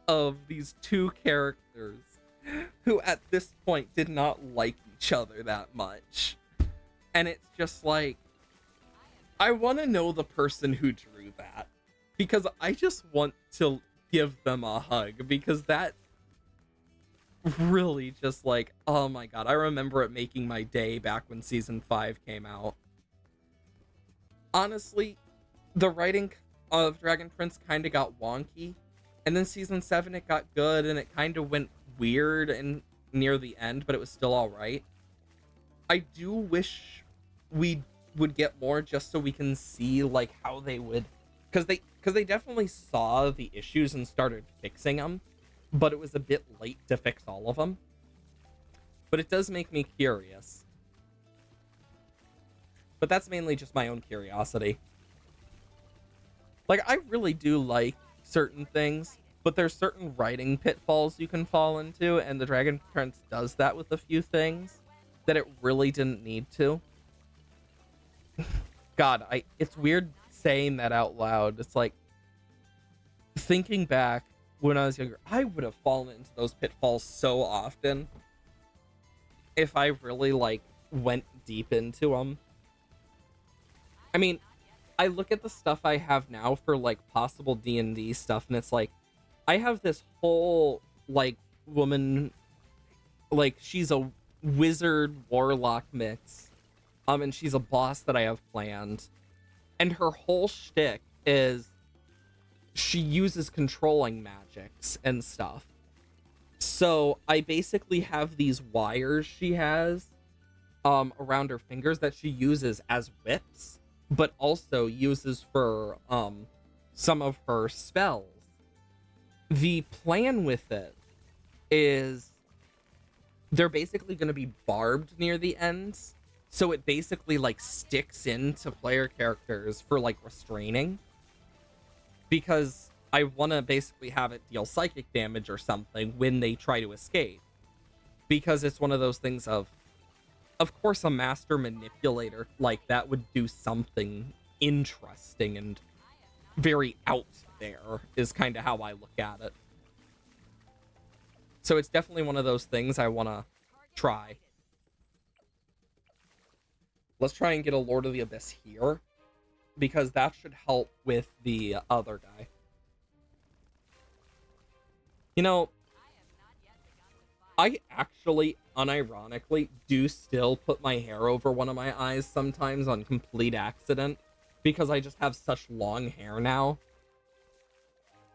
of these two characters who at this point did not like each other that much. And it's just like, I want to know the person who drew that, because I just want to give them a hug, because that really just like, oh my god, I remember it making my day back when season 5 came out. Honestly, the writing of Dragon Prince kind of got wonky, and then season 7 it got good, and it kind of went weird and near the end, but it was still all right. I do wish we would get more, just so we can see like how they would, because they definitely saw the issues and started fixing them, but it was a bit late to fix all of them. But it does make me curious. But that's mainly just my own curiosity. Like, I really do like certain things, but there's certain writing pitfalls you can fall into, and the Dragon Prince does that with a few things that it really didn't need to. God, it's weird saying that out loud. It's like, thinking back when I was younger, I would have fallen into those pitfalls so often if I really like went deep into them. I mean, I look at the stuff I have now for like possible D&D stuff, and it's like, I have this whole like woman, like she's a wizard warlock mix, and she's a boss that I have planned, and her whole shtick is she uses controlling magics and stuff. So I basically have these wires she has around her fingers that she uses as whips, but also uses for some of her spells. The plan with it is they're basically going to be barbed near the ends. So it basically like sticks into player characters for like restraining, because I want to basically have it deal psychic damage or something when they try to escape. Because it's one of those things of course, a master manipulator like that would do something interesting and very out there, is kind of how I look at it. So it's definitely one of those things I want to try. Let's try and get a Lord of the Abyss here, because that should help with the other guy. You know, I actually, unironically, do still put my hair over one of my eyes sometimes on complete accident, because I just have such long hair now.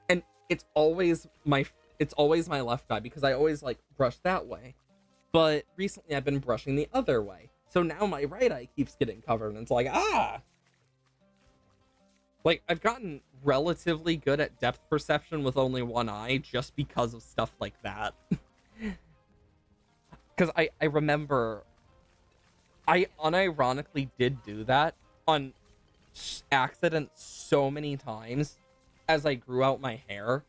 And it's always my left eye, because I always like brush that way. But recently I've been brushing the other way. So now my right eye keeps getting covered, and it's like, ah! Like, I've gotten relatively good at depth perception with only one eye just because of stuff like that. Because I remember I unironically did do that on accident so many times as I grew out my hair.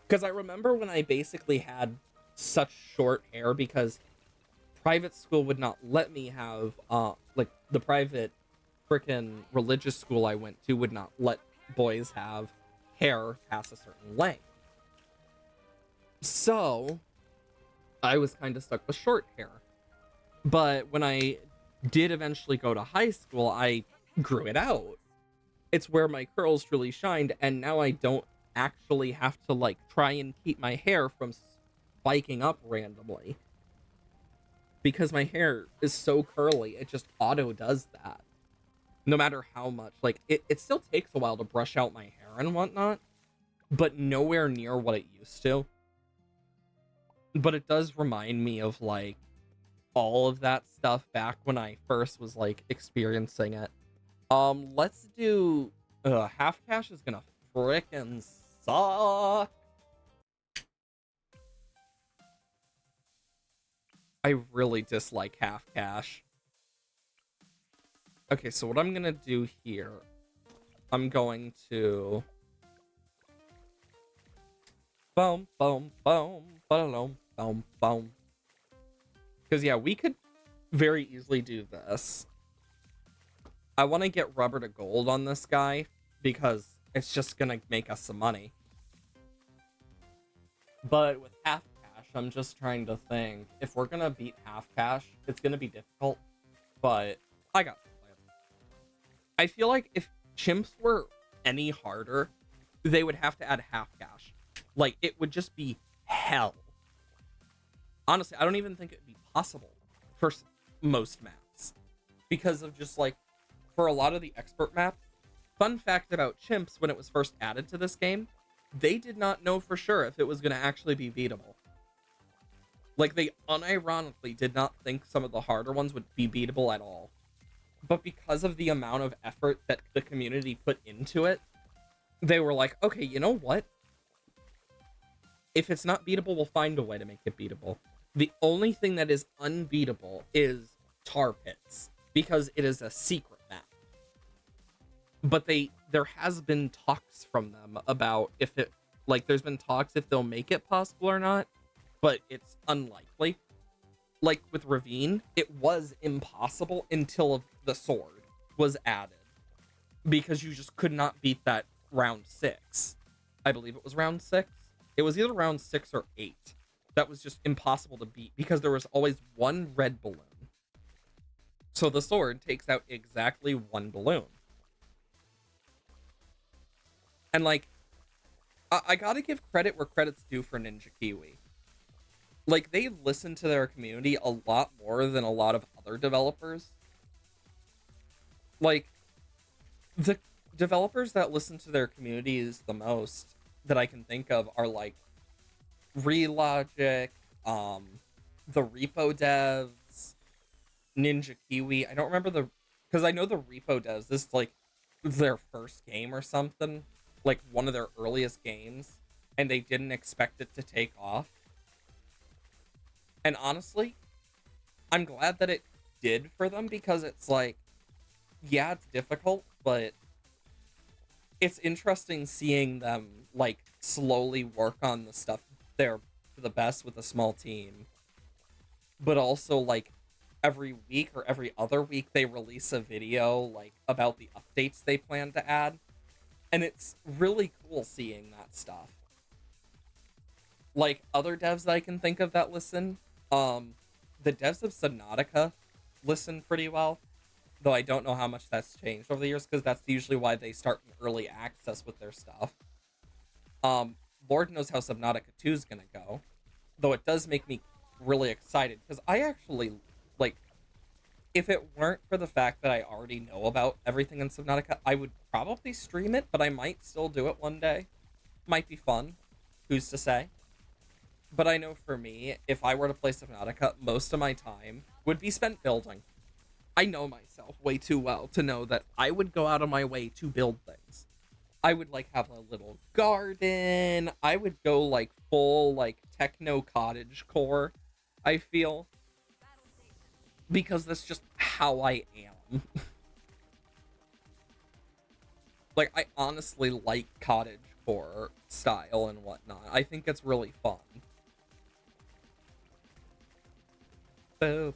Because I remember when I basically had such short hair, because private school would not let me have, like, the private frickin' religious school I went to would not let boys have hair past a certain length. So I was kind of stuck with short hair. But when I did eventually go to high school, I grew it out. It's where my curls truly shined, and now I don't actually have to like try and keep my hair from spiking up randomly, because my hair is so curly, it just auto does that. No matter how much, like, it still takes a while to brush out my hair and whatnot, but nowhere near what it used to. But it does remind me of like all of that stuff back when I first was like experiencing it. Let's do half cash is gonna frickin' suck. I really dislike half cash. Okay, so what I'm gonna do here, I'm going to boom, boom, boom, boom, boom, boom. Because yeah, we could very easily do this. I want to get rubber to gold on this guy because it's just gonna make us some money. But with half cash, I'm just trying to think, if we're gonna beat half cash, it's gonna be difficult. But I got some plans. I feel like if chimps were any harder, they would have to add half cash. Like, it would just be hell. Honestly, I don't even think it'd be possible for most maps, because of just like, for a lot of the expert maps. Fun fact about chimps: when it was first added to this game, they did not know for sure if it was going to actually be beatable. Like, they unironically did not think some of the harder ones would be beatable at all. But because of the amount of effort that the community put into it, they were like, okay, you know what? If it's not beatable, we'll find a way to make it beatable. The only thing that is unbeatable is tar pits, because it is a secret map. But there has been talks from them about if it, like, there's been talks if they'll make it possible or not, but it's unlikely. Like with Ravine, it was impossible until the sword was added, because you just could not beat that round 6. I believe it was round 6. It was either round 6 or 8. That was just impossible to beat, because there was always one red balloon. So the sword takes out exactly one balloon. And like, I gotta give credit where credit's due for Ninja Kiwi. Like, they listen to their community a lot more than a lot of other developers. Like, the developers that listen to their communities the most that I can think of are like Relogic, the Repo devs, Ninja Kiwi. I don't remember because I know the Repo devs, this is like their first game or something, like one of their earliest games, and they didn't expect it to take off. And honestly, I'm glad that it did for them because it's like, yeah, it's difficult, but it's interesting seeing them like slowly work on the stuff they're the best with a small team, but also like every week or every other week they release a video like about the updates they plan to add, and it's really cool seeing that stuff. Like other devs that I can think of that listen, um the devs of Subnautica listen pretty well, though I don't know how much that's changed over the years because that's usually why they start in early access with their stuff. um Lord knows how Subnautica 2 is gonna go, though it does make me really excited because I actually like, if it weren't for the fact that I already know about everything in Subnautica, I would probably stream it, but I might still do it one day. Might be fun. Who's to say? But I know for me, if I were to play Subnautica, most of my time would be spent building. I know myself way too well to know that I would go out of my way to build things. I would like have a little garden. I would go like full like techno cottage core, I feel, because that's just how I am. Like I honestly like cottage core style and whatnot. I think it's really fun. And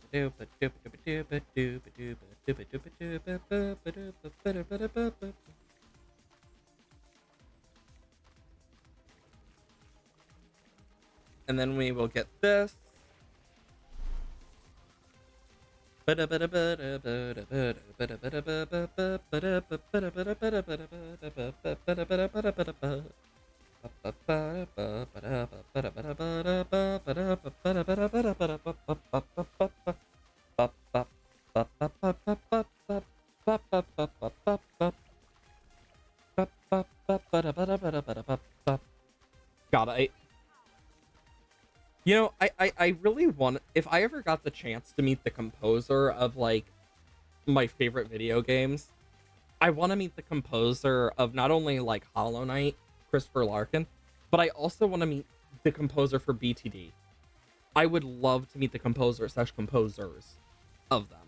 then we will get this. God, I really want, if I ever got the chance to meet the composer of like my favorite video games, I want to meet the composer of not only like Hollow Knight, Christopher Larkin, but I also want to meet the composer for BTD. I would love to meet the composer slash composers of them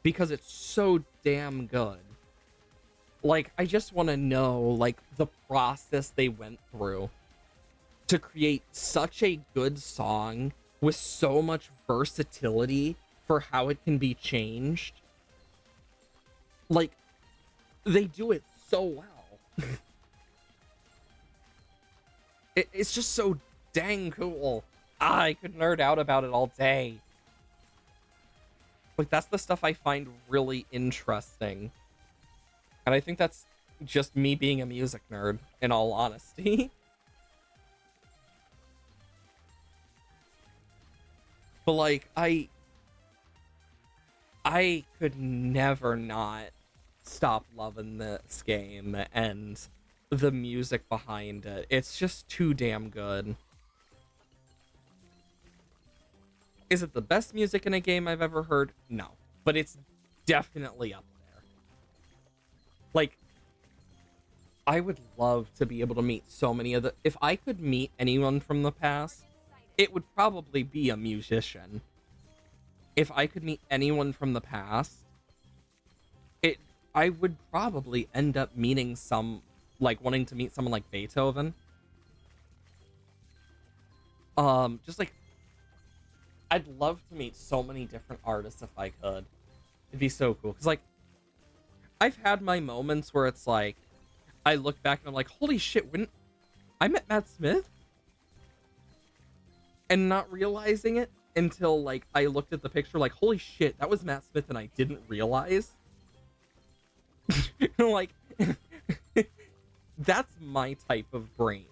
because it's so damn good. Like, I just want to know like the process they went through to create such a good song with so much versatility for how it can be changed. Like, they do it so well. It's just so dang cool. I could nerd out about it all day. Like, that's the stuff I find really interesting. And I think that's just me being a music nerd, in all honesty. But like, I could never not stop loving this game and the music behind it. It's just too damn good. Is it the best music in a game I've ever heard? No. But it's definitely up there. Like, I would love to be able to meet so many of the... If I could meet anyone from the past, it would probably be a musician. If I could meet anyone from the past, I would probably end up meeting some, like wanting to meet someone like Beethoven. Just like, I'd love to meet so many different artists if I could. It'd be so cool. Cause like, I've had my moments where it's like, I look back and I'm like, holy shit, when I met Matt Smith? And not realizing it until like I looked at the picture, like, holy shit, that was Matt Smith and I didn't realize. Like, that's my type of brain.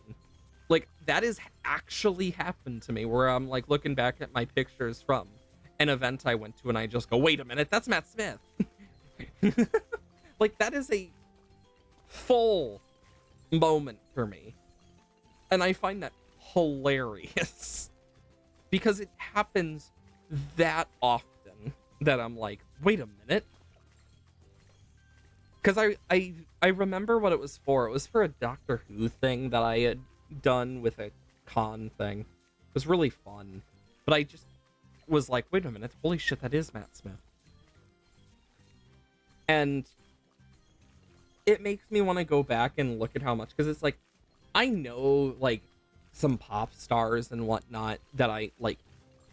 Like, that has actually happened to me where I'm like looking back at my pictures from an event I went to and I just go, wait a minute, that's Matt Smith. Like, that is a full moment for me. And I find that hilarious because it happens that often that I'm like, wait a minute. Because I remember what it was for. It was for a Doctor Who thing that I had done with a con thing. It was really fun. But was like, wait a minute, holy shit, that is Matt Smith. And it makes me want to go back and look at how much, because it's like, I know like some pop stars and whatnot that I like.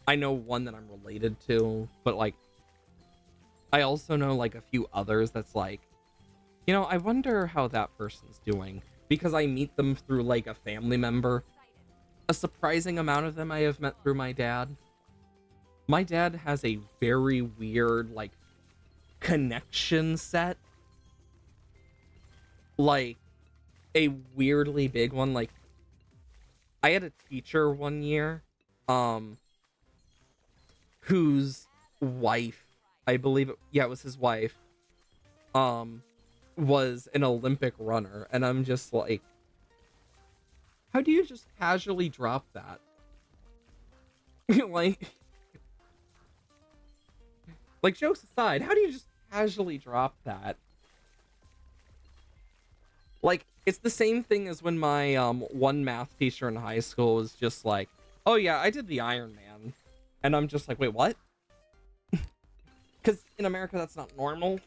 I know one that I'm related to, but like I also know like a few others that's like, I wonder how that person's doing, because I meet them through like a family member. A surprising amount of them I have met through my dad. My dad has a very weird like connection set, like a weirdly big one. Like I had a teacher one year whose wife, I believe it was his wife, was an Olympic runner, and I'm just like, how do you just casually drop that? like like jokes aside, how do you just casually drop that? Like, it's the same thing as when my one math teacher in high school was just like, oh yeah, I did the Iron Man. And I'm just like, wait, what? Because in America, that's not normal.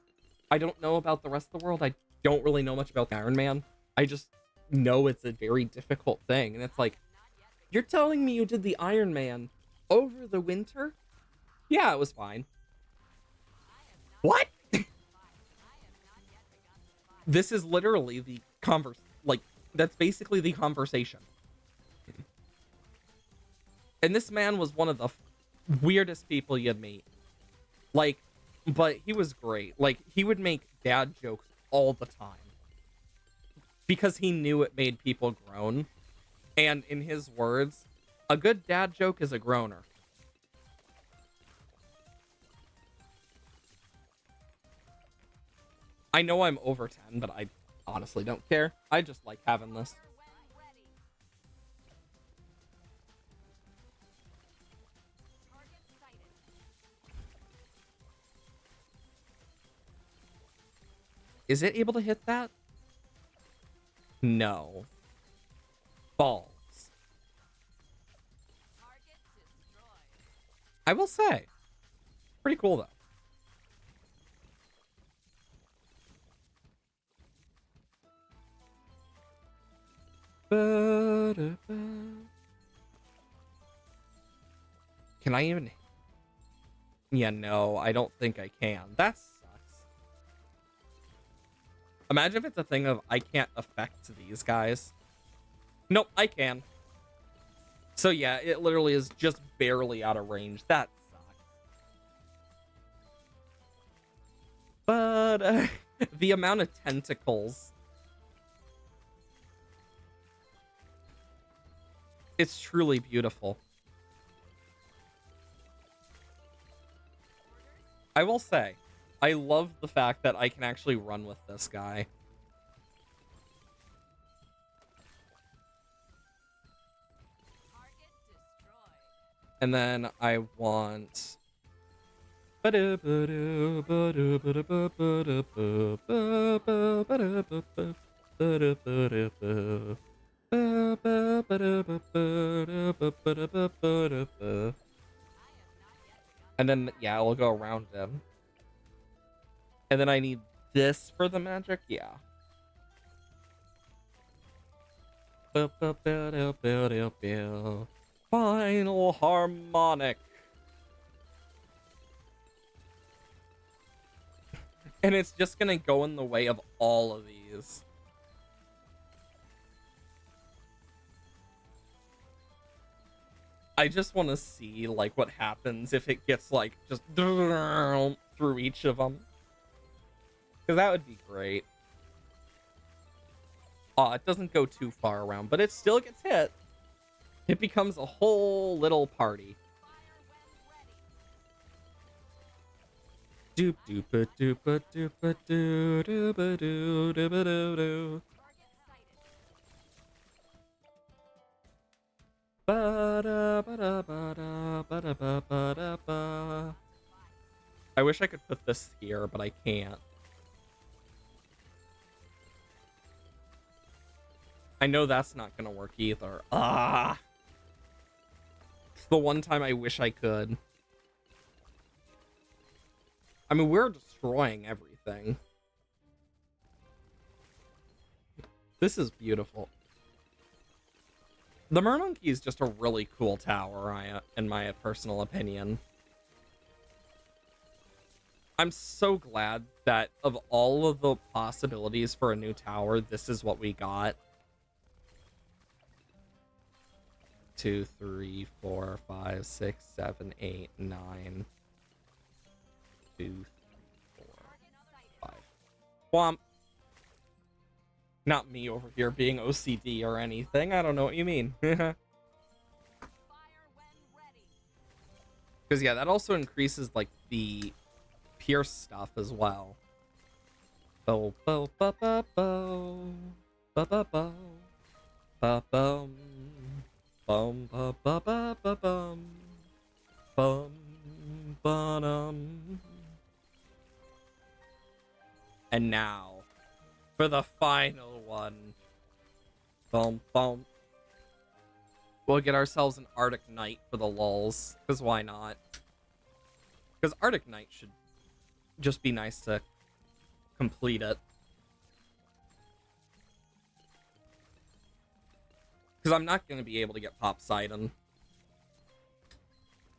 I don't know about the rest of the world. I don't really know much about the Iron Man. I just know it's a very difficult thing. And it's like, you're telling me you did the Iron Man over the winter? Yeah, it was fine. What? This is literally the that's basically the conversation. And this man was one of the weirdest people you'd meet. Like, but he was great. Like, he would make dad jokes all the time, because he knew it made people groan. And in his words, a good dad joke is a groaner. I know I'm over 10, but I honestly don't care. I just like having this. Is it able to hit that? No. Balls. I will say. Pretty cool, though. Can I even... Yeah, no, I don't think I can. That sucks. Imagine if it's a thing of I can't affect these guys. Nope, I can. So yeah, it literally is just barely out of range. That sucks. But the amount of tentacles... It's truly beautiful. I will say, I love the fact that I can actually run with this guy. And then I want... And then, yeah, I'll go around him. And then I need this for the magic? Yeah. Final harmonic. And it's just gonna go in the way of all of these. I just want to see, like, what happens if it gets, like, just through each of them. Because that would be great. Aw, it doesn't go too far around, but it still gets hit. It becomes a whole little party. Doop doopa doopa doopa doo doopa doo doopa doo doo. I wish I could put this here, but I can't. I know that's not gonna work either. Ah! It's the one time I wish I could. I mean, we're destroying everything. This is beautiful. The Mermonkey is just a really cool tower, in my personal opinion. I'm so glad that of all of the possibilities for a new tower, this is what we got. 2, 3, 4, 5, 6, 7, 8, 9. 2, 3, 4, 5. Womp. Not me over here being OCD or anything. I don't know what you mean. Because, yeah, that also increases, like, the pierce stuff as well. Bo, bo, bo, bo, bo. Bo, bo, bo. Ba, bum. Bum, ba, ba, ba, ba, bum. Bum, ba-dum. And now, for the final one. Bum, bum. We'll get ourselves an Arctic Knight for the lulz, because why not? Because Arctic Knight should just be nice to complete it. Because I'm not going to be able to get Poseidon.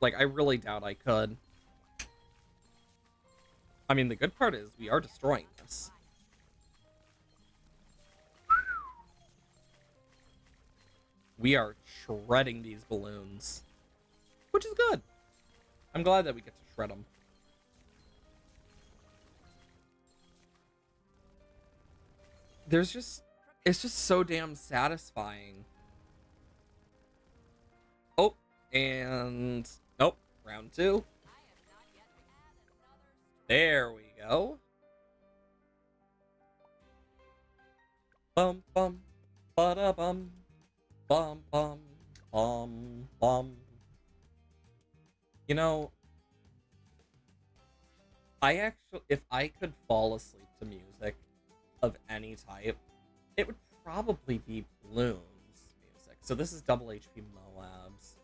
Like, I really doubt I could. I mean, the good part is we are destroying this. We are shredding these balloons. Which is good. I'm glad that we get to shred them. It's just so damn satisfying. Oh, and nope, round 2. There we go. Bum bum, ba bum, bum bum, bum bum. You know, if I could fall asleep to music of any type, it would probably be Bloom's music. So this is double HP Moabs.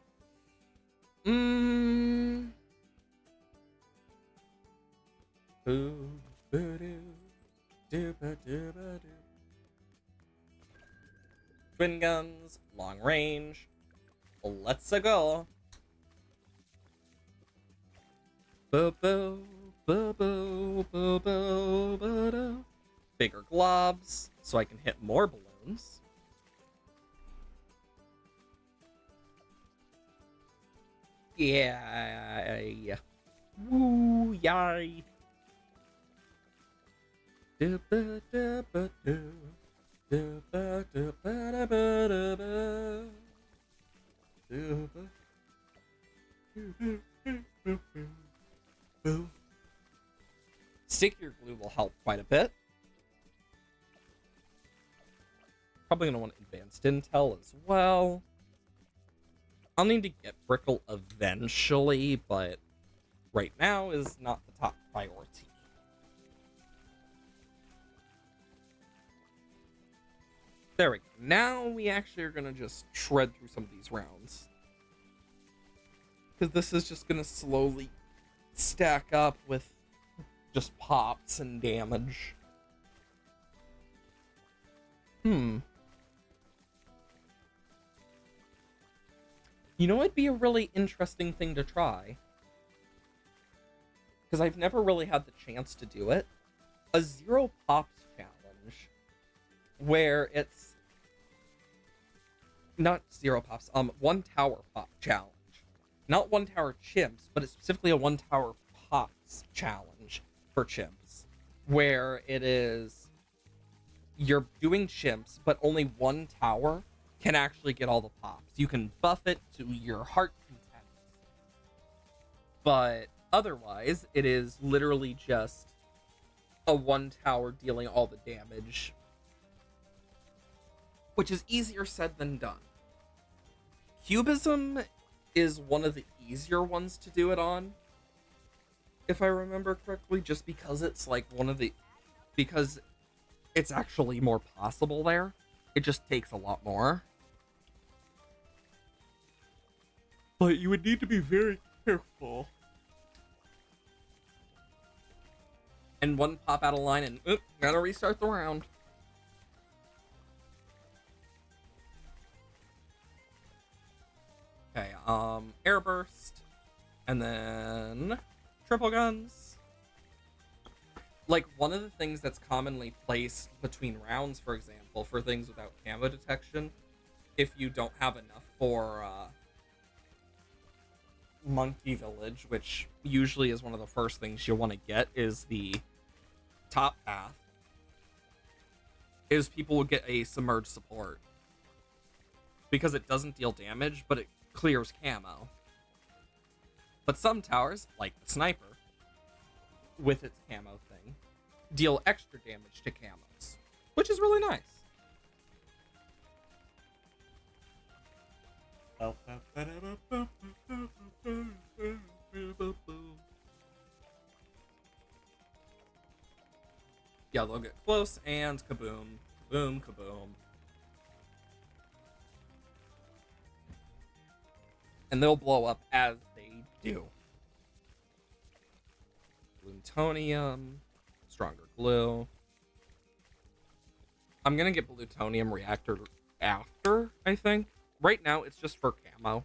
Twin guns, long range. Let's go. Bigger globs, so I can hit more balloons. Yeah. Woo, yay. Stickier glue will help quite a bit. Probably going to want advanced intel as well. I'll need to get Brickle eventually, but right now is not the top priority. There we go. Now we actually are going to just shred through some of these rounds. Because this is just going to slowly stack up with just pops and damage. You know, it'd be a really interesting thing to try. Because I've never really had the chance to do it. A zero pops challenge. Where it's not zero pops, one tower pop challenge. Not one tower chimps, but it's specifically a one tower pops challenge for chimps. Where it is, you're doing chimps, but only one tower can actually get all the pops. You can buff it to your heart content. But otherwise, it is literally just a one tower dealing all the damage. Which is easier said than done. Cubism is one of the easier ones to do it on, if I remember correctly, just because it's like because it's actually more possible there. It just takes a lot more. But you would need to be very careful. And one pop out of line and gotta restart the round. Okay, air burst, and then triple guns. Like, one of the things that's commonly placed between rounds, for example, for things without camo detection, if you don't have enough for Monkey Village, which usually is one of the first things you'll want to get, is the top path, is people will get a submerged support. Because it doesn't deal damage, but it clears camo. But some towers, like the sniper, with its camo thing, deal extra damage to camos, which is really nice. Yeah, they'll get close and kaboom, kaboom, kaboom. And they'll blow up as they do. Plutonium, stronger glue. I'm gonna get plutonium reactor after, I think. Right now, it's just for camo.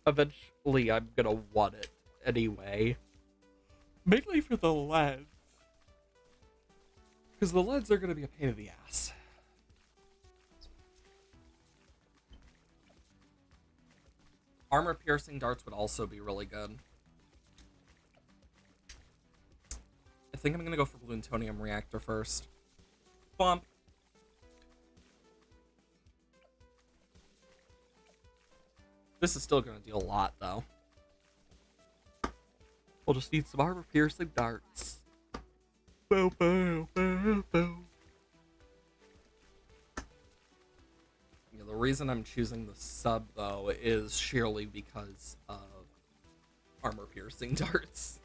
Eventually, I'm gonna want it anyway. Mainly for the leads. Because the leads are gonna be a pain in the ass. Armor piercing darts would also be really good. I think I'm gonna go for plutonium reactor first. Bump. This is still gonna deal a lot, though. We'll just need some armor piercing darts. Bow, bow, bow, bow. Yeah, the reason I'm choosing the sub, though, is sheerly because of armor piercing darts.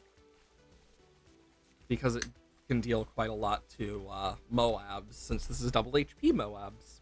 Because it can deal quite a lot to Moabs, since this is double HP Moabs.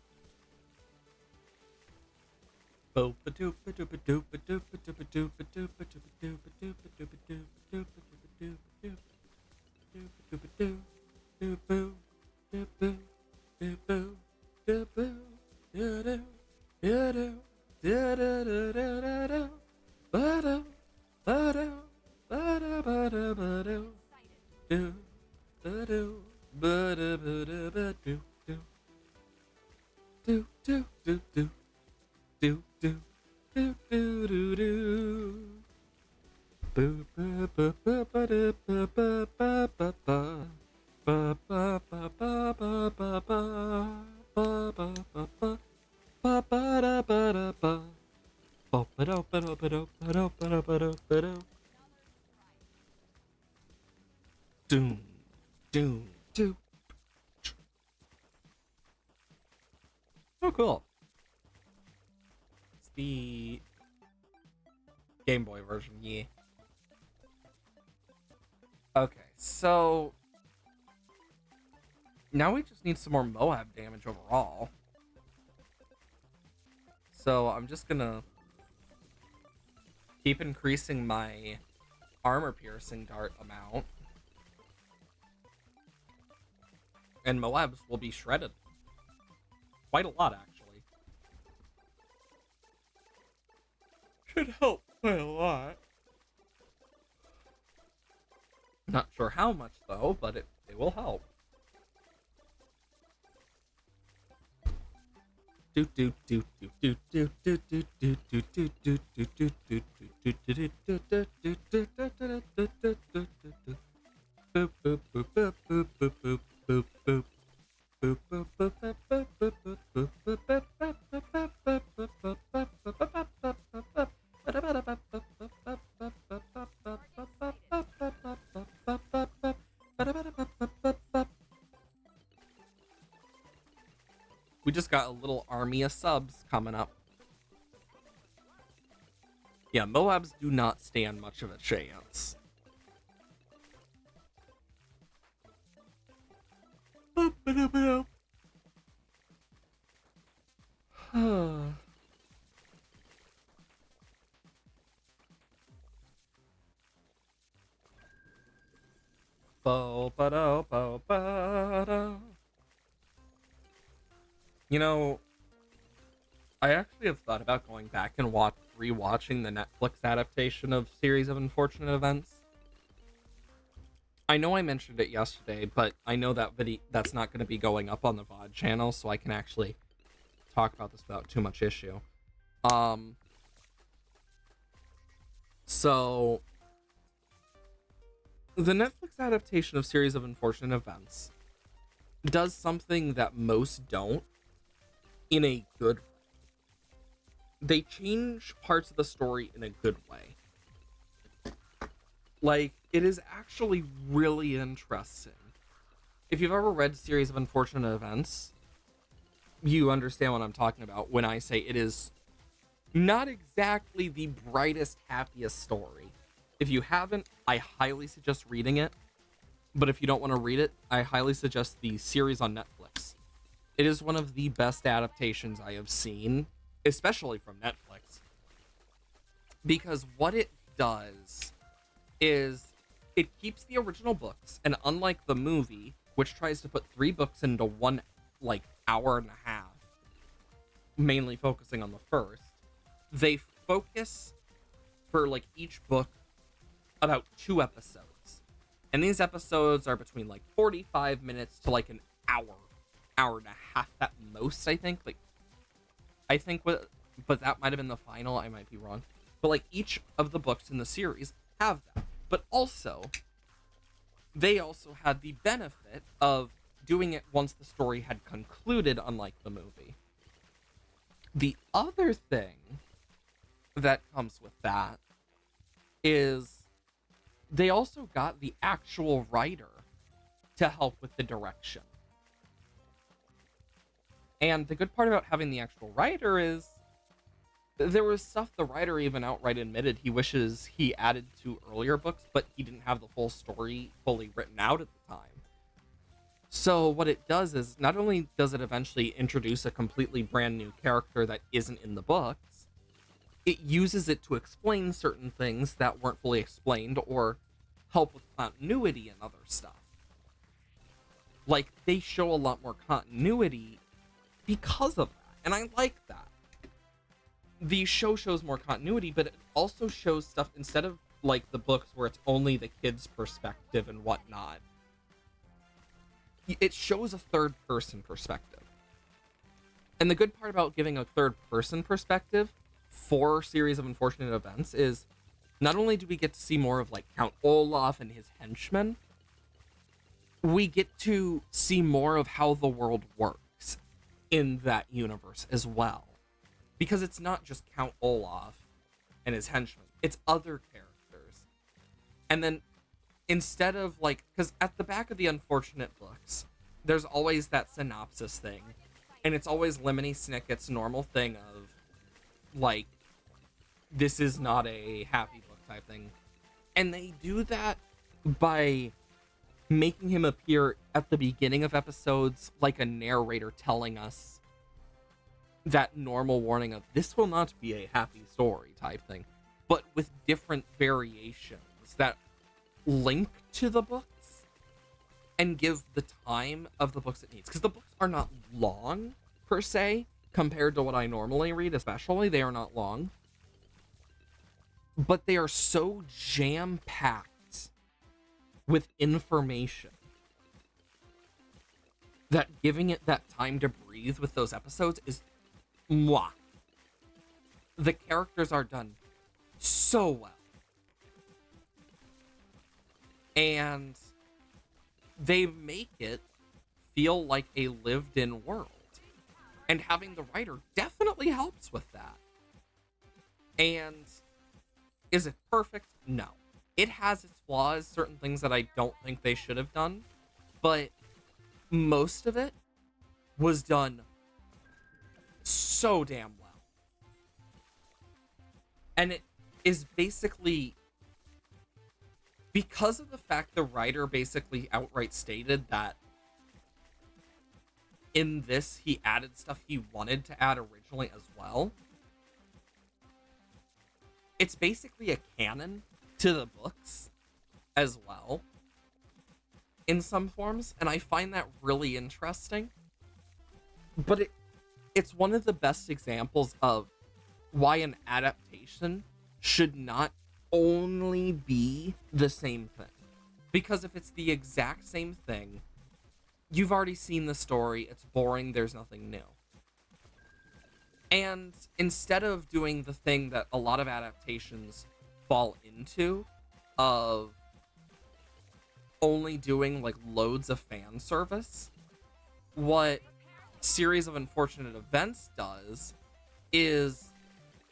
Doom, doom, doom. Oh, cool. It's the Game Boy version, yeah. Okay, so now we just need some more Moab damage overall. So I'm just gonna keep increasing my armor piercing dart amount. And Moabs will be shredded. Quite a lot, actually. Should help quite a lot. Not sure how much, though, but it will help. Do do do do do do do do do do do do do do do We just got a little army of subs coming up. Yeah, Moabs do not stand much of a chance. Ba-do-ba-do-ba-da. You know, I actually have thought about going back and rewatching the Netflix adaptation of Series of Unfortunate Events. I know I mentioned it yesterday, but I know that that's not going to be going up on the VOD channel, so I can actually talk about this without too much issue. Um, so the Netflix adaptation of Series of Unfortunate Events does something that most don't in a good way. They change parts of the story in a good way. Like, it is actually really interesting. If you've ever read Series of Unfortunate Events, you understand what I'm talking about when I say it is not exactly the brightest, happiest story. If you haven't, I highly suggest reading it. But if you don't want to read it, I highly suggest the series on Netflix. It is one of the best adaptations I have seen, especially from Netflix. Because what it does is it keeps the original books, and unlike the movie, which tries to put 3 books into one, like, hour and a half, mainly focusing on the first, they focus for, like, each book about 2 episodes. And these episodes are between, like, 45 minutes to, like, an hour, hour and a half at most, I think. Like, I think, but that might have been the final, I might be wrong. But, like, each of the books in the series have that. But also, they also had the benefit of doing it once the story had concluded, unlike the movie. The other thing that comes with that is they also got the actual writer to help with the direction. And the good part about having the actual writer is there was stuff the writer even outright admitted he wishes he added to earlier books, but he didn't have the full story fully written out at the time. So what it does is not only does it eventually introduce a completely brand new character that isn't in the books, it uses it to explain certain things that weren't fully explained or help with continuity and other stuff. Like, they show a lot more continuity because of that, and I like that. The show shows more continuity, but it also shows stuff instead of like the books where it's only the kid's perspective and whatnot. It shows a third person perspective. And the good part about giving a third person perspective for Series of Unfortunate Events is not only do we get to see more of like Count Olaf and his henchmen, we get to see more of how the world works in that universe as well. Because it's not just Count Olaf and his henchmen, it's other characters. And then instead of like, because at the back of the Unfortunate books, there's always that synopsis thing. And it's always Lemony Snicket's normal thing of like, this is not a happy book type thing. And they do that by making him appear at the beginning of episodes like a narrator telling us that normal warning of this will not be a happy story type thing, but with different variations that link to the books and give the time of the books it needs. Because the books are not long, per se, compared to what I normally read, especially. They are not long. But they are so jam-packed with information that giving it that time to breathe with those episodes is mwah. The characters are done so well. And they make it feel like a lived-in world. And having the writer definitely helps with that. And is it perfect? No. It has its flaws, certain things that I don't think they should have done. But most of it was done so damn well. And it is basically because of the fact the writer basically outright stated that in this he added stuff he wanted to add originally as well. It's basically a canon to the books as well. in some forms, and I find that really interesting. But it's one of the best examples of why an adaptation should not only be the same thing. Because if it's the exact same thing, you've already seen the story, it's boring, there's nothing new. And instead of doing the thing that a lot of adaptations fall into, of only doing like loads of fan service, what Series of Unfortunate Events does is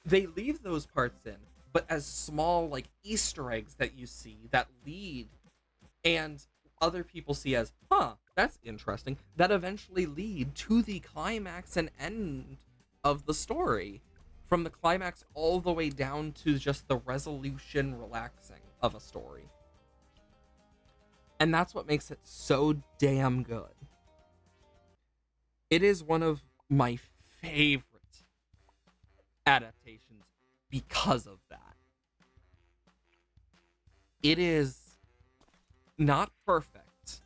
they leave those parts in, but as small like Easter eggs that you see that lead, and other people see as, huh, that's interesting, that eventually lead to the climax and end of the story. From the climax all the way down to just the resolution relaxing of a story. And that's what makes it so damn good. It is one of my favorite adaptations because of that. It is not perfect,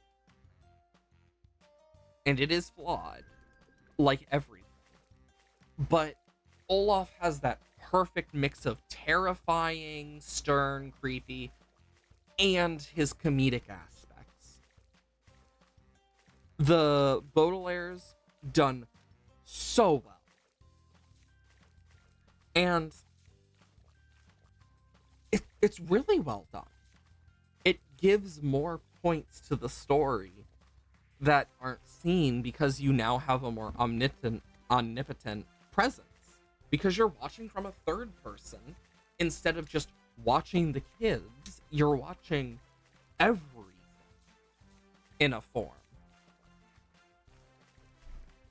and it is flawed, like everything. But Olaf has that perfect mix of terrifying, stern, creepy, and his comedic aspects. The Baudelaire's done so well. And it's really well done. It gives more points to the story that aren't seen because you now have a more omnipotent presence. Because you're watching from a third person instead of just watching the kids, you're watching everything in a form.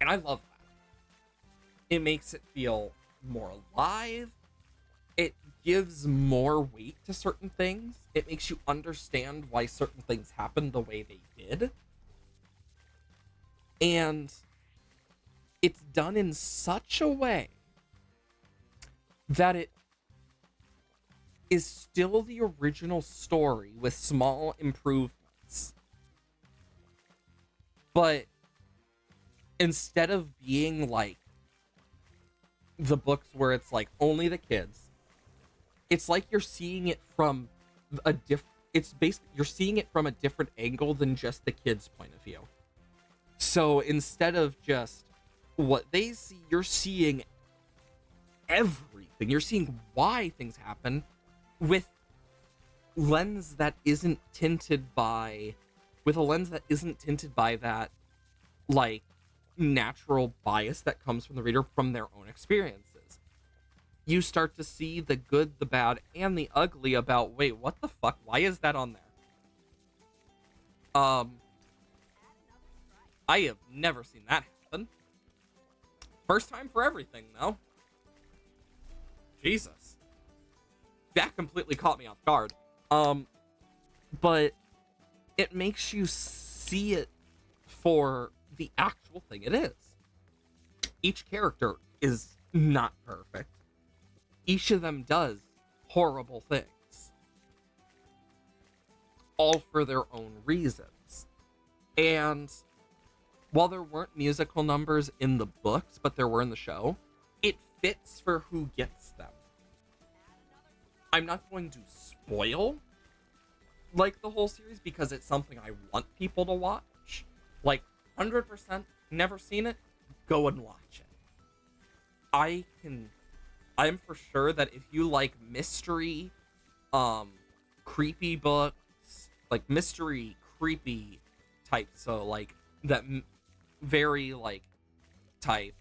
And I love that. It makes it feel more alive. It gives more weight to certain things. It makes you understand why certain things happened the way they did. And it's done in such a way that it is still the original story with small improvements. But instead of being like the books where it's like only the kids, it's like you're seeing it from you're seeing it from a different angle than just the kids' point of view. So instead of just what they see, you're seeing everything. You're seeing why things happen with a lens that isn't tinted by that like natural bias that comes from the reader from their own experiences. You start to see the good, the bad, and the ugly about, wait, what the fuck? Why is that on there? I have never seen that happen. First time for everything, though. Jesus. That completely caught me off guard. But it makes you see it for the actual thing it is. Each character is not perfect. Each of them does horrible things. All for their own reasons. And while there weren't musical numbers in the books, but there were in the show, it fits for who gets them. I'm not going to spoil like the whole series because it's something I want people to watch. Like 100% never seen it, go and watch it. I'm for sure that if you like mystery, creepy books, like mystery creepy type, so like that very like type,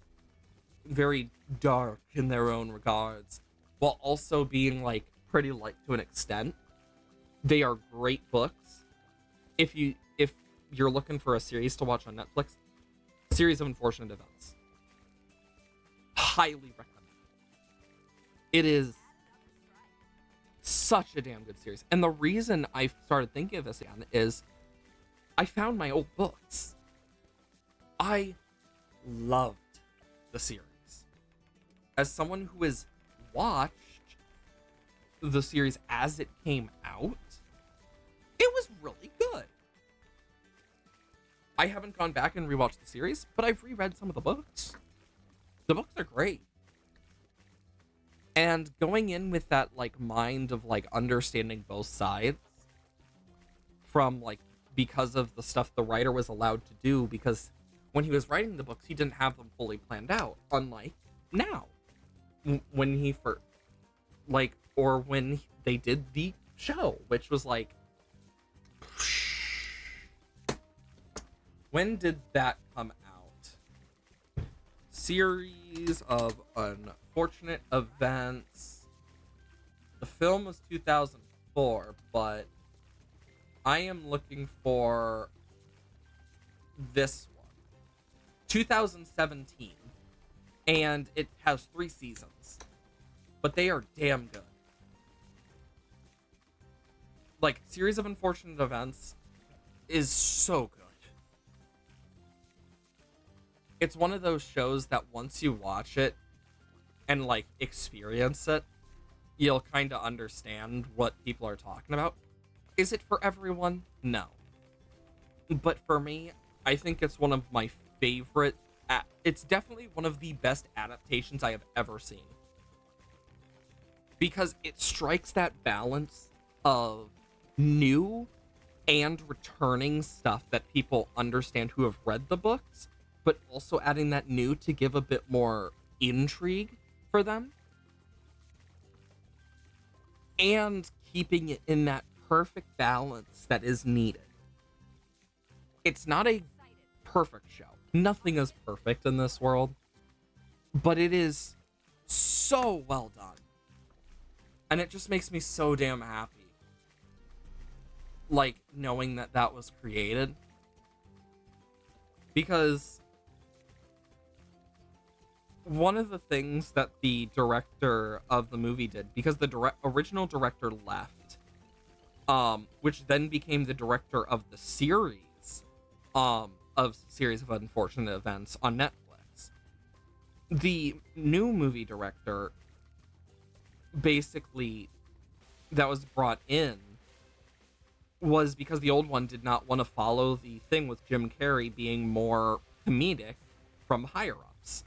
very dark in their own regards, while also being like pretty light to an extent, they are great books. If you're looking for a series to watch on Netflix, Series of Unfortunate Events, highly recommend. It is such a damn good series. And the reason I started thinking of this again is I found my old books. I loved the series. As someone who has watched the series as it came out, it was really good. I haven't gone back and rewatched the series, but I've reread some of the books. The books are great. And going in with that like mind of like understanding both sides from like because of the stuff the writer was allowed to do, because when he was writing the books he didn't have them fully planned out, unlike now when he for like or when they did the show, which was like, when did that come out? Series of Unfortunate Events. The film was 2004, but I am looking for this one. 2017. And it has 3 seasons. But they are damn good. Like, Series of Unfortunate Events is so good. It's one of those shows that once you watch it and like experience it, you'll kind of understand what people are talking about. Is it for everyone? No. But for me, I think it's one of my favorite. It's definitely one of the best adaptations I have ever seen. Because it strikes that balance of new and returning stuff that people understand who have read the books, but also adding that new to give a bit more intrigue for them. And keeping it in that perfect balance that is needed. It's not a perfect show. Nothing is perfect in this world, but it is so well done. And it just makes me so damn happy. Like, knowing that that was created. Because one of the things that the director of the movie did, because the original director left, which then became the director of the series, of Series of Unfortunate Events on Netflix. The new movie director, basically, that was brought in, was because the old one did not want to follow the thing with Jim Carrey being more comedic from higher-ups.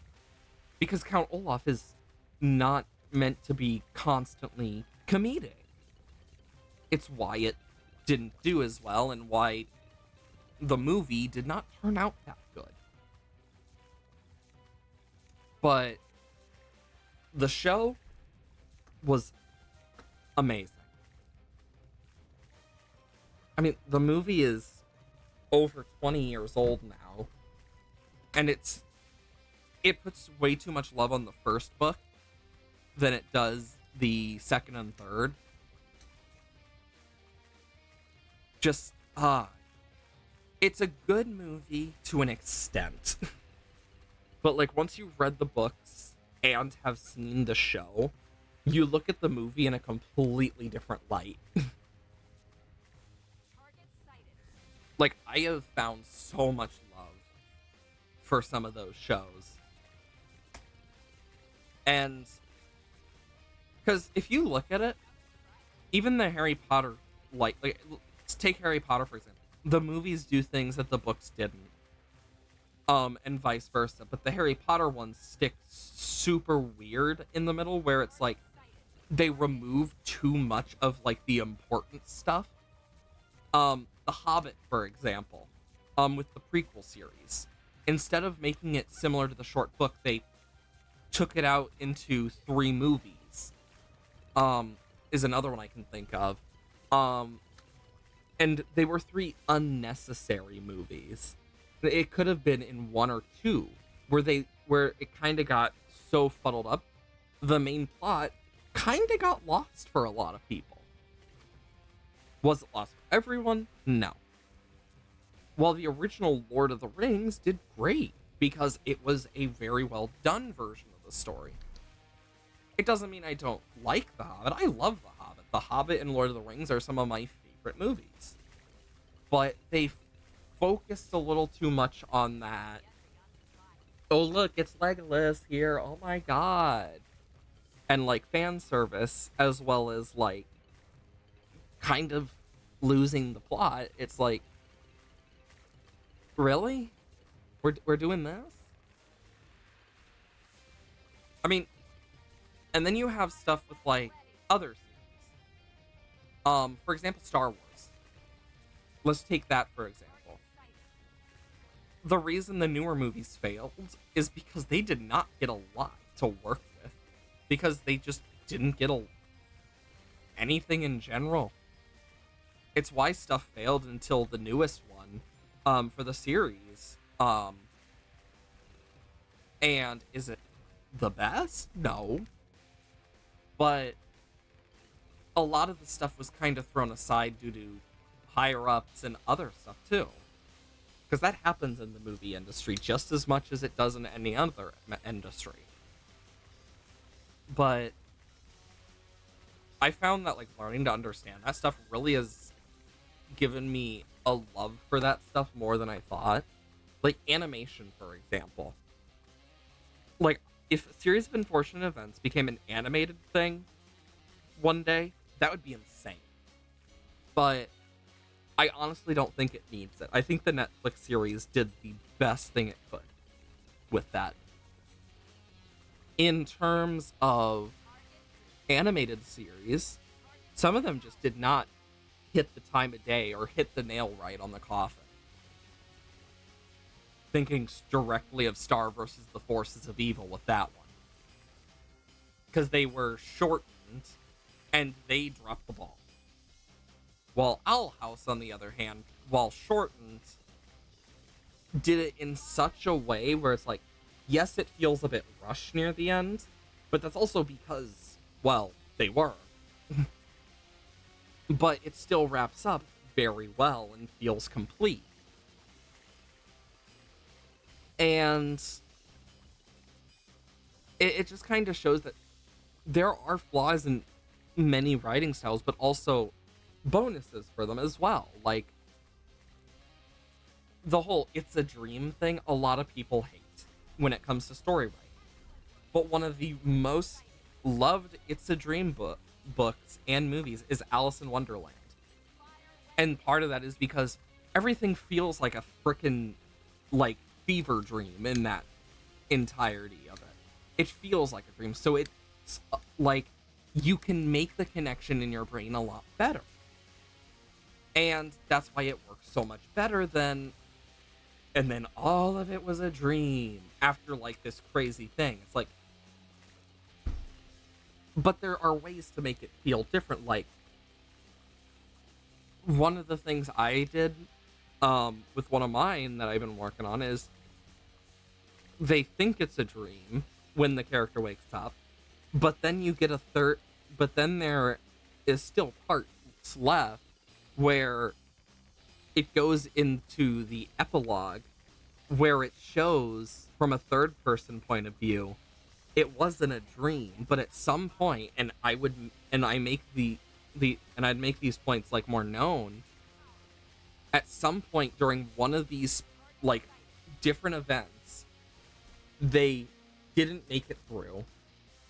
Because Count Olaf is not meant to be constantly comedic. It's why it didn't do as well and why the movie did not turn out that good. But the show was amazing. I mean, the movie is over 20 years old now, and it puts way too much love on the first book than it does the second and third. Just, it's a good movie to an extent. But, like, once you've read the books and have seen the show, you look at the movie in a completely different light. Like, I have found so much love for some of those shows. And because if you look at it, even the Harry Potter, like let's take Harry Potter for example. The movies do things that the books didn't, and vice versa. But the Harry Potter ones stick super weird in the middle, where it's like they remove too much of like the important stuff. The Hobbit, for example, with the prequel series, instead of making it similar to the short book, they took it out into 3 movies. Is another one I can think of. And they were 3 unnecessary movies. It could have been in 1 or 2, where it kind of got so fuddled up. The main plot kind of got lost for a lot of people. Was it lost for everyone? No. While the original Lord of the Rings did great, because it was a very well done version of the story. It doesn't mean I don't like The Hobbit. I love The Hobbit. The Hobbit and Lord of the Rings are some of my favorite movies. But they focused a little too much on that. Oh, look, it's Legolas here. Oh my god. And like fan service, as well as like kind of losing the plot. It's like, Really? We're doing this? I mean, and then you have stuff with like other series. For example, Star Wars. Let's take that for example. The reason the newer movies failed is because they did not get a lot to work with. Because they just didn't get anything in general. It's why stuff failed until the newest one, for the series. And is it the best? No. But a lot of the stuff was kind of thrown aside due to higher ups and other stuff too. Because that happens in the movie industry just as much as it does in any other industry. But I found that like learning to understand that stuff really has given me a love for that stuff more than I thought. Like animation, for example. Like, if a series of unfortunate events became an animated thing one day, that would be insane. But I honestly don't think it needs it. I think the Netflix series did the best thing it could with that. In terms of animated series, some of them just did not hit the time of day or hit the nail right on the coffin. Thinking directly of Star versus the Forces of Evil with that one. Because they were shortened and they dropped the ball. While Owl House, on the other hand, while shortened, did it in such a way where it's like, yes, it feels a bit rushed near the end, but that's also because, well, they were. But it still wraps up very well and feels complete. And it just kind of shows that there are flaws in many writing styles, but also bonuses for them as well. Like, the whole "it's a dream" thing, a lot of people hate when it comes to story writing. But one of the most loved "it's a dream" books and movies is Alice in Wonderland. And part of that is because everything feels like a freaking, like, fever dream in that entirety of it. It feels like a dream. So it's like you can make the connection in your brain a lot better. And that's why it works so much better than, and then all of it was a dream after like this crazy thing. It's like, but there are ways to make it feel different. Like, one of the things I did with one of mine that I've been working on is they think it's a dream when the character wakes up, but then you get but then there is still parts left where it goes into the epilogue where it shows from a third person point of view it wasn't a dream, but at some point, and I'd make these points like more known, at some point during one of these like different events they didn't make it through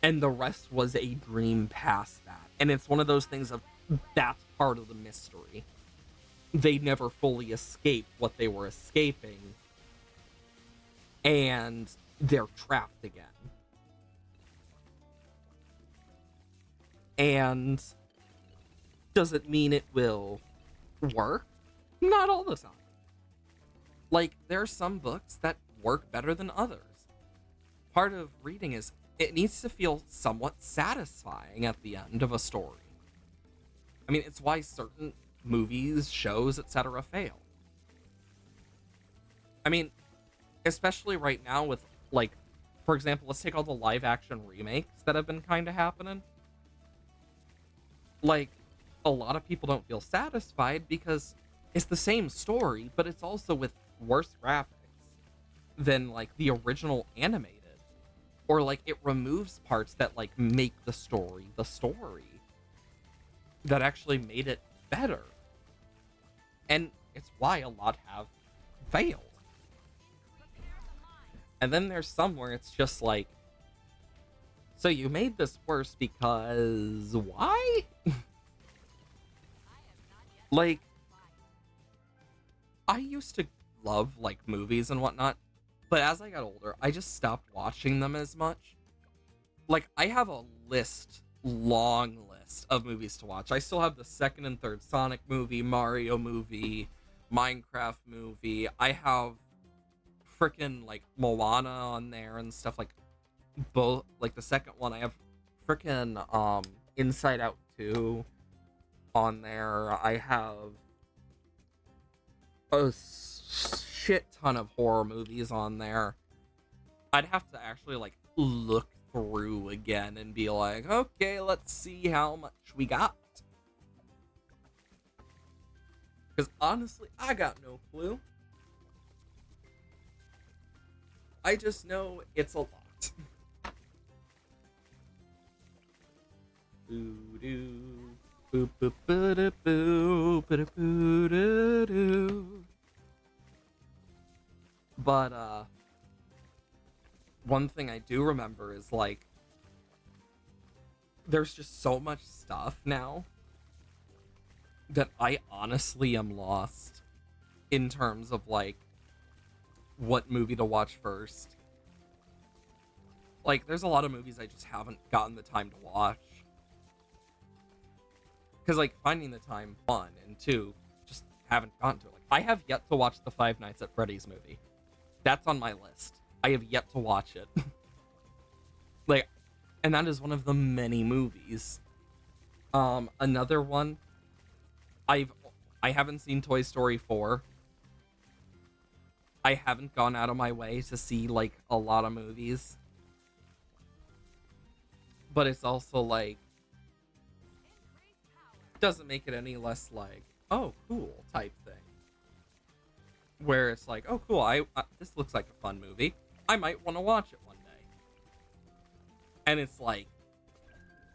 and the rest was a dream past that. And it's one of those things of, that's part of the mystery. They never fully escaped what they were escaping and they're trapped again. And does it mean it will work? Not all the time. Like, there are some books that work better than others. Part of reading is it needs to feel somewhat satisfying at the end of a story. I mean, it's why certain movies, shows, etc. fail. I mean, especially right now with, like, for example, let's take all the live action remakes that have been kind of happening. Like, a lot of people don't feel satisfied because it's the same story, but it's also with worse graphics than, like, the original animated. Or, like, it removes parts that, like, make the story that actually made it better. And it's why a lot have failed. And then there's some where it's just like, so you made this worse because why? Like, I used to love like movies and whatnot, but as I got older, I just stopped watching them as much. Like I have a long list of movies to watch. I still have the second and third Sonic movie, Mario movie, Minecraft movie. I have freaking like Moana on there and stuff like both like the second one. I have freaking Inside Out 2 on there. I have a shit ton of horror movies on there. I'd have to actually like look through again and be like, okay, let's see how much we got. Because honestly, I got no clue. I just know it's a lot. Boo doo. Boop boop boo boo boo boo doo. But one thing I do remember is like there's just so much stuff now that I honestly am lost in terms of like what movie to watch first. Like there's a lot of movies I just haven't gotten the time to watch. Because like finding the time, one, and two, just haven't gotten to it. Like I have yet to watch the Five Nights at Freddy's movie. That's on my list. I have yet to watch it. Like, and that is one of the many movies. Another one, I haven't seen Toy Story 4. I haven't gone out of my way to see like a lot of movies. But it's also like doesn't make it any less like, oh, cool type thing. Where it's like, oh, cool, this looks like a fun movie. I might want to watch it one day. And it's like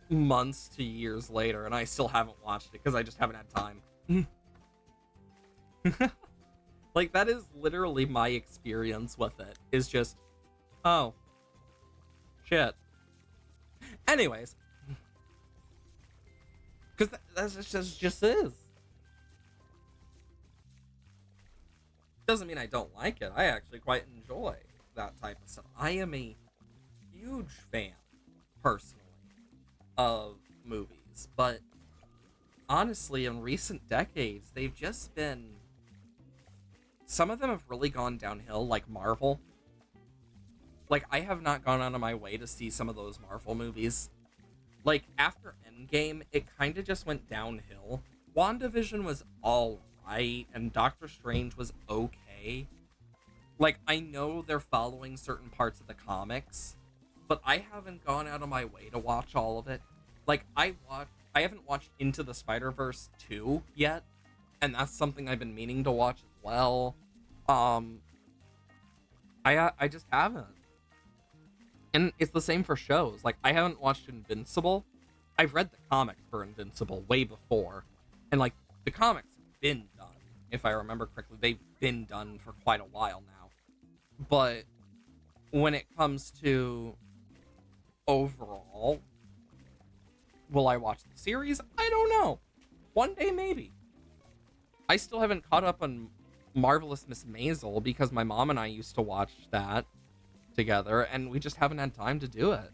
months to years later, and I still haven't watched it because I just haven't had time. Like, that is literally my experience with it, is just, oh, shit. Anyways. Because that's just is. Doesn't mean I don't like it. I actually quite enjoy that type of stuff. I am a huge fan, personally, of movies. But honestly, in recent decades, they've just been... Some of them have really gone downhill, like Marvel. Like, I have not gone out of my way to see some of those Marvel movies. Like, after Endgame, it kind of just went downhill. WandaVision was alright, and Doctor Strange was okay. Like, I know they're following certain parts of the comics, but I haven't gone out of my way to watch all of it. Like, I haven't watched Into the Spider-Verse 2 yet, and that's something I've been meaning to watch as well. I just haven't. And it's the same for shows. Like, I haven't watched Invincible. I've read the comics for Invincible way before. And, like, the comics have been done. If I remember correctly, they've been done for quite a while now. But when it comes to overall, will I watch the series? I don't know. One day, maybe. I still haven't caught up on Marvelous Miss Maisel because my mom and I used to watch that together, and we just haven't had time to do it.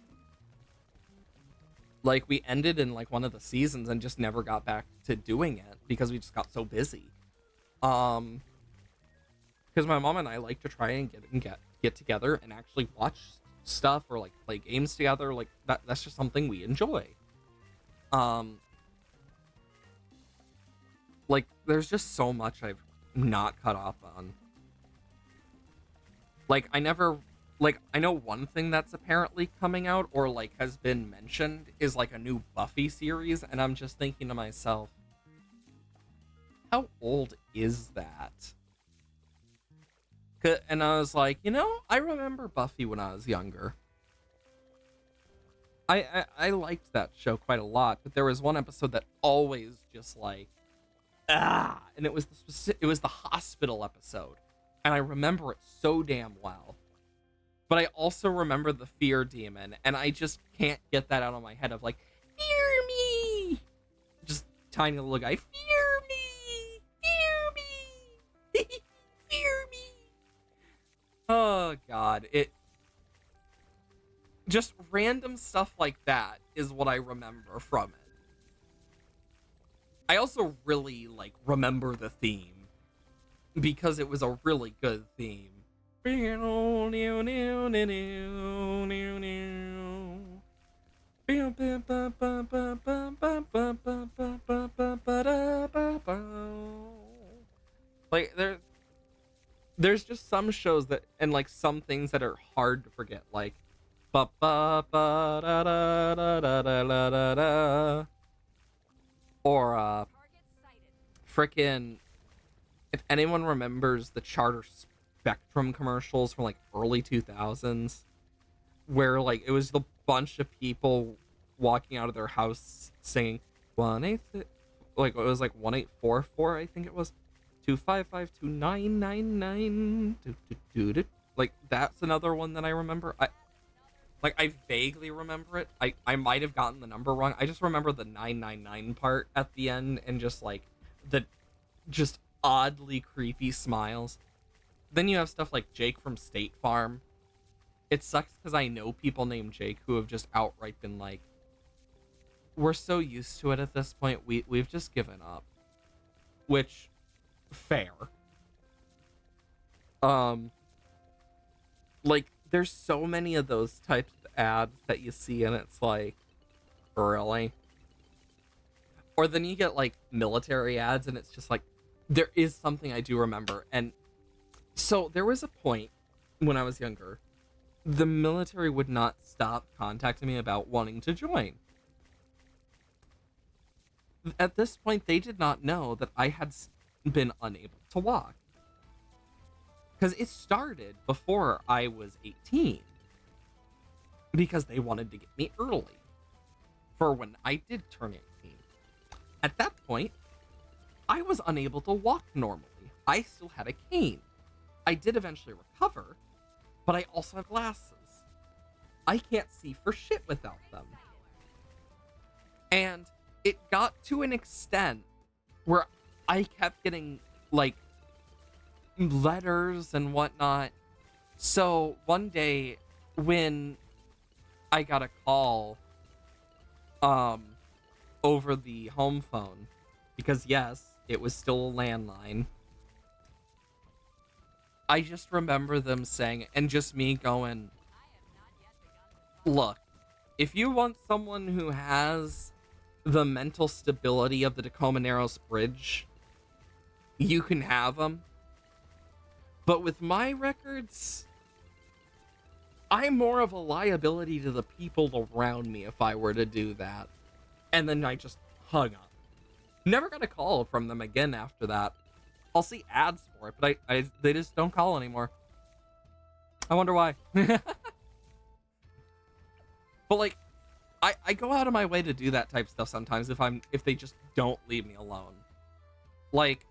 Like, we ended in like one of the seasons and just never got back to doing it because we just got so busy. Because my mom and I like to try and get together and actually watch stuff or like play games together. Like that's just something we enjoy. Like there's just so much I've not caught up on. Like I know one thing that's apparently coming out or like has been mentioned is like a new Buffy series, and I'm just thinking to myself, how old is that? And I was like, I remember Buffy when I was younger. I liked that show quite a lot, but there was one episode that always just like, and it was the hospital episode, and I remember it so damn well. But I also remember the fear demon, and I just can't get that out of my head of like, fear me! Just tiny little guy, fear me! Fear me! Fear me! Oh god, it just random stuff like that is what I remember from it. I also really like remember the theme because it was a really good theme. Like there's just some shows that and like some things that are hard to forget, like ba ba ba da da da da da da da da, or frickin' if anyone remembers the Charter Spectrum commercials from like early 2000s, where like it was the bunch of people walking out of their house singing 1-8, like it was like 1844, I think it was 2552999. Like that's another one that I remember. I vaguely remember it. I might have gotten the number wrong. I just remember the 999 part at the end and just like the just oddly creepy smiles. Then you have stuff like Jake from State Farm. It sucks because I know people named Jake who have just outright been like, we're so used to it at this point, we've just given up. Which, fair. Like, there's so many of those types of ads that you see and it's like, really? Or then you get like military ads and it's just like, there is something I do remember. And so there was a point when I was younger, the military would not stop contacting me about wanting to join. At this point, they did not know that I had been unable to walk. Because it started before I was 18. Because they wanted to get me early. For when I did turn 18. At that point, I was unable to walk normally. I still had a cane. I did eventually recover, but I also have glasses. I can't see for shit without them. And it got to an extent where I kept getting, like, letters and whatnot. So one day when I got a call over the home phone, because yes, it was still a landline, I just remember them saying, and just me going, look, if you want someone who has the mental stability of the Tacoma Narrows Bridge, you can have them. But with my records, I'm more of a liability to the people around me if I were to do that. And then I just hung up. Never got a call from them again after that. I'll see ads for it, but they just don't call anymore. I wonder why. But like, I go out of my way to do that type of stuff sometimes if they just don't leave me alone. Like,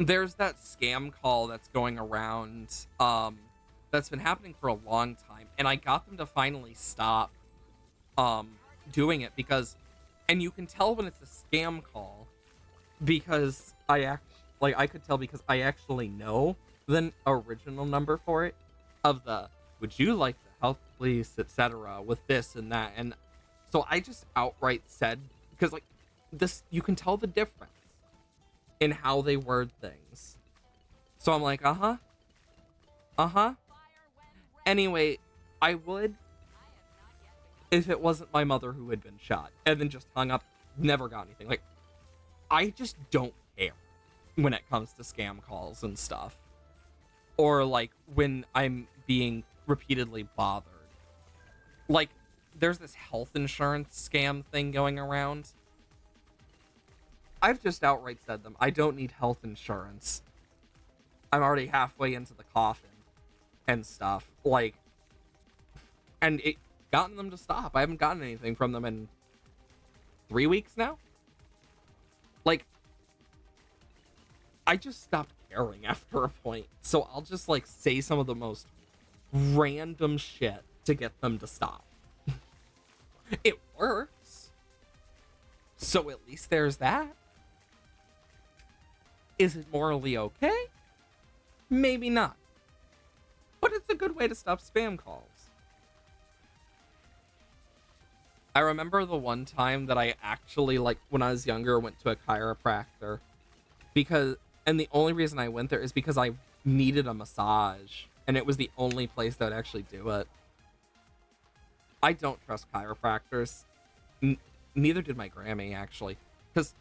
there's that scam call that's going around that's been happening for a long time, and I got them to finally stop doing it because, and you can tell when it's a scam call because I could tell because I actually know the original number for it of the would you like the health police, etc. with this and that. And so I just outright said, because like this, you can tell the difference in how they word things. So I'm like, anyway, I would if it wasn't my mother who had been shot, and then just hung up, never got anything. Like, I just don't care when it comes to scam calls and stuff. Or like when I'm being repeatedly bothered. Like, there's this health insurance scam thing going around. I've just outright said them, I don't need health insurance. I'm already halfway into the coffin and stuff. Like, and it gotten them to stop. I haven't gotten anything from them in 3 weeks now. Like, I just stopped caring after a point. So I'll just like say some of the most random shit to get them to stop. It works. So at least there's that. Is it morally okay? Maybe not. good way to stop spam calls. I remember the one time that I actually, like, when I was younger, went to a chiropractor because, and the only reason I went there is because I needed a massage, and it was the only place that would actually do it. I don't trust chiropractors. Neither did my Grammy, actually, because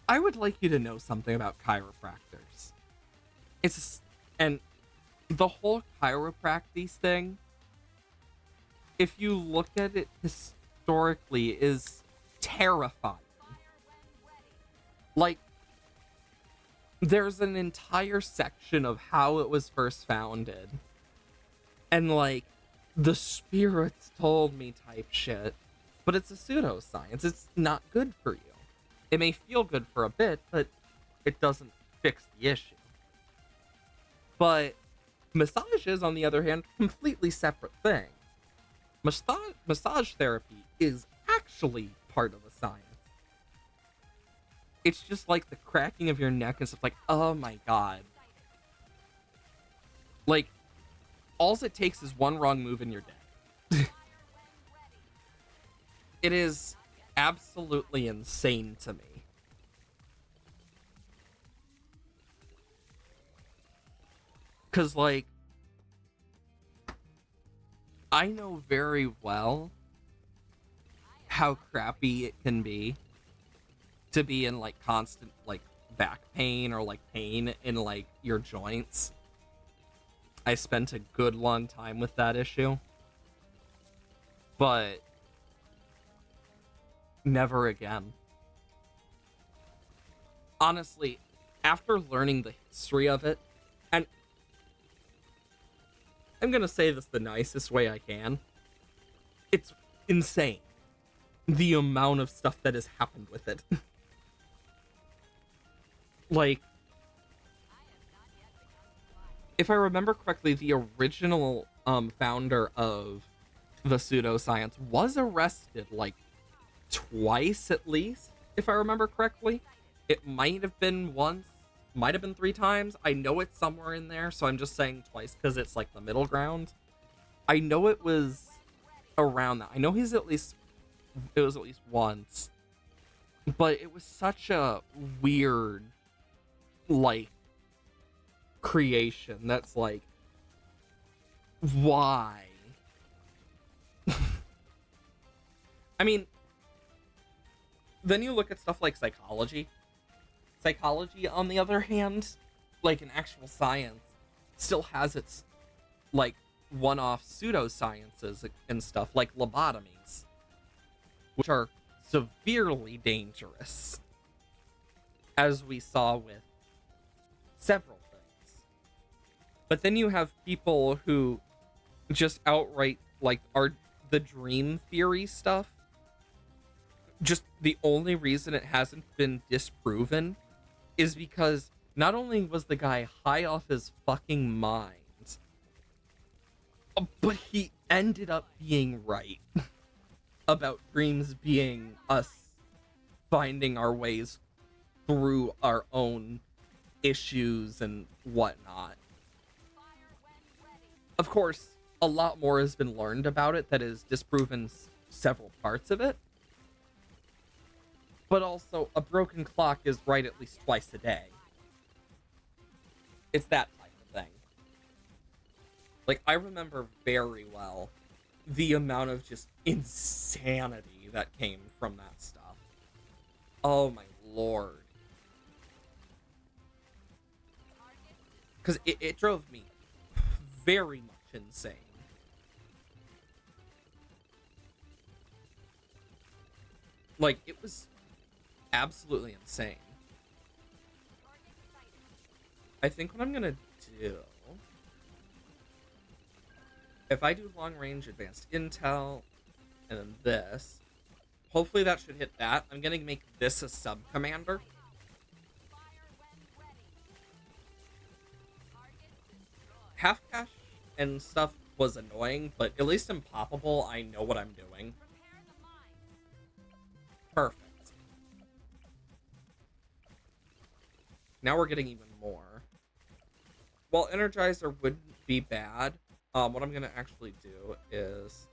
I would like you to know something about chiropractors. And the whole chiropractic thing, if you look at it historically, is terrifying. Like, there's an entire section of how it was first founded, and like, the spirits told me type shit, but it's a pseudoscience. It's not good for you. It may feel good for a bit, but it doesn't fix the issue. But massages, on the other hand, completely separate thing. Massage therapy is actually part of the science. It's just like the cracking of your neck and stuff, like, oh my god. Like, all it takes is one wrong move and you're dead. It is absolutely insane to me. Because, like, I know very well how crappy it can be to be in, like, constant, like, back pain or, like, pain in, like, your joints. I spent a good long time with that issue. But never again. Honestly, after learning the history of it, and I'm gonna say this the nicest way I can, it's insane the amount of stuff that has happened with it. Like, if I remember correctly, the original founder of the pseudoscience was arrested like twice at least, if I remember correctly. It might have been once, might have been 3 times. I know it's somewhere in there, so I'm just saying twice because it's like the middle ground. I know it was around that. I know it was at least once. But it was such a weird, like, creation that's like, why? I mean, then you look at stuff like psychology. Psychology, on the other hand, like an actual science, still has its, like, one-off pseudosciences and stuff, like lobotomies, which are severely dangerous, as we saw with several things. But then you have people who just outright, like, are the dream theory stuff. Just the only reason it hasn't been disproven is because not only was the guy high off his fucking mind, but he ended up being right about dreams being us finding our ways through our own issues and whatnot. Of course, a lot more has been learned about it that has disproven several parts of it. But also, a broken clock is right at least twice a day. It's that type of thing. Like, I remember very well the amount of just insanity that came from that stuff. Oh my lord. Because it drove me very much insane. Like, it was absolutely insane. I think what I'm gonna do, if I do long range advanced intel and then this, hopefully that should hit that. I'm gonna make this a sub commander. Half cash and stuff was annoying, but at least in Poppable, I know what I'm doing. Perfect. Now we're getting even more. While Energizer wouldn't be bad, what I'm gonna actually do is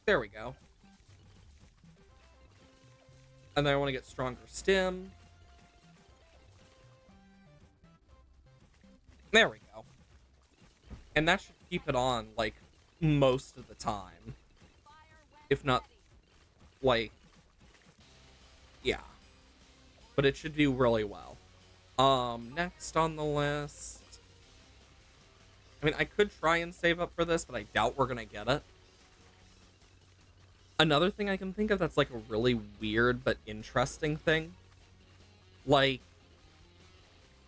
there we go. And then I want to get stronger stim. There we go. And that should keep it on like most of the time. If not like yeah. But it should do really well. Next on the list. I mean, I could try and save up for this, but I doubt we're gonna get it. Another thing I can think of that's like a really weird but interesting thing. Like,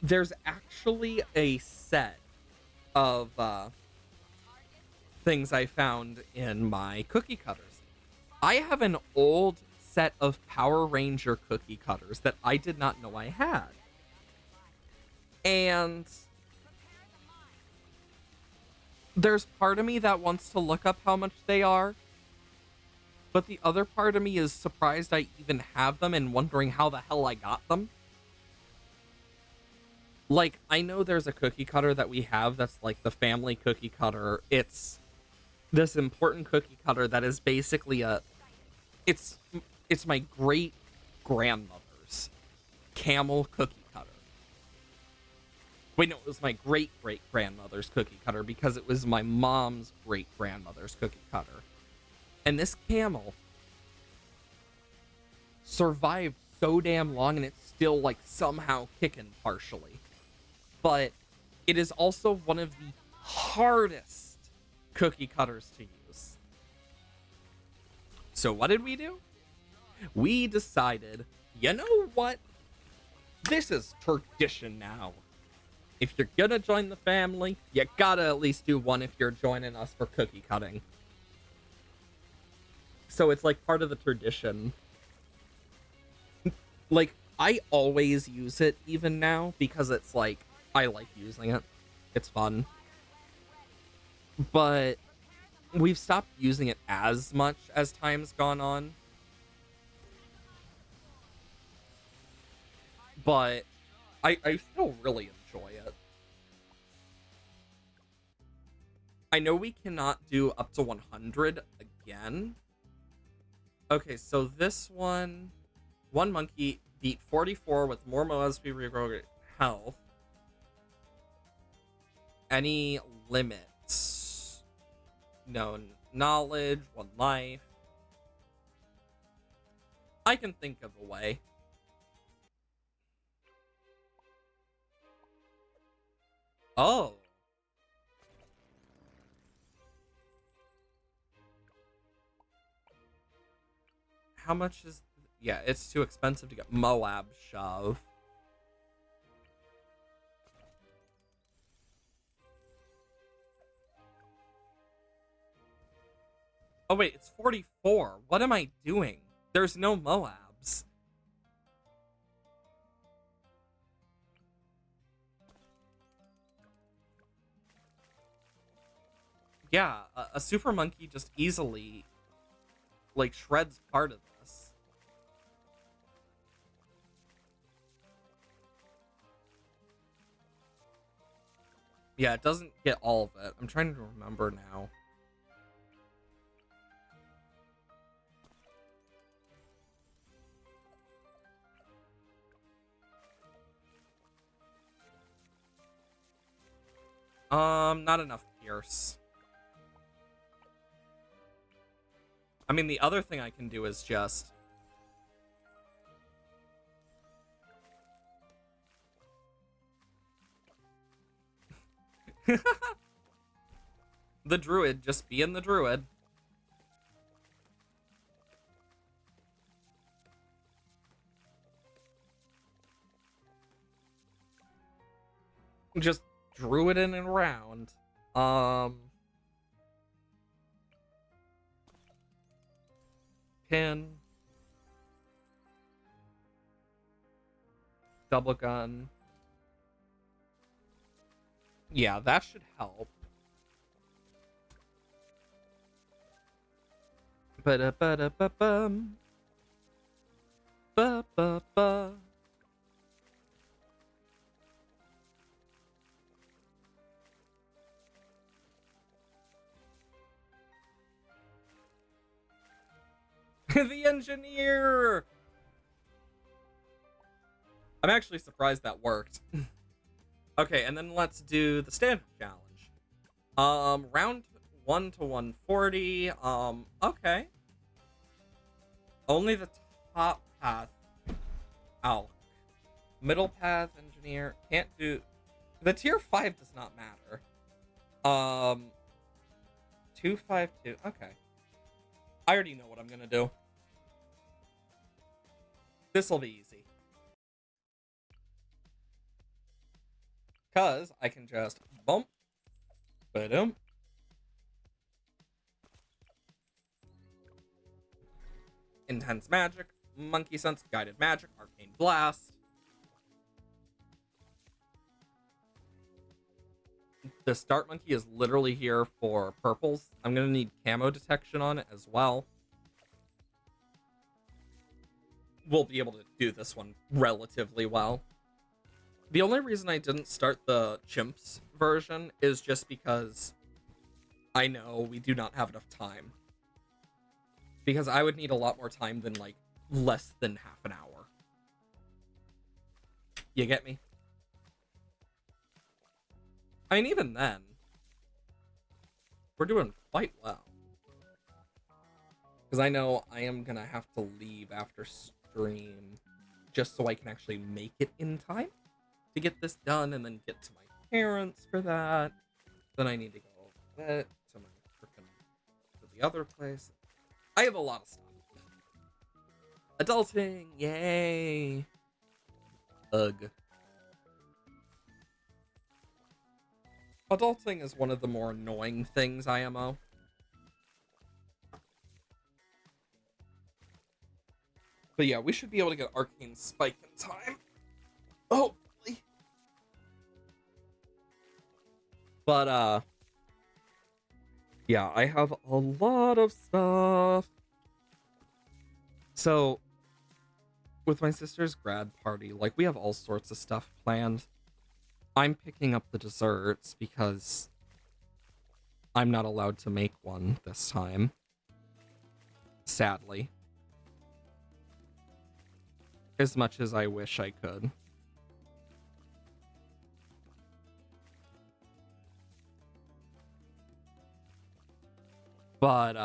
there's actually a set of things I found in my cookie cutters. I have an old set of Power Ranger cookie cutters that I did not know I had. And there's part of me that wants to look up how much they are, but the other part of me is surprised I even have them and wondering how the hell I got them. Like, I know there's a cookie cutter that we have that's like the family cookie cutter. It's this important cookie cutter that is basically it's my great grandmother's camel cookie cutter. Wait, no, it was my great great grandmother's cookie cutter because it was my mom's great grandmother's cookie cutter. And this camel survived so damn long and it's still like somehow kicking partially. But it is also one of the hardest cookie cutters to use. So what did we do? We decided, you know what? This is tradition now. If you're gonna join the family, you gotta at least do one if you're joining us for cookie cutting. So it's like part of the tradition. Like, I always use it even now because it's like, I like using it. It's fun. But we've stopped using it as much as time's gone on. But I still really enjoy it. I know we cannot do up to 100 again. Okay, so this one monkey beat 44 with more mo as we regrow health. Any limits? No knowledge, 1 life. I can think of a way. Oh. How much is... Yeah, it's too expensive to get Moab Shove. Oh wait, it's 44. What am I doing? There's no Moabs. Yeah, a super monkey just easily like shreds part of this. Yeah, it doesn't get all of it. I'm trying to remember now. Not enough Pierce. I mean, the other thing I can do is just... the druid, just being the druid. Just druiding and around. Pin. Double gun. Yeah, that should help. Ba-da-ba-da-ba-bum. Ba-ba-ba. The engineer! I'm actually surprised that worked. Okay, and then let's do the standard challenge. Round 1 to 140. Okay. Only the top path. Ow. Middle path, engineer. Can't do... The tier 5 does not matter. 252. Okay. I already know what I'm gonna do. This'll be easy. Cause I can just bump. Boom. Intense magic. Monkey sense. Guided magic. Arcane blast. This dart monkey is literally here for purples. I'm gonna need camo detection on it as well. We'll be able to do this one relatively well. The only reason I didn't start the chimps version is just because I know we do not have enough time. Because I would need a lot more time than, like, less than half an hour. You get me? I mean, even then, we're doing quite well. Because I know I am going to have to leave after stream just so I can actually make it in time to get this done and then get to my parents for that. Then I need to go over that to my frickin' to the other place. I have a lot of stuff. Adulting, yay. Ugh. Adulting is one of the more annoying things, IMO. But yeah, we should be able to get Arcane Spike in time. Hopefully. But, yeah, I have a lot of stuff. So, with my sister's grad party, like, we have all sorts of stuff planned. I'm picking up the desserts because I'm not allowed to make one this time. Sadly. As much as I wish I could. But,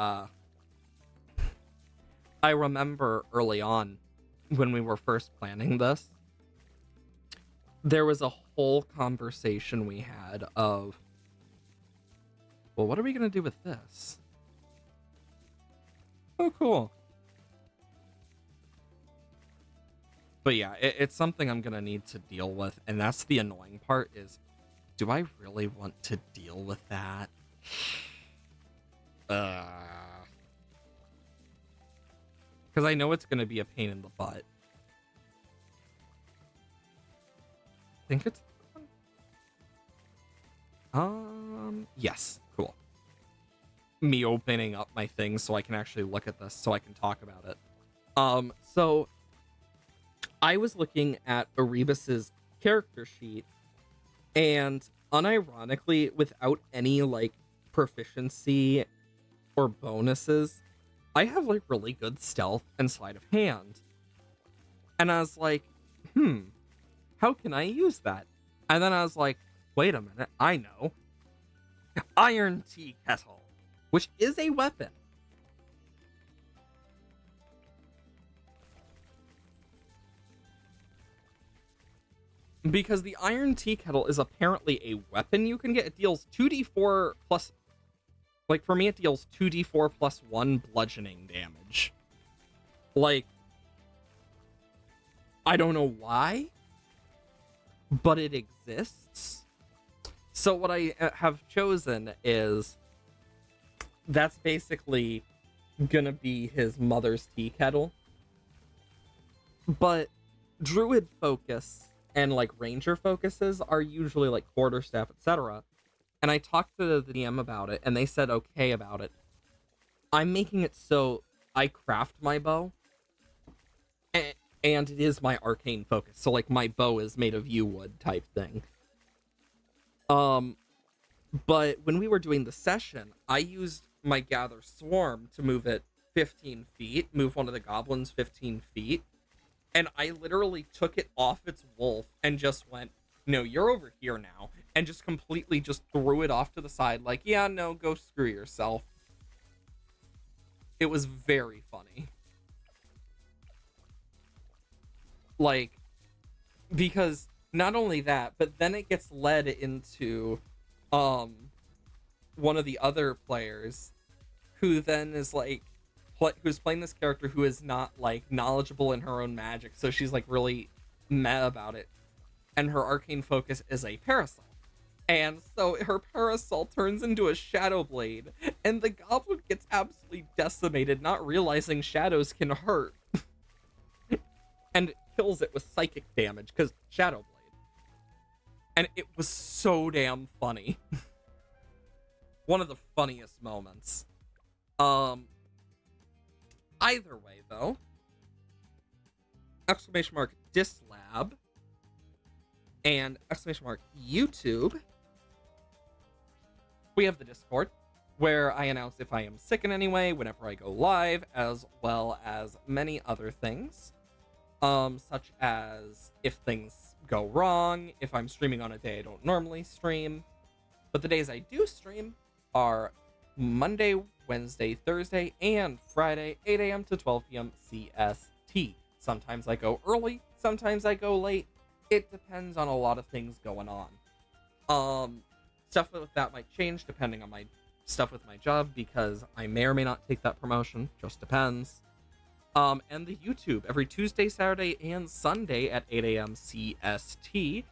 I remember early on when we were first planning this, there was a whole conversation we had of, well, what are we going to do with this? Oh, cool. But yeah, it's something I'm going to need to deal with. And that's the annoying part is, do I really want to deal with that? Because I know it's going to be a pain in the butt. I think it's... yes, cool. Me opening up my things so I can actually look at this, so I can talk about it. So I was looking at Erebus's character sheet, and unironically, without any, like, proficiency or bonuses, I have, like, really good stealth and sleight of hand. And I was like, how can I use that? And then I was like, wait a minute, I know. Iron Tea Kettle, which is a weapon. Because the Iron Tea Kettle is apparently a weapon you can get. It deals 2d4 plus... Like, for me, it deals 2d4 plus 1 bludgeoning damage. Like, I don't know why, but it exists. So what I have chosen is that's basically gonna be his mother's tea kettle. But druid focus and, like, ranger focuses are usually, like, quarterstaff, etc. And I talked to the DM about it, and they said okay about it. I'm making it so I craft my bow, and it is my arcane focus. So, like, my bow is made of yew wood type thing. But when we were doing the session, I used my Gather Swarm to move it 15 feet, move one of the goblins 15 feet, and I literally took it off its wolf and just went, no, you're over here now, and just completely just threw it off to the side, like, yeah, no, go screw yourself. It was very funny. Like, because not only that, but then it gets led into one of the other players who then is like who's playing this character who is not like knowledgeable in her own magic, so she's like really mad about it, and her arcane focus is a parasol, and so her parasol turns into a shadow blade, and the goblin gets absolutely decimated, not realizing shadows can hurt, and kills it with psychic damage because shadow blade. And it was so damn funny. One of the funniest moments. Either way, though, exclamation mark Dislab and exclamation mark YouTube. We have the Discord, where I announce if I am sick in any way whenever I go live, as well as many other things, such as if things go wrong, if I'm streaming on a day I don't normally stream. But the days I do stream are Monday, Wednesday, Thursday, and Friday, 8 a.m. to 12 p.m. CST. Sometimes I go early, sometimes I go late. It depends on a lot of things going on. Stuff with that might change depending on my stuff with my job, because I may or may not take that promotion, just depends. And the YouTube, every Tuesday, Saturday, and Sunday at 8 a.m. CST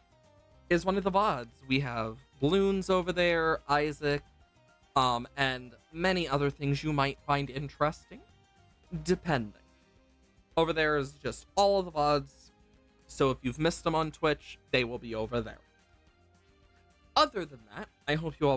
is one of the VODs. We have Bloons over there, Isaac, and many other things you might find interesting, depending. Over there is just all of the VODs, so if you've missed them on Twitch, they will be over there. Other than that, I hope you all